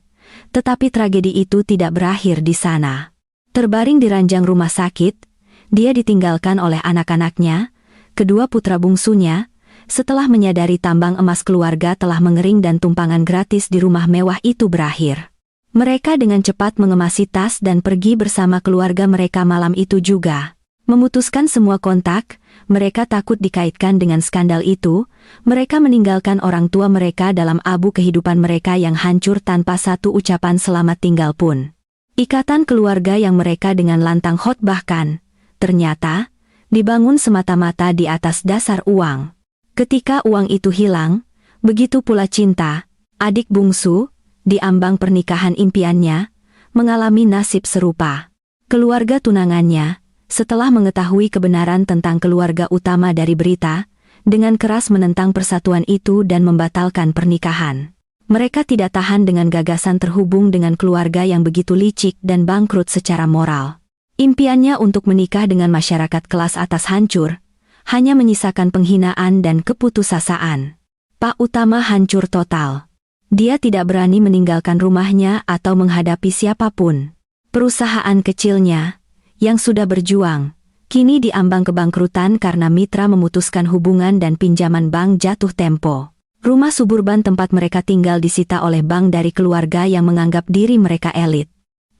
tetapi tragedi itu tidak berakhir di sana. Terbaring di ranjang rumah sakit, dia ditinggalkan oleh anak-anaknya, kedua putra bungsunya, setelah menyadari tambang emas keluarga telah mengering dan tumpangan gratis di rumah mewah itu berakhir. Mereka dengan cepat mengemasi tas dan pergi bersama keluarga mereka malam itu juga. Memutuskan semua kontak, mereka takut dikaitkan dengan skandal itu, mereka meninggalkan orang tua mereka dalam abu kehidupan mereka yang hancur tanpa satu ucapan selamat tinggal pun. Ikatan keluarga yang mereka dengan lantang hot bahkan, ternyata, dibangun semata-mata di atas dasar uang. Ketika uang itu hilang, begitu pula cinta, adik bungsu, di ambang pernikahan impiannya, mengalami nasib serupa. Keluarga tunangannya, setelah mengetahui kebenaran tentang keluarga utama dari berita, dengan keras menentang persatuan itu dan membatalkan pernikahan. Mereka tidak tahan dengan gagasan terhubung dengan keluarga yang begitu licik dan bangkrut secara moral. Impiannya untuk menikah dengan masyarakat kelas atas hancur, hanya menyisakan penghinaan dan keputusasaan. Pak Utama hancur total. Dia tidak berani meninggalkan rumahnya atau menghadapi siapapun. Perusahaan kecilnya, yang sudah berjuang, kini diambang kebangkrutan karena mitra memutuskan hubungan dan pinjaman bank jatuh tempo. Rumah suburban tempat mereka tinggal disita oleh bank dari keluarga yang menganggap diri mereka elit.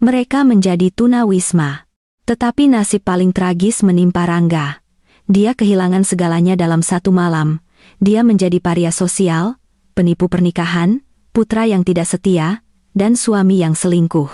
Mereka menjadi tunawisma. Tetapi nasib paling tragis menimpa Rangga. Dia kehilangan segalanya dalam satu malam. Dia menjadi paria sosial, penipu pernikahan, putra yang tidak setia, dan suami yang selingkuh.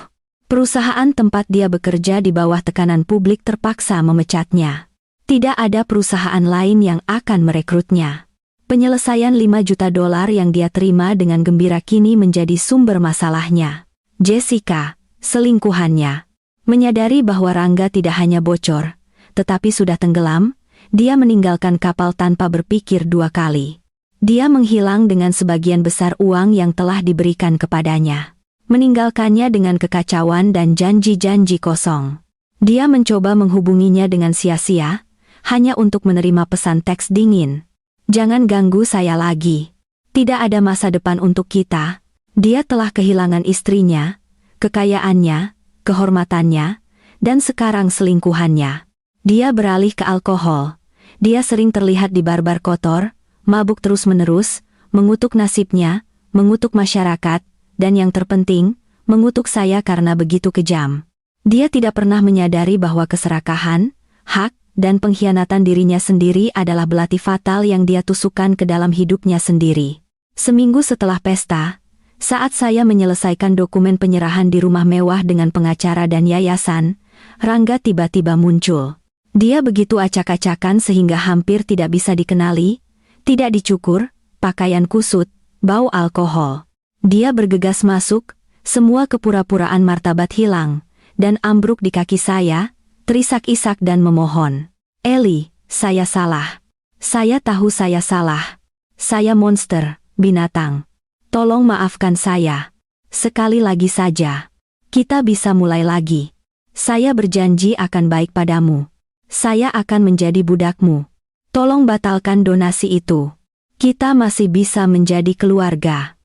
Perusahaan tempat dia bekerja di bawah tekanan publik terpaksa memecatnya. Tidak ada perusahaan lain yang akan merekrutnya. Penyelesaian 5 juta dolar yang dia terima dengan gembira kini menjadi sumber masalahnya. Jessica, selingkuhannya. Menyadari bahwa Rangga tidak hanya bocor, tetapi sudah tenggelam, dia meninggalkan kapal tanpa berpikir dua kali. Dia menghilang dengan sebagian besar uang yang telah diberikan kepadanya. Meninggalkannya dengan kekacauan dan janji-janji kosong. Dia mencoba menghubunginya dengan sia-sia, hanya untuk menerima pesan teks dingin. Jangan ganggu saya lagi. Tidak ada masa depan untuk kita. Dia telah kehilangan istrinya, kekayaannya, kehormatannya, dan sekarang selingkuhannya. Dia beralih ke alkohol. Dia sering terlihat di bar-bar kotor, mabuk terus-menerus, mengutuk nasibnya, mengutuk masyarakat, dan yang terpenting, mengutuk saya karena begitu kejam. Dia tidak pernah menyadari bahwa keserakahan, hak, dan pengkhianatan dirinya sendiri adalah belati fatal yang dia tusukkan ke dalam hidupnya sendiri. Seminggu setelah pesta, saat saya menyelesaikan dokumen penyerahan di rumah mewah dengan pengacara dan yayasan, Rangga tiba-tiba muncul. Dia begitu acak-acakan sehingga hampir tidak bisa dikenali, tidak dicukur, pakaian kusut, bau alkohol. Dia bergegas masuk, semua kepura-puraan martabat hilang, dan ambruk di kaki saya, terisak-isak dan memohon. Eli, saya salah. Saya tahu saya salah. Saya monster, binatang. Tolong maafkan saya. Sekali lagi saja. Kita bisa mulai lagi. Saya berjanji akan baik padamu. Saya akan menjadi budakmu. Tolong batalkan donasi itu. Kita masih bisa menjadi keluarga.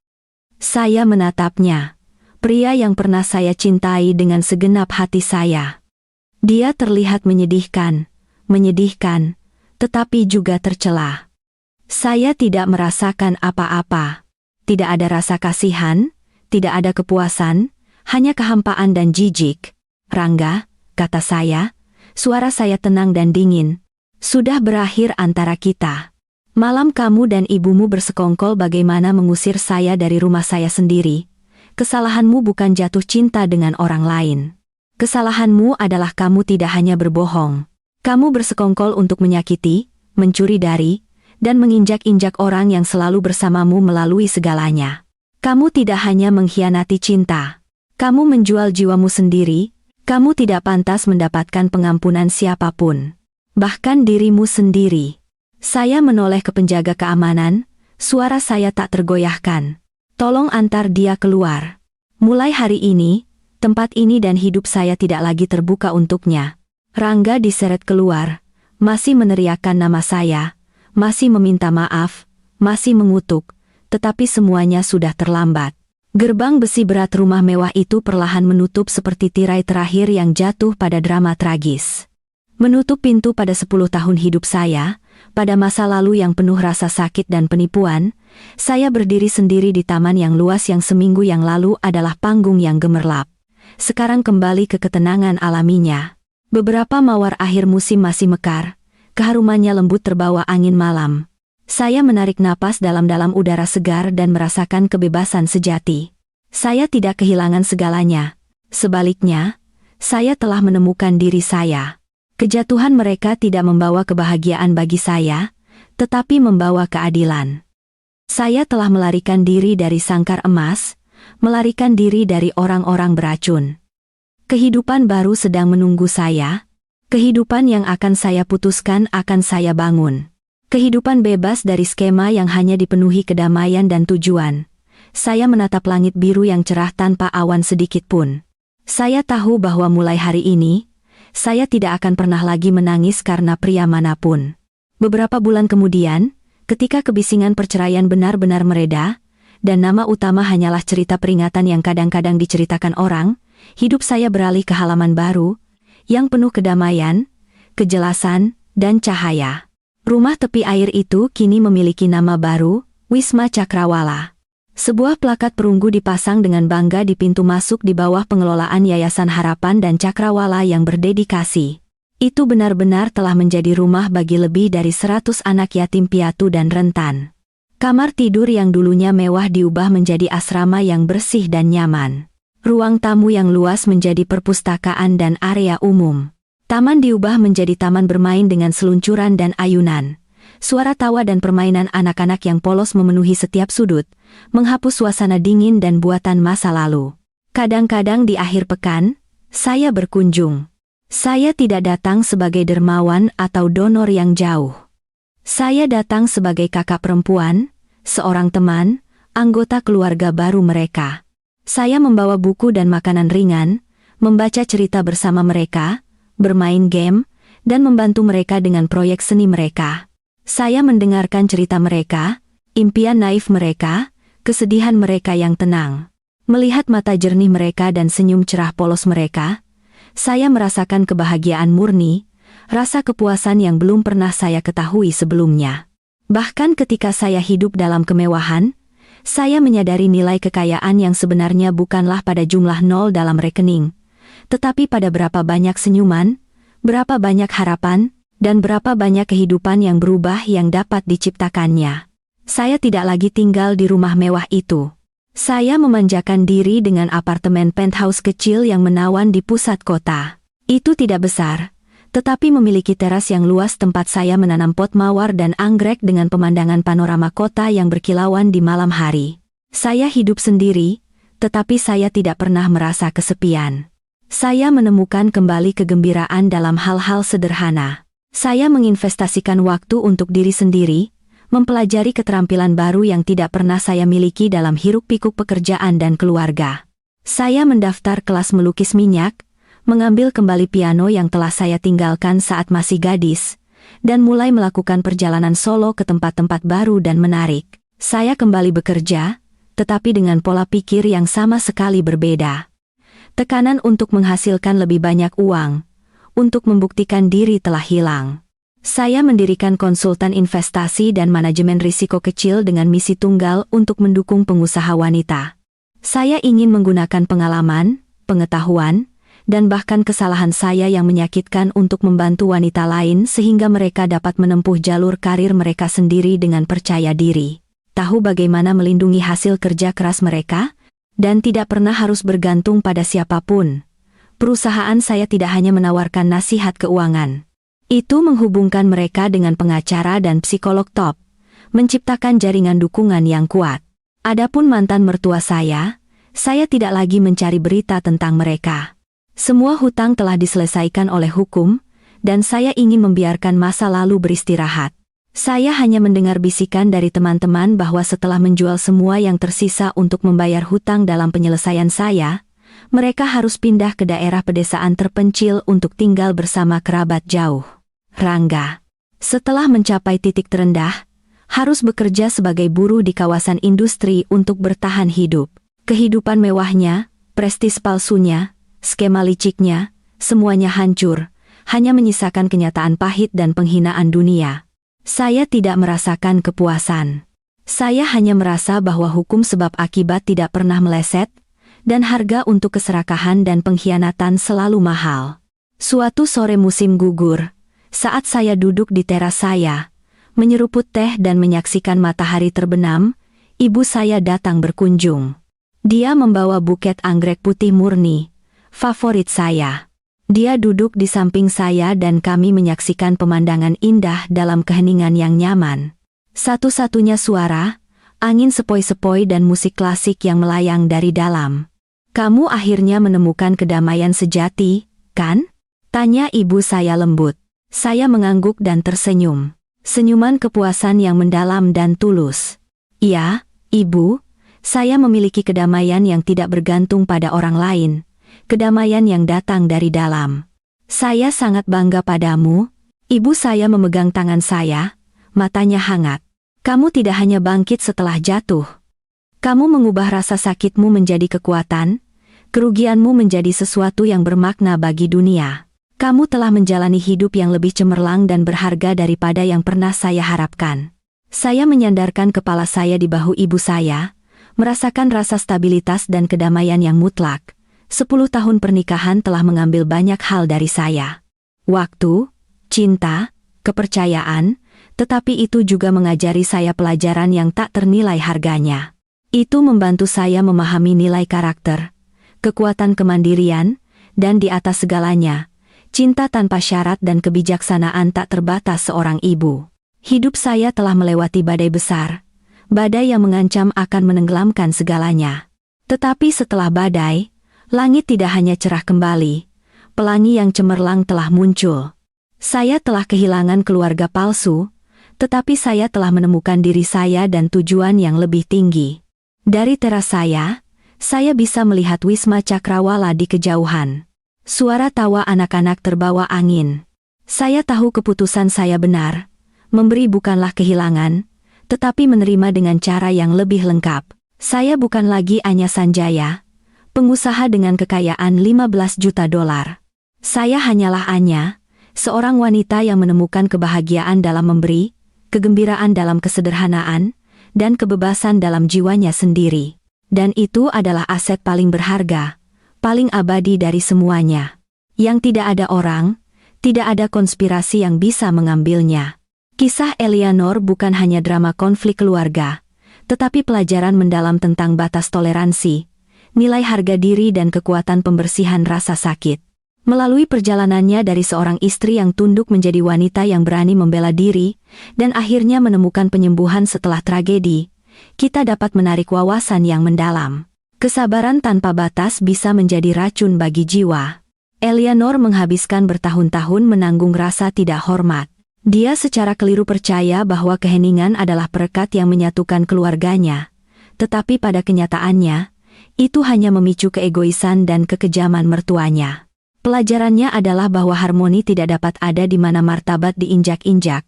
Saya menatapnya. Pria yang pernah saya cintai dengan segenap hati saya. Dia terlihat menyedihkan, tetapi juga tercela. Saya tidak merasakan apa-apa. Tidak ada rasa kasihan, tidak ada kepuasan, hanya kehampaan dan jijik. Rangga, kata saya, suara saya tenang dan dingin. Sudah berakhir antara kita. Malam kamu dan ibumu bersekongkol bagaimana mengusir saya dari rumah saya sendiri. Kesalahanmu bukan jatuh cinta dengan orang lain. Kesalahanmu adalah kamu tidak hanya berbohong. Kamu bersekongkol untuk menyakiti, mencuri dari, dan menginjak-injak orang yang selalu bersamamu melalui segalanya. Kamu tidak hanya mengkhianati cinta. Kamu menjual jiwamu sendiri. Kamu tidak pantas mendapatkan pengampunan siapapun. Bahkan dirimu sendiri. Saya menoleh ke penjaga keamanan, suara saya tak tergoyahkan. Tolong antar dia keluar. Mulai hari ini, tempat ini dan hidup saya tidak lagi terbuka untuknya. Rangga diseret keluar, masih meneriakkan nama saya, masih meminta maaf, masih mengutuk, tetapi semuanya sudah terlambat. Gerbang besi berat rumah mewah itu perlahan menutup seperti tirai terakhir yang jatuh pada drama tragis. Menutup pintu pada 10 tahun hidup saya, pada masa lalu yang penuh rasa sakit dan penipuan, saya berdiri sendiri di taman yang luas yang seminggu yang lalu adalah panggung yang gemerlap. Sekarang kembali ke ketenangan alaminya. Beberapa mawar akhir musim masih mekar, keharumannya lembut terbawa angin malam. Saya menarik napas dalam-dalam udara segar dan merasakan kebebasan sejati. Saya tidak kehilangan segalanya. Sebaliknya, saya telah menemukan diri saya. Kejatuhan mereka tidak membawa kebahagiaan bagi saya, tetapi membawa keadilan. Saya telah melarikan diri dari sangkar emas, melarikan diri dari orang-orang beracun. Kehidupan baru sedang menunggu saya. Kehidupan yang akan saya putuskan akan saya bangun. Kehidupan bebas dari skema yang hanya dipenuhi kedamaian dan tujuan. Saya menatap langit biru yang cerah tanpa awan sedikit pun. Saya tahu bahwa mulai hari ini, saya tidak akan pernah lagi menangis karena pria manapun. Beberapa bulan kemudian, ketika kebisingan perceraian benar-benar mereda, dan nama utama hanyalah cerita peringatan yang kadang-kadang diceritakan orang, hidup saya beralih ke halaman baru, yang penuh kedamaian, kejelasan, dan cahaya. Rumah tepi air itu kini memiliki nama baru, Wisma Cakrawala. Sebuah plakat perunggu dipasang dengan bangga di pintu masuk di bawah pengelolaan Yayasan Harapan dan Cakrawala yang berdedikasi. Itu benar-benar telah menjadi rumah bagi lebih dari 100 anak yatim piatu dan rentan. Kamar tidur yang dulunya mewah diubah menjadi asrama yang bersih dan nyaman. Ruang tamu yang luas menjadi perpustakaan dan area umum. Taman diubah menjadi taman bermain dengan seluncuran dan ayunan. Suara tawa dan permainan anak-anak yang polos memenuhi setiap sudut, menghapus suasana dingin dan buatan masa lalu. Kadang-kadang di akhir pekan, saya berkunjung. Saya tidak datang sebagai dermawan atau donor yang jauh. Saya datang sebagai kakak perempuan, seorang teman, anggota keluarga baru mereka. Saya membawa buku dan makanan ringan, membaca cerita bersama mereka, bermain game, dan membantu mereka dengan proyek seni mereka. Saya mendengarkan cerita mereka, impian naif mereka, kesedihan mereka yang tenang. Melihat mata jernih mereka dan senyum cerah polos mereka, saya merasakan kebahagiaan murni, rasa kepuasan yang belum pernah saya ketahui sebelumnya. Bahkan ketika saya hidup dalam kemewahan, saya menyadari nilai kekayaan yang sebenarnya bukanlah pada jumlah nol dalam rekening, tetapi pada berapa banyak senyuman, berapa banyak harapan, dan berapa banyak kehidupan yang berubah yang dapat diciptakannya. Saya tidak lagi tinggal di rumah mewah itu. Saya memanjakan diri dengan apartemen penthouse kecil yang menawan di pusat kota. Itu tidak besar, tetapi memiliki teras yang luas tempat saya menanam pot mawar dan anggrek dengan pemandangan panorama kota yang berkilauan di malam hari. Saya hidup sendiri, tetapi saya tidak pernah merasa kesepian. Saya menemukan kembali kegembiraan dalam hal-hal sederhana. Saya menginvestasikan waktu untuk diri sendiri, mempelajari keterampilan baru yang tidak pernah saya miliki dalam hiruk-pikuk pekerjaan dan keluarga. Saya mendaftar kelas melukis minyak, mengambil kembali piano yang telah saya tinggalkan saat masih gadis, dan mulai melakukan perjalanan solo ke tempat-tempat baru dan menarik. Saya kembali bekerja, tetapi dengan pola pikir yang sama sekali berbeda. Tekanan untuk menghasilkan lebih banyak uang, untuk membuktikan diri telah hilang. Saya mendirikan konsultan investasi dan manajemen risiko kecil dengan misi tunggal untuk mendukung pengusaha wanita. Saya ingin menggunakan pengalaman, pengetahuan, dan bahkan kesalahan saya yang menyakitkan untuk membantu wanita lain sehingga mereka dapat menempuh jalur karir mereka sendiri dengan percaya diri. Tahu bagaimana melindungi hasil kerja keras mereka? Dan tidak pernah harus bergantung pada siapapun. Perusahaan saya tidak hanya menawarkan nasihat keuangan. Itu menghubungkan mereka dengan pengacara dan psikolog top, menciptakan jaringan dukungan yang kuat. Adapun mantan mertua saya tidak lagi mencari berita tentang mereka. Semua hutang telah diselesaikan oleh hukum, dan saya ingin membiarkan masa lalu beristirahat. Saya hanya mendengar bisikan dari teman-teman bahwa setelah menjual semua yang tersisa untuk membayar hutang dalam penyelesaian saya, mereka harus pindah ke daerah pedesaan terpencil untuk tinggal bersama kerabat jauh. Rangga, setelah mencapai titik terendah, harus bekerja sebagai buruh di kawasan industri untuk bertahan hidup. Kehidupan mewahnya, prestis palsunya, skema liciknya, semuanya hancur, hanya menyisakan kenyataan pahit dan penghinaan dunia. Saya tidak merasakan kepuasan. Saya hanya merasa bahwa hukum sebab akibat tidak pernah meleset, dan harga untuk keserakahan dan pengkhianatan selalu mahal. Suatu sore musim gugur, saat saya duduk di teras saya, menyeruput teh dan menyaksikan matahari terbenam, ibu saya datang berkunjung. Dia membawa buket anggrek putih murni, favorit saya. Dia duduk di samping saya dan kami menyaksikan pemandangan indah dalam keheningan yang nyaman. Satu-satunya suara, angin sepoi-sepoi dan musik klasik yang melayang dari dalam. Kamu akhirnya menemukan kedamaian sejati, kan? Tanya ibu saya lembut. Saya mengangguk dan tersenyum. Senyuman kepuasan yang mendalam dan tulus. Iya, ibu, saya memiliki kedamaian yang tidak bergantung pada orang lain. Kedamaian yang datang dari dalam. Saya sangat bangga padamu. Ibu saya memegang tangan saya, matanya hangat. Kamu tidak hanya bangkit setelah jatuh. Kamu mengubah rasa sakitmu menjadi kekuatan, kerugianmu menjadi sesuatu yang bermakna bagi dunia. Kamu telah menjalani hidup yang lebih cemerlang dan berharga daripada yang pernah saya harapkan. Saya menyandarkan kepala saya di bahu ibu saya, merasakan rasa stabilitas dan kedamaian yang mutlak. 10 tahun pernikahan telah mengambil banyak hal dari saya. Waktu, cinta, kepercayaan, tetapi itu juga mengajari saya pelajaran yang tak ternilai harganya. Itu membantu saya memahami nilai karakter, kekuatan kemandirian, dan di atas segalanya, cinta tanpa syarat dan kebijaksanaan tak terbatas seorang ibu. Hidup saya telah melewati badai besar, badai yang mengancam akan menenggelamkan segalanya. Tetapi setelah badai, langit tidak hanya cerah kembali, pelangi yang cemerlang telah muncul. Saya telah kehilangan keluarga palsu, tetapi saya telah menemukan diri saya dan tujuan yang lebih tinggi. Dari teras saya bisa melihat Wisma Cakrawala di kejauhan. Suara tawa anak-anak terbawa angin. Saya tahu keputusan saya benar. Memberi bukanlah kehilangan, tetapi menerima dengan cara yang lebih lengkap. Saya bukan lagi Anya Sanjaya, pengusaha dengan kekayaan 15 juta dolar. Saya hanyalah Anya, seorang wanita yang menemukan kebahagiaan dalam memberi, kegembiraan dalam kesederhanaan, dan kebebasan dalam jiwanya sendiri. Dan itu adalah aset paling berharga, paling abadi dari semuanya. Yang tidak ada orang, tidak ada konspirasi yang bisa mengambilnya. Kisah Eleanor bukan hanya drama konflik keluarga, tetapi pelajaran mendalam tentang batas toleransi, nilai harga diri dan kekuatan pembersihan rasa sakit. Melalui perjalanannya dari seorang istri yang tunduk menjadi wanita yang berani membela diri, dan akhirnya menemukan penyembuhan setelah tragedi, kita dapat menarik wawasan yang mendalam. Kesabaran tanpa batas bisa menjadi racun bagi jiwa. Eleanor menghabiskan bertahun-tahun menanggung rasa tidak hormat. Dia secara keliru percaya bahwa keheningan adalah perekat yang menyatukan keluarganya. Tetapi pada kenyataannya, itu hanya memicu keegoisan dan kekejaman mertuanya. Pelajarannya adalah bahwa harmoni tidak dapat ada di mana martabat diinjak-injak.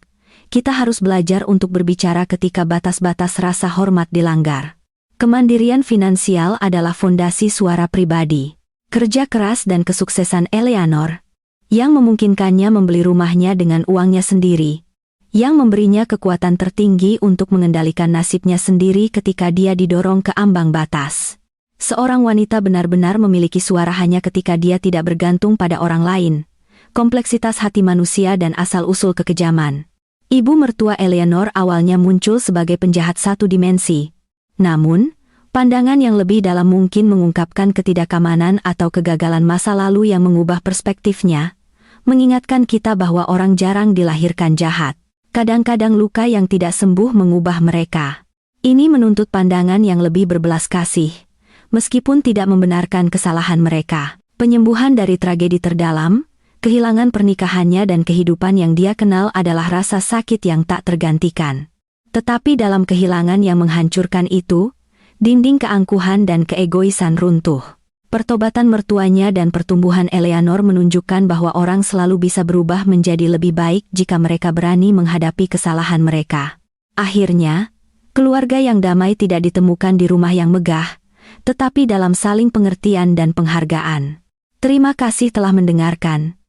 Kita harus belajar untuk berbicara ketika batas-batas rasa hormat dilanggar. Kemandirian finansial adalah fondasi suara pribadi. Kerja keras dan kesuksesan Eleanor, yang memungkinkannya membeli rumahnya dengan uangnya sendiri, yang memberinya kekuatan tertinggi untuk mengendalikan nasibnya sendiri ketika dia didorong ke ambang batas. Seorang wanita benar-benar memiliki suara hanya ketika dia tidak bergantung pada orang lain. Kompleksitas hati manusia dan asal-usul kekejaman. Ibu mertua Eleanor awalnya muncul sebagai penjahat satu dimensi. Namun, pandangan yang lebih dalam mungkin mengungkapkan ketidakamanan atau kegagalan masa lalu yang mengubah perspektifnya, mengingatkan kita bahwa orang jarang dilahirkan jahat. Kadang-kadang luka yang tidak sembuh mengubah mereka. Ini menuntut pandangan yang lebih berbelas kasih, meskipun tidak membenarkan kesalahan mereka. Penyembuhan dari tragedi terdalam, kehilangan pernikahannya dan kehidupan yang dia kenal adalah rasa sakit yang tak tergantikan. Tetapi dalam kehilangan yang menghancurkan itu, dinding keangkuhan dan keegoisan runtuh. Pertobatan mertuanya dan pertumbuhan Eleanor menunjukkan bahwa orang selalu bisa berubah menjadi lebih baik jika mereka berani menghadapi kesalahan mereka. Akhirnya, keluarga yang damai tidak ditemukan di rumah yang megah, tetapi dalam saling pengertian dan penghargaan. Terima kasih telah mendengarkan.